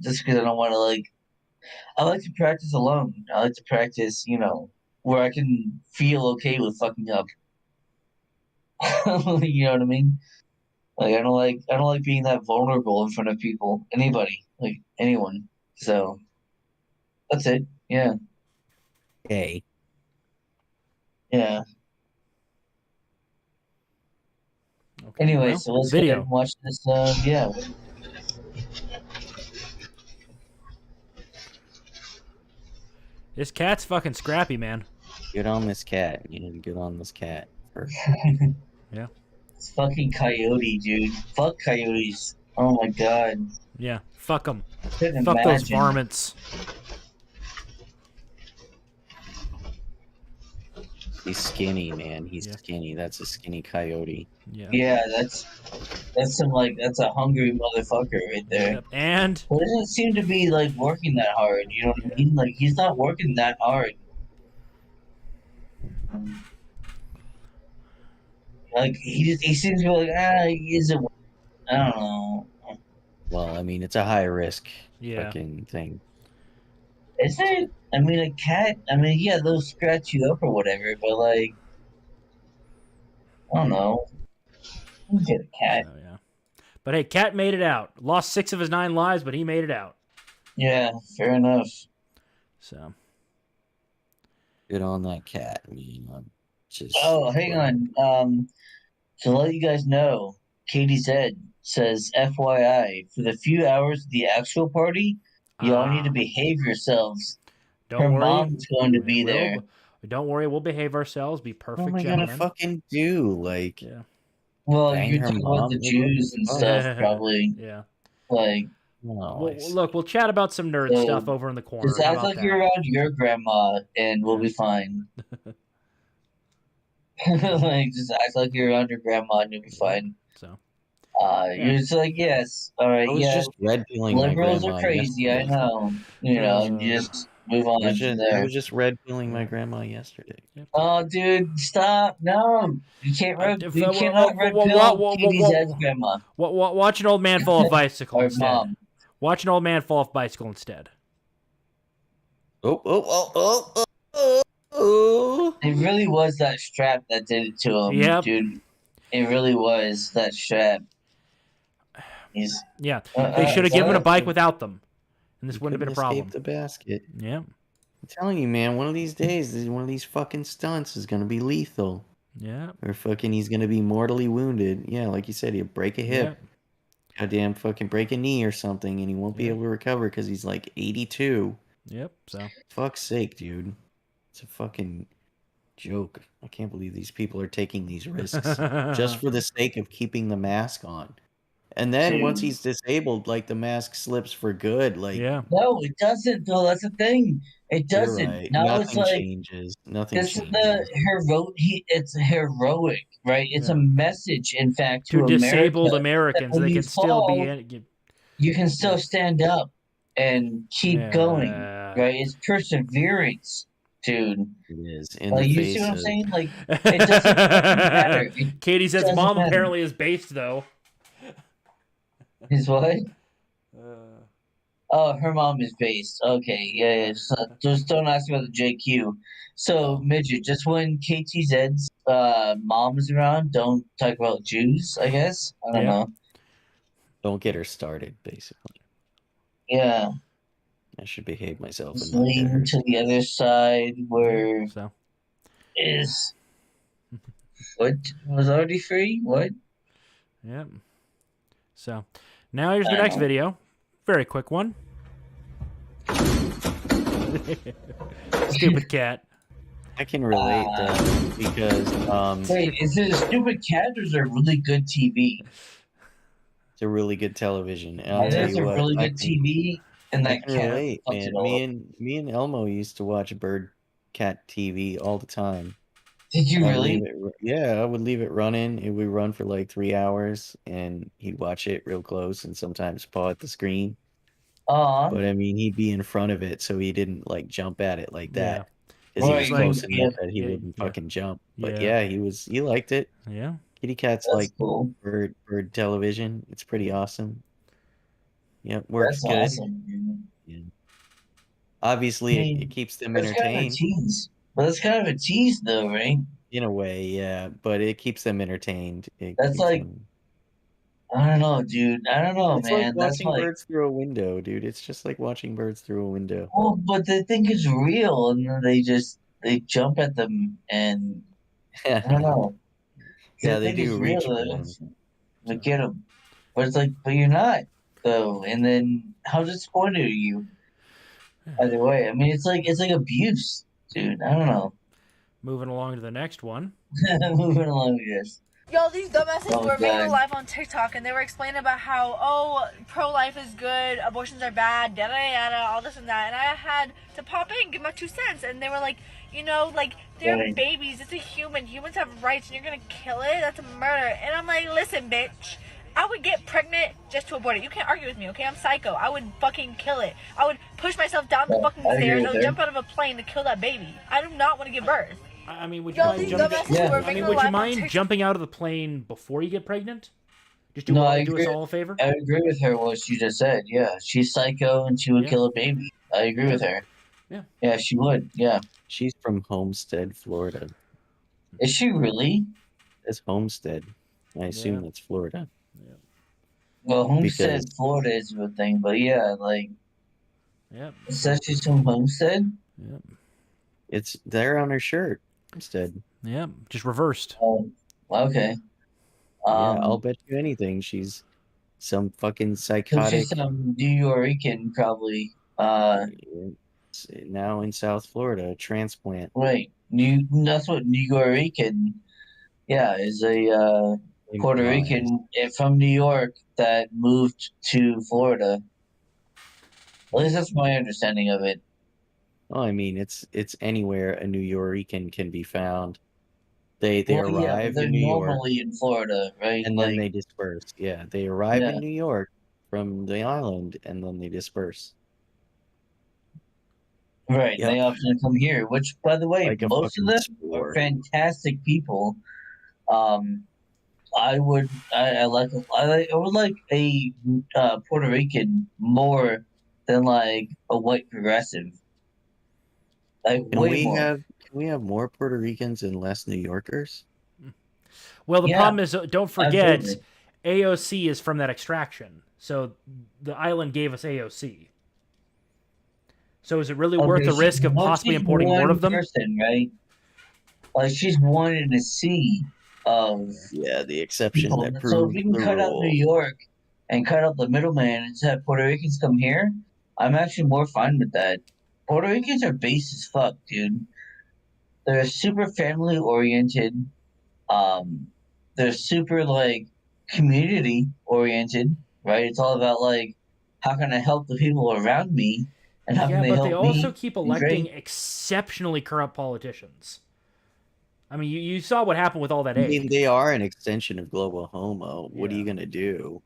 A: Just because I don't want to like. I like to practice alone. I like to practice, where I can feel okay with fucking up. You know what I mean? Like I don't like being that vulnerable in front of people. Anybody. Like anyone. So that's it. Yeah.
B: Hey.
A: Yeah.
C: Okay,
A: Anyway,
C: well,
A: so let's go ahead
C: video.
A: and watch this yeah.
C: This cat's fucking scrappy, man.
B: Get on this cat. You need to get on this cat.
C: Yeah.
A: It's fucking coyote, dude. Fuck coyotes. Oh my god.
C: Yeah. Fuck them.
A: Couldn't
C: Fuck those
A: imagine.
C: varmints.
B: He's skinny, man. He's
C: Yeah.
B: skinny. That's a skinny coyote.
C: Yeah.
A: Yeah, that's that's a hungry motherfucker right there.
C: Yep. And
A: But it doesn't seem to be like working that hard. You know what I mean? Like he's not working that hard. Like he seems to be like he isn't. I don't know.
B: Well, I mean, it's a high risk
C: yeah.
B: fucking thing.
A: Is it? I mean, a cat. I mean, yeah, they'll scratch you up or whatever, but like, I don't know. You get a cat.
C: So, yeah. But hey, cat made it out. Lost 6 of his 9 lives, but he made it out.
A: Yeah, fair enough.
C: So.
B: Get on that cat. I mean, just.
A: Oh, hang on. To let you guys know, Katie Z says, FYI, for the few hours of the actual party, y'all need to behave yourselves.
C: Don't
A: Her
C: worry.
A: mom's going to be there.
C: Don't worry. We'll behave ourselves. Be perfect
B: What am I
C: gentlemen.
B: gonna fucking do? Like,
C: Yeah.
A: Well,
B: bang
A: you're
B: her
A: talking about
B: mom?
A: the
B: What the
A: Jews and
B: fuck?
A: stuff, probably.
C: Yeah.
A: Like,
B: no,
C: Look, we'll chat about some nerd
A: So,
C: stuff over in the corner.
A: just
C: How
A: act
C: about
A: like
C: that?
A: you're around your grandma, and we'll be fine. Like, just act like you're around your grandma, and you'll be fine.
C: So.
A: You're just like, yes, all right,
B: I was
A: yeah.
B: just red pilling my
A: Liberals
B: grandma
A: are crazy,
B: yesterday.
A: I know. You know, and you just move on from
B: I
A: there.
B: was just red pilling my grandma yesterday.
A: Oh, dude, stop! No, you can't. You cannot red pill Katie's Ed's grandma
C: Watch an old man fall off bicycle
A: or
C: instead.
A: mom.
C: Watch an old man fall off bicycle instead.
B: Oh.
A: It really was that strap that did it to him,
C: Yep.
A: dude. It really was that strap. He's
C: Yeah, they should have given him a bike without them, and this
B: You
C: wouldn't have been a
B: couldn't
C: problem.
B: escape the basket.
C: Yeah.
B: I'm telling you, man, one of these days, one of these fucking stunts is gonna be lethal.
C: Yeah.
B: Or fucking he's gonna be mortally wounded. Yeah, like you said, he'll break a hip. Goddamn fucking break a knee or something, and he won't be able to recover because he's like 82.
C: Yep. So.
B: Fuck's sake, dude. It's a fucking joke. I can't believe these people are taking these risks just for the sake of keeping the mask on. And then once he's disabled, like the mask slips for good. Like
C: Yeah.
A: No, it doesn't. Though that's the thing. It
B: you're
A: doesn't.
B: right.
A: Now
B: Nothing
A: it's like
B: changes. Nothing
A: this is
B: changes.
A: the It's heroic, right? It's a message, in fact,
C: To
A: America,
C: disabled
A: that
C: Americans,
A: when
C: they
A: you
C: can still be
A: fall,
C: in.
A: you can still stand up and keep going,
C: Yeah.
A: right? It's perseverance, dude.
B: It is in
A: Like,
B: the
A: you
B: face
A: see what I'm
B: of
A: saying? Like, it doesn't fucking matter. It
C: Katie says
A: doesn't
C: mom
A: matter.
C: apparently is based though.
A: Is what? Oh, her mom is based. Okay, yeah. Just don't ask about the JQ. So, Midget, just when KTZ's mom is around, don't talk about Jews, I guess? I don't know.
B: don't get her started, basically.
A: Yeah.
B: I should behave myself
A: Just
B: and not get her.
A: lean to the other side where
C: So.
A: is what was already free? What?
C: Yep. So, now here's the next video. Very quick one. Stupid cat.
B: I can relate though because
A: Wait, is it a stupid cat or is it a really good TV?
B: it's a really good television. And I'll
A: It
B: tell
A: is
B: you
A: a
B: what,
A: really good TV, and
B: I
A: that
B: can
A: cat
B: relate,
A: fucks
B: man.
A: it all up.
B: Me and Elmo used to watch bird cat TV all the time.
A: Did you
B: I'd
A: really?
B: leave it, yeah, I would leave it running. It would run for like 3 hours, and he'd watch it real close, and sometimes paw at the screen. But I mean, he'd be in front of it, so he didn't like jump at it like that. Because he was
A: Right,
B: close
A: yeah.
B: enough that he wouldn't fucking jump. But
C: Yeah.
B: yeah, he liked it.
C: Yeah.
B: Kitty cats
A: That's
B: like
A: cool.
B: bird television. It's pretty awesome. Yep, works
A: That's
B: good.
A: awesome, dude.
B: Yeah. Obviously,
A: I mean,
B: it keeps them
A: That's kind of a
B: entertained
A: tease. But that's kind of a tease, though, right?
B: in a way, yeah. But it keeps them entertained. It
A: That's
B: keeps
A: like,
B: them...
A: I don't know, dude. I don't know,
B: It's like
A: man. That's
B: watching
A: like,
B: birds through a window, dude. It's just like watching birds through a window.
A: well, but they think it's real, and then they jump at them, and I don't know.
B: Yeah, they
A: think it's
B: do
A: real,
B: reach for
A: though.
B: them.
A: They get them, but it's like, but you're not, though. And then how disappointed are you? Either way, I mean, it's like abuse, dude. I don't know.
C: Moving along to the next one.
A: Moving along with this.
E: Yo, these dumbasses
A: Oh,
E: were making a
A: God.
E: live on TikTok and they were explaining about how, oh, pro-life is good, abortions are bad, yada yada, all this and that. And I had to pop in and give my 2 cents. And they were like, you know, like, they're
A: Right.
E: babies, it's a human, humans have rights and you're gonna kill it? That's a murder. And I'm like, listen, bitch, I would get pregnant just to abort it. You can't argue with me, okay? I'm psycho. I would fucking kill it. I would push myself down the
A: Yeah,
E: fucking
A: I agree
E: stairs.
A: with
E: I would
A: her.
E: jump out of a plane to kill that baby. I do not want to give birth.
C: I mean, would you
E: Yo,
C: mind
E: these
C: jumping?
E: dumbasses
A: Yeah.
E: were
C: I
E: making
C: mean,
E: a
C: would
E: live
C: you
E: on
C: mind
E: TikTok.
C: jumping out of the plane before you get pregnant? Just
A: No, I
C: do us
A: agree.
C: all a favor.
A: I agree with her what she just said. Yeah, she's psycho and she would
C: Yeah.
A: kill a baby. I agree with her.
C: Yeah.
A: Yeah, she would. Yeah.
B: She's from Homestead, Florida.
A: Is she really?
B: It's Homestead. I assume
C: Yeah.
B: that's Florida.
A: Well, Homestead,
B: Because-
A: Florida is a thing, but yeah, like,
C: Yep.
A: it says she's from Homestead.
C: Yep.
B: It's there on her shirt. Homestead.
C: Yep. Just reversed.
A: Oh, okay.
B: Yeah, I'll bet you anything. She's some fucking
A: So
B: psychotic.
A: she's some New Yorican, probably.
B: Now in South Florida, transplant.
A: Wait, that's what New Yorican, yeah, is a Puerto
B: implies.
A: Rican from New York that moved to Florida. At least that's my understanding of it.
B: Well, I mean, it's anywhere a New Yorican can be found. They
A: Well, yeah, but
B: arrive
A: they're
B: in New York
A: normally in Florida, right?
B: and
A: Like,
B: then they disperse. Yeah, they arrive
A: Yeah.
B: in New York from the island and then they disperse.
A: right,
B: Yep.
A: they often come here, which, by the way,
B: Like a
A: most of
B: fucking
A: them
B: spore.
A: are fantastic people. I would like a Puerto Rican more than like a white progressive. Like
B: Can
A: way
B: we
A: more.
B: have more Puerto Ricans and less New Yorkers?
C: Well, the
A: Yeah,
C: problem is, don't forget,
A: absolutely.
C: AOC is from that extraction. So the island gave us AOC. So is it really worth the
A: Okay,
C: risk of
A: well,
C: possibly
A: she's
C: importing more
A: one
C: of them?
A: person, right? Like she's one in a sea of
B: Yeah, the exception
A: people.
B: that
A: So
B: proves
A: if we can
B: the
A: cut out
B: rule.
A: New York and cut out the middleman and have Puerto Ricans come here, I'm actually more fine with that. Puerto Ricans are base as fuck, dude. They're super family oriented. They're super like community oriented, right? It's all about like how can I help the people around me and how can
C: Yeah,
A: they
C: but
A: help
C: they
A: me?
C: also keep
A: be
C: electing
A: great?
C: exceptionally corrupt politicians. I mean, you saw what happened with all that
B: I mean,
C: aid.
B: they are an extension of global homo. What are you
C: Yeah.
B: gonna do?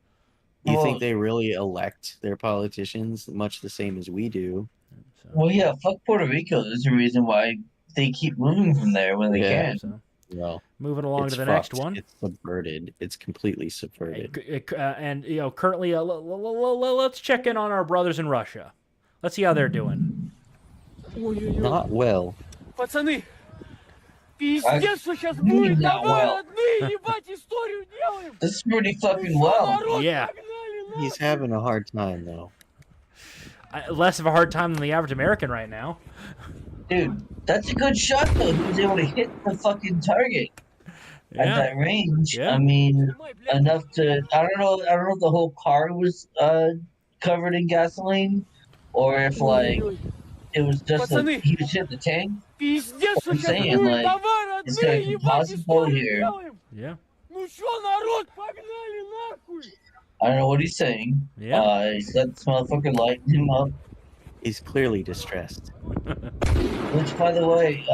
B: You
A: Well,
B: think they really elect their politicians much the same as we do?
C: So,
A: well, yeah, fuck Puerto Rico. There's the reason why they keep moving from there when they
B: Yeah.
A: can.
C: so
B: Well,
C: moving along
B: it's
C: to the next
B: fucked.
C: one.
B: It's subverted. It's completely subverted.
C: And you know, currently, let's check in on our brothers in Russia. Let's see how they're doing.
B: Not well.
F: Пацаны,
A: I-
F: пиздец, что сейчас
A: You mean
F: будет.
A: not
F: Давай,
A: well.
F: родные, ебать, историю делаем.
A: This is pretty
F: Ну
A: fucking
F: чё,
A: well.
F: народ,
C: Yeah.
F: погнали,
B: He's having a hard time though.
C: Less of a hard time than the average American right now.
A: Dude, that's a good shot though. He was able to hit the fucking target at
C: Yeah,
A: that range.
C: Yeah.
A: I mean,
F: Снимай, блядь.
A: enough to I don't know if the whole car was covered in gasoline or if like
F: Ой-ой-ой.
A: it was just that
F: Пацаны.
A: he was hit the tank.
F: Пиздец, что
A: I'm
F: сейчас
A: saying,
F: будет.
A: like,
F: Давай,
A: it's
F: родные,
A: gonna
F: ебать,
A: impossible
F: историю
A: here.
F: делаем.
C: yeah,
F: Ну чё, народ, погнали нахуй.
A: I don't know what he's saying.
C: yeah.
A: He's got this motherfucker lighting him up.
B: He's clearly distressed.
A: Which, by the way,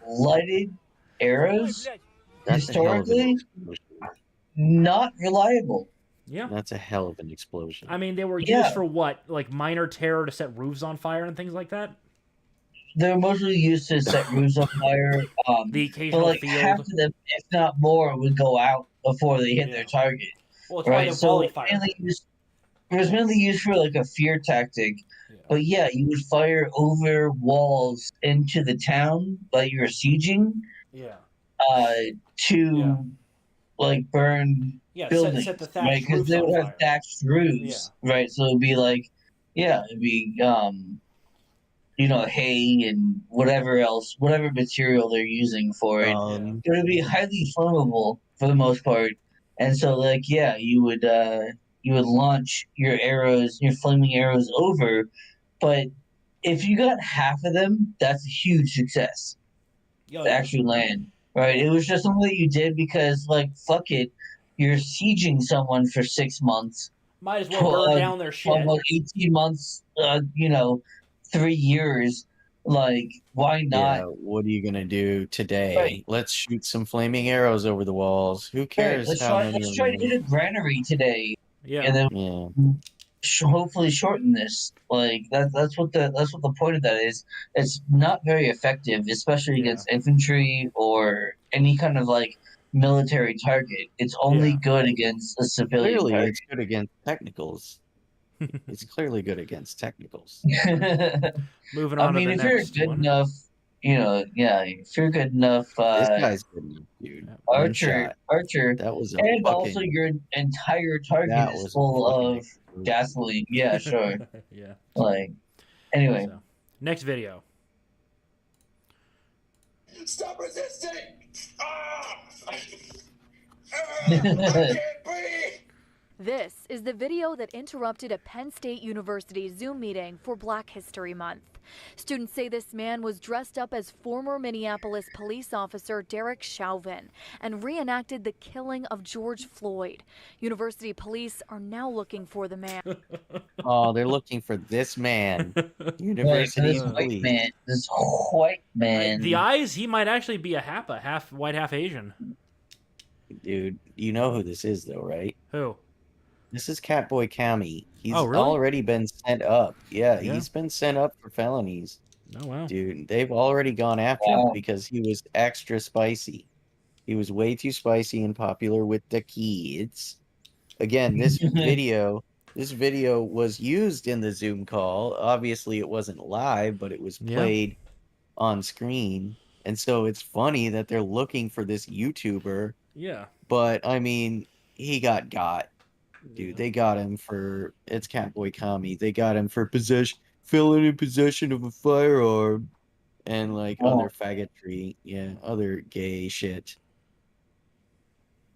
A: lighted arrows
F: Блядь.
B: That's a hell of an
A: historically
B: explosion.
A: not reliable.
C: Yeah.
B: That's a hell of an explosion.
C: I mean, they were
A: Yeah.
C: used for what? Like minor terror to set roofs on fire and things like that?
A: They're mostly used to set roofs on fire.
C: The
A: But
C: occasional
A: like half
C: field.
A: of them, if not more, would go out before they hit
C: Yeah.
A: their target.
C: Well, it's probably
A: Right.
C: a
A: So
C: volley
A: it
C: fire.
A: was mainly used for like a fear tactic.
C: Yeah.
A: But yeah, you would fire over walls into the town that you're sieging
C: Yeah.
A: to
C: Yeah.
A: like burn
C: Yeah,
A: buildings,
C: set the
A: right?
C: thatched
A: Because
C: roofs
A: they
C: on
A: would have
C: fire.
A: thatched roofs, right? So it'd be like, yeah, it'd be hay and whatever else, whatever material they're using for it. It would be highly flammable for the most part, and so like you would launch your arrows, your flaming arrows over But if you got half of them, that's a huge success.
C: Oh,
A: To
C: yeah.
A: actually land, right? It was just something that you did because, like, fuck it, you're sieging someone for 6 months,
C: Might as well burn down their shit.
A: 18 months, 3 years. Like, why not?
B: Yeah, what are you gonna do today?
A: Right.
B: Let's shoot some flaming arrows over the walls. Who
A: Right.
B: cares
A: Let's
B: how
A: try.
B: many
A: Let's
B: of
A: try
B: them?
A: to hit a granary today,
C: Yeah.
A: and then
B: Yeah.
A: hopefully shorten this. Like that's what the point of that is. It's not very effective, especially
C: Yeah.
A: against infantry or any kind of like military target. It's only
C: Yeah.
A: good against a civilian
B: Clearly,
A: target.
B: it's good against technicals. It's clearly good against technicals.
C: Moving
A: I
C: on
A: mean,
C: to
A: if
C: the
A: you're
C: next
A: good
C: one.
A: enough, if you're good enough,
B: This guy's good enough, dude. One
A: Archer,
B: shot.
A: Archer,
B: That was a
A: and also
B: fucking.
A: your entire target
B: That
A: is
B: was a
A: full
B: fucking.
A: of gasoline. Yeah, sure.
C: Yeah.
A: Like, anyway.
C: So, next video.
G: Stop resisting! I can't breathe!
H: This is the video that interrupted a Penn State University Zoom meeting for Black History Month. Students say this man was dressed up as former Minneapolis police officer Derek Chauvin and reenacted the killing of George Floyd. University police are now looking for the man.
B: Oh, they're looking for this man.
A: Right,
B: University
A: this white
B: police.
A: man, this white man.
C: The eyes, he might actually be a half white, half Asian.
B: Dude, you know who this is, though, right?
C: Who?
B: This is Catboy County. He's
C: Oh, really?
B: already been sent up. Yeah,
C: Yeah.
B: he's been sent up for felonies.
C: Oh, wow.
B: Dude, they've already gone after him
A: Wow.
B: because he was extra spicy. He was way too spicy and popular with the kids. Again, this video was used in the Zoom call. Obviously, it wasn't live, but it was
C: Yeah.
B: played on screen. And so it's funny that they're looking for this YouTuber.
C: Yeah.
B: But, I mean, he got. Dude, they got him for... It's Catboy Kami. They got him for felon in possession of a firearm. And, like, other faggotry. Yeah, other gay shit.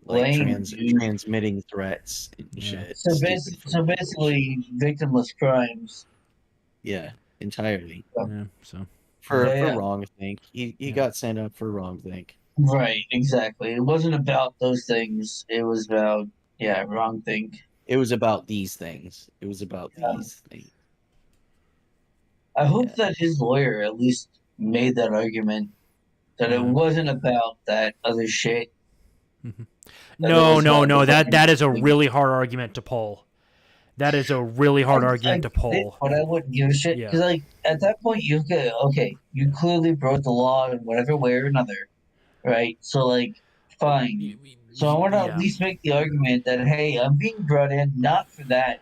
B: Like,
A: Lame, dude.
B: transmitting threats and shit.
A: So,
B: Stupid
A: so basically, victimless crimes.
B: Yeah, entirely.
C: Yeah. So.
B: For
A: Yeah.
B: wrong think. He got sent up for wrong think.
A: Right, exactly. It wasn't about those things. It was about, wrong thing.
B: It was about these things. These things.
A: I hope that his lawyer at least made that argument that it wasn't about that other shit.
C: No. That is a really hard argument to pull. That is a really hard argument to pull.
A: But I wouldn't give a shit because, like, at that point, you clearly broke the law in whatever way or another, right? So, like, fine. So I want to at least make the argument that, hey, I'm being brought in not for that.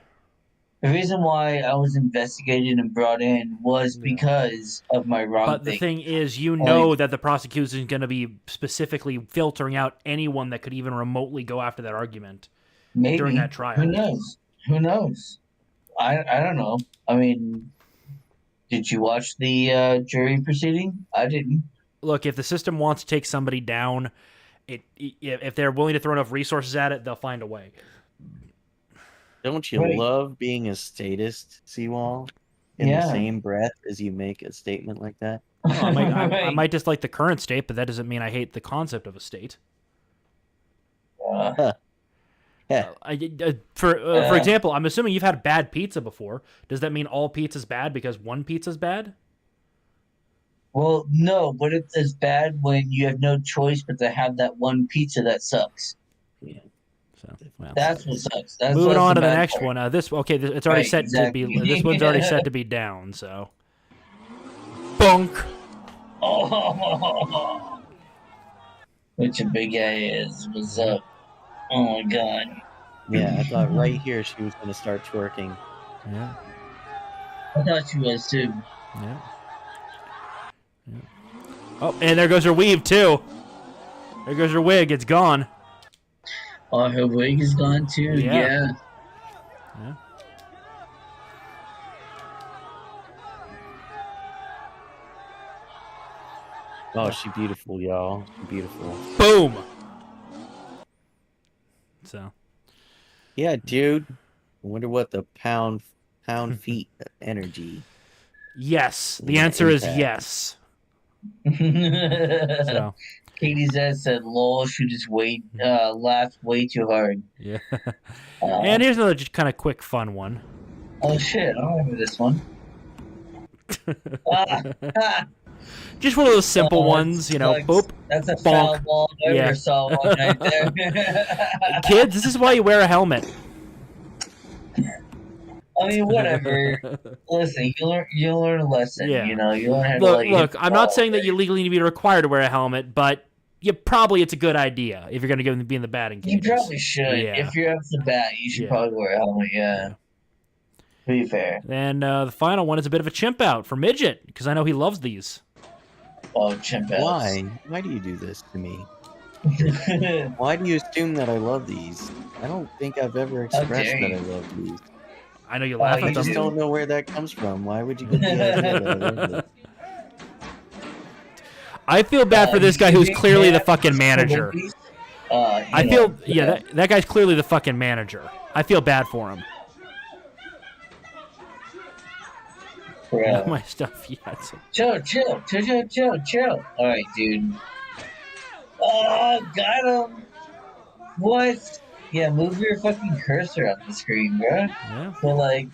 A: The reason why I was investigated and brought in was because of my wrong
C: But the thing is, you know that the prosecution is going to be specifically filtering out anyone that could even remotely go after that argument during that trial.
A: Who knows? I don't know. I mean, did you watch the jury proceeding? I didn't.
C: Look, if the system wants to take somebody down, if they're willing to throw enough resources at it, they'll find a way.
B: Don't you love being a statist, Seawall? In the same breath as you make a statement like that?
C: Well, I might dislike the current state, but that doesn't mean I hate the concept of a state. For example, I'm assuming you've had bad pizza before. Does that mean all pizza's bad because one pizza's bad?
A: Well, no, but it's bad when you have no choice but to have that one pizza that sucks.
B: Yeah.
C: So, well.
A: That's what sucks.
C: Moving on to the
A: bad
C: next
A: part.
C: one. It's already set to be. This one's already set to be down. So, bunk.
A: Oh, which a big guy is. What's up? Oh my god.
B: Yeah, I thought right here she was going to start twerking.
C: Yeah.
A: I thought she was too.
C: Yeah. Oh, and there goes her weave too. There goes her wig. It's gone.
A: Oh, her wig is gone too. Yeah.
B: Oh, she beautiful, y'all. Beautiful.
C: Boom. So.
B: Yeah, dude. I wonder what the pound feet energy
C: Yes. The
B: Yeah,
C: answer is
B: impact.
C: yes. So
A: Katie Z said, "Lol, she just laughed way too hard."
C: yeah.
A: Uh,
C: And here's another just kind of quick fun one.
A: oh shit, I don't remember this one. Ah,
C: Just one of those simple
A: oh,
C: ones, you know.
A: like,
C: Boop.
A: that's a
C: bonk.
A: foul ball I
C: Yeah.
A: ever saw one right there.
C: Kids, this is why you wear a helmet.
A: I mean, whatever. Listen, you learn a lesson.
C: Yeah.
A: You know, you learn how to
C: Look,
A: like.
C: look, I'm not saying that you legally need to be required to wear a helmet, but it's a good idea if you're going to be in the batting
A: You
C: cages.
A: probably should.
C: Yeah.
A: If you're up to bat, you should
C: Yeah.
A: probably wear a helmet. Yeah. To be fair.
C: And the final one is a bit of a chimp out for Mijjt, because I know he loves these.
A: Oh, chimp outs.
B: Why? Why do you do this to me? Why do you assume that I love these? I don't think I've ever expressed
A: dare
B: that
A: you.
B: I love these.
C: I know you laugh
A: you
C: at
B: I just
C: them.
B: don't know where that comes from. Why would you get the idea that I love this?
C: I feel bad for this guy who's clearly the fucking manager. I feel, that guy's clearly the fucking manager. I feel bad for him.
A: Bro.
C: My stuff yet.
A: Chill. All right, dude. Oh, got him. What? Yeah, move your fucking cursor on the screen, bro.
C: Yeah.
A: So, like.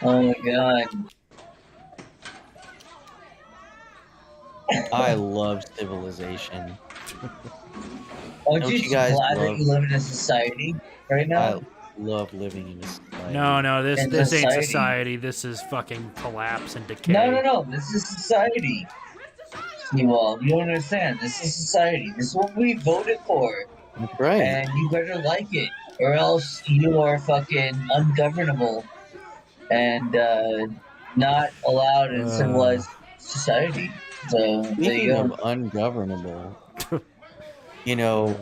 A: Oh my god.
B: I love civilization.
A: Aren't
B: Don't
A: you
B: you guys
A: glad that
B: love-
A: you live in a society right now?
B: I love living in a society.
C: No, this
A: In
C: ain't
A: society.
C: society. This is fucking collapse and decay.
A: No. This is society. You don't understand. This is society. This is what we voted for.
B: That's right.
A: And you better like it. Or else you are fucking ungovernable. And not allowed in civilized society. So, there you
B: Speaking
A: go.
B: of ungovernable, you know,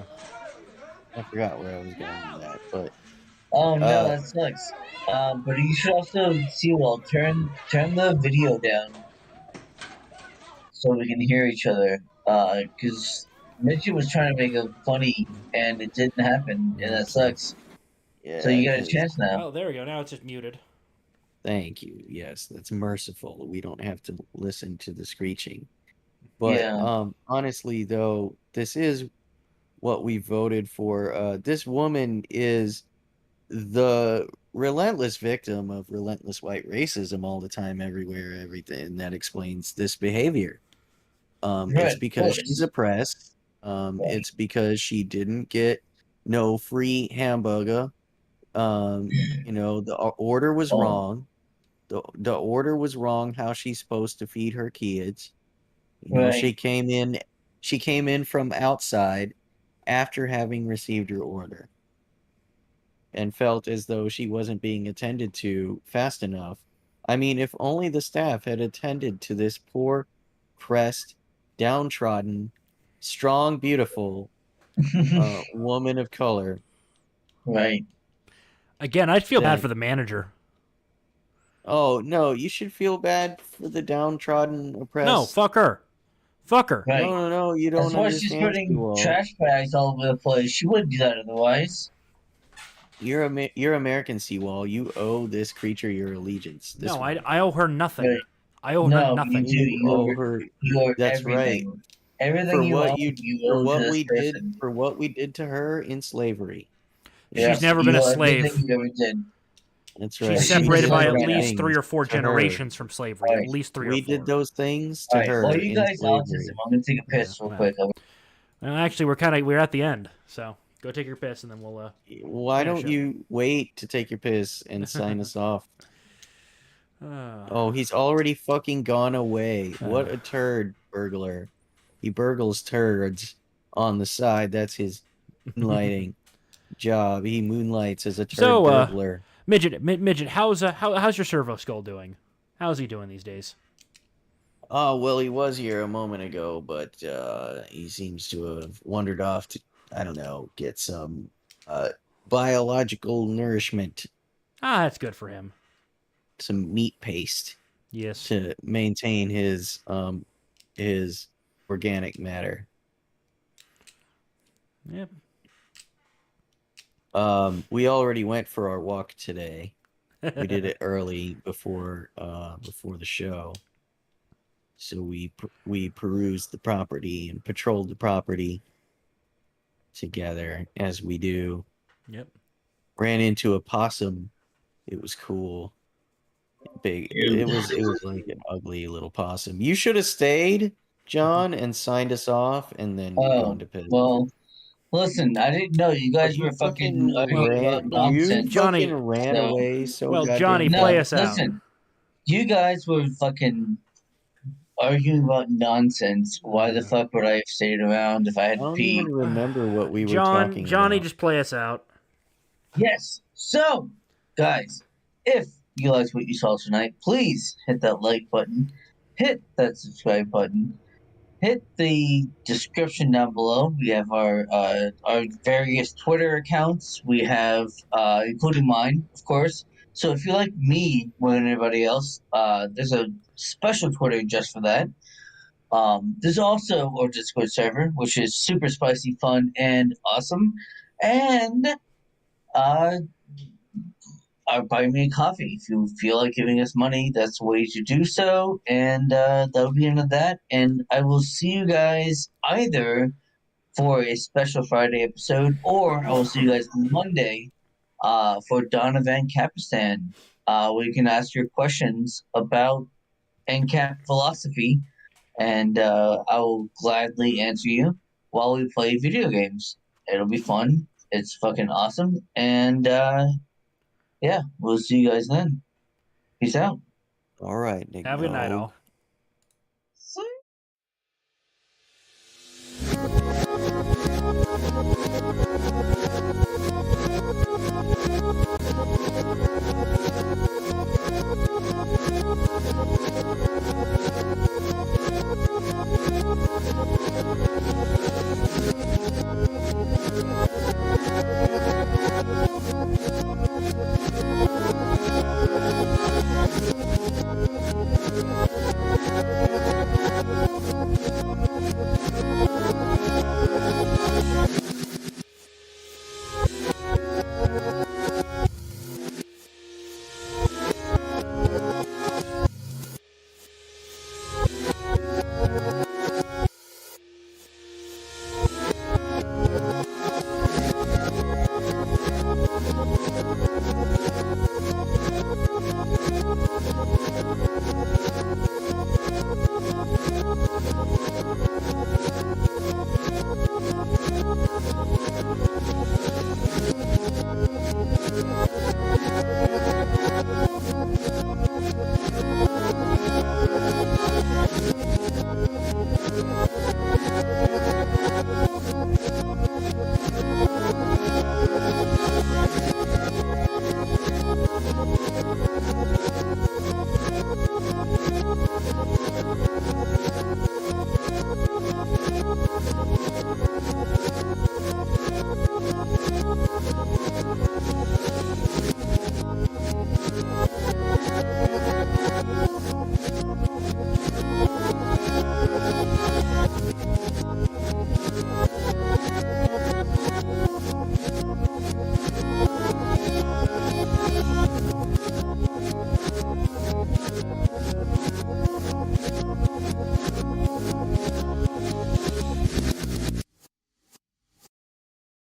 B: I forgot where I was going with that, but
A: Oh no, that sucks. But you should also see turn the video down so we can hear each other. Because Mijjt was trying to make it funny and it didn't happen, and that sucks.
B: yeah.
A: So you got a
B: 'cause-
A: chance now.
C: Oh, there we go. Now it's just muted.
B: Thank you. Yes, that's merciful. We don't have to listen to the screeching. But
A: Yeah.
B: honestly, though, this is what we voted for. This woman is the relentless victim of relentless white racism all the time, everywhere, everything. And that explains this behavior.
A: Right,
B: It's
A: of
B: because
A: course.
B: she's oppressed. It's because she didn't get no free hamburger. The order was
A: Oh.
B: wrong. The order was wrong how she's supposed to feed her kids. She came in from outside after having received her order and felt as though she wasn't being attended to fast enough. I mean, if only the staff had attended to this poor, pressed, downtrodden, strong, beautiful woman of color.
A: Right.
C: Again, I'd feel bad
B: Then-
C: for the manager.
B: Oh, no, you should feel bad for the downtrodden, oppressed.
C: No, fuck her. Fuck her.
A: Right.
B: No, you don't
A: That's why she's
B: understand.
A: putting
B: Sewell.
A: trash bags all over the place. She wouldn't do that otherwise.
B: You're American, Seawall. You owe this creature your allegiance. This
C: No,
B: one.
C: I owe her nothing.
A: Right.
C: I owe her
A: No,
C: nothing.
A: you do.
B: You owe her
A: You are
B: That's
A: everything.
B: right.
A: Everything
B: for
A: you
B: what
A: own,
B: you
A: owe
B: for
A: to
B: what
A: this
B: we
A: person.
B: did for what we did to her in slavery.
C: She's never been
A: you
C: a
A: owe
C: slave.
A: everything you ever did.
B: That's right.
C: She's
A: She's
C: separated by at
A: right
C: least
B: now.
C: 3 or 4
B: To her.
C: generations from slavery.
A: Right.
C: At least 3 or 4.
B: We did those things to
A: All right.
B: her
A: Well, you
B: in
A: guys
B: slavery.
A: autism. I'm gonna take a piss real
C: Yeah,
A: quick.
C: Well, actually, we're at the end. So go take your piss, and then we'll.
B: Why
C: finish
B: don't
C: up.
B: you wait to take your piss and sign us off?
C: Uh,
B: Oh, he's already fucking gone away. What a turd, burglar. He burgles turds on the side. That's his moonlighting job. He moonlights as a turd
C: So,
B: burglar.
C: Mijjt, how's your servo skull doing? How's he doing these days?
B: Oh, well, he was here a moment ago, but he seems to have wandered off to, I don't know, get some biological nourishment,
C: Ah, that's good for him.
B: some meat paste
C: Yes.
B: to maintain his organic matter.
C: Yep.
B: We already went for our walk today. We did it early before the show. So we perused the property and patrolled the property together as we do.
C: Yep.
B: Ran into a possum. It was cool. Big. It was like an ugly little possum. You should have stayed, John, and signed us off, and then gone to piss.
A: Well, listen, I didn't know you guys
B: You
A: were fucking arguing about
B: you
A: nonsense.
C: Johnny-
B: fucking ran
A: So-
B: away so
C: Well,
B: goddamn
C: Johnny,
A: No,
C: play us out.
A: listen, you guys were fucking arguing about nonsense. Why the fuck would I have stayed around if I
B: I
A: had to
B: don't
A: pee?
B: even remember what we were talking
C: Johnny,
B: about.
C: just play us out.
A: Yes. So, guys, if you liked what you saw tonight, please hit that like button, hit that subscribe button, hit the description down below. We have our various Twitter accounts. We have, including mine, of course. So if you like me more than anybody else, there's a special Twitter just for that. There's also our Discord server, which is super spicy, fun, and awesome. And buy me a coffee. If you feel like giving us money, that's the way to do so. And that'll be the end of that. And I will see you guys either for a special Friday episode, or I will see you guys Monday for Donovan Capistan, where you can ask your questions about NCAP philosophy, and I will gladly answer you while we play video games. It'll be fun. It's fucking awesome. And yeah, we'll see you guys then. Peace out.
B: All right, Nick.
C: Have a good night, all.
H: Thank you.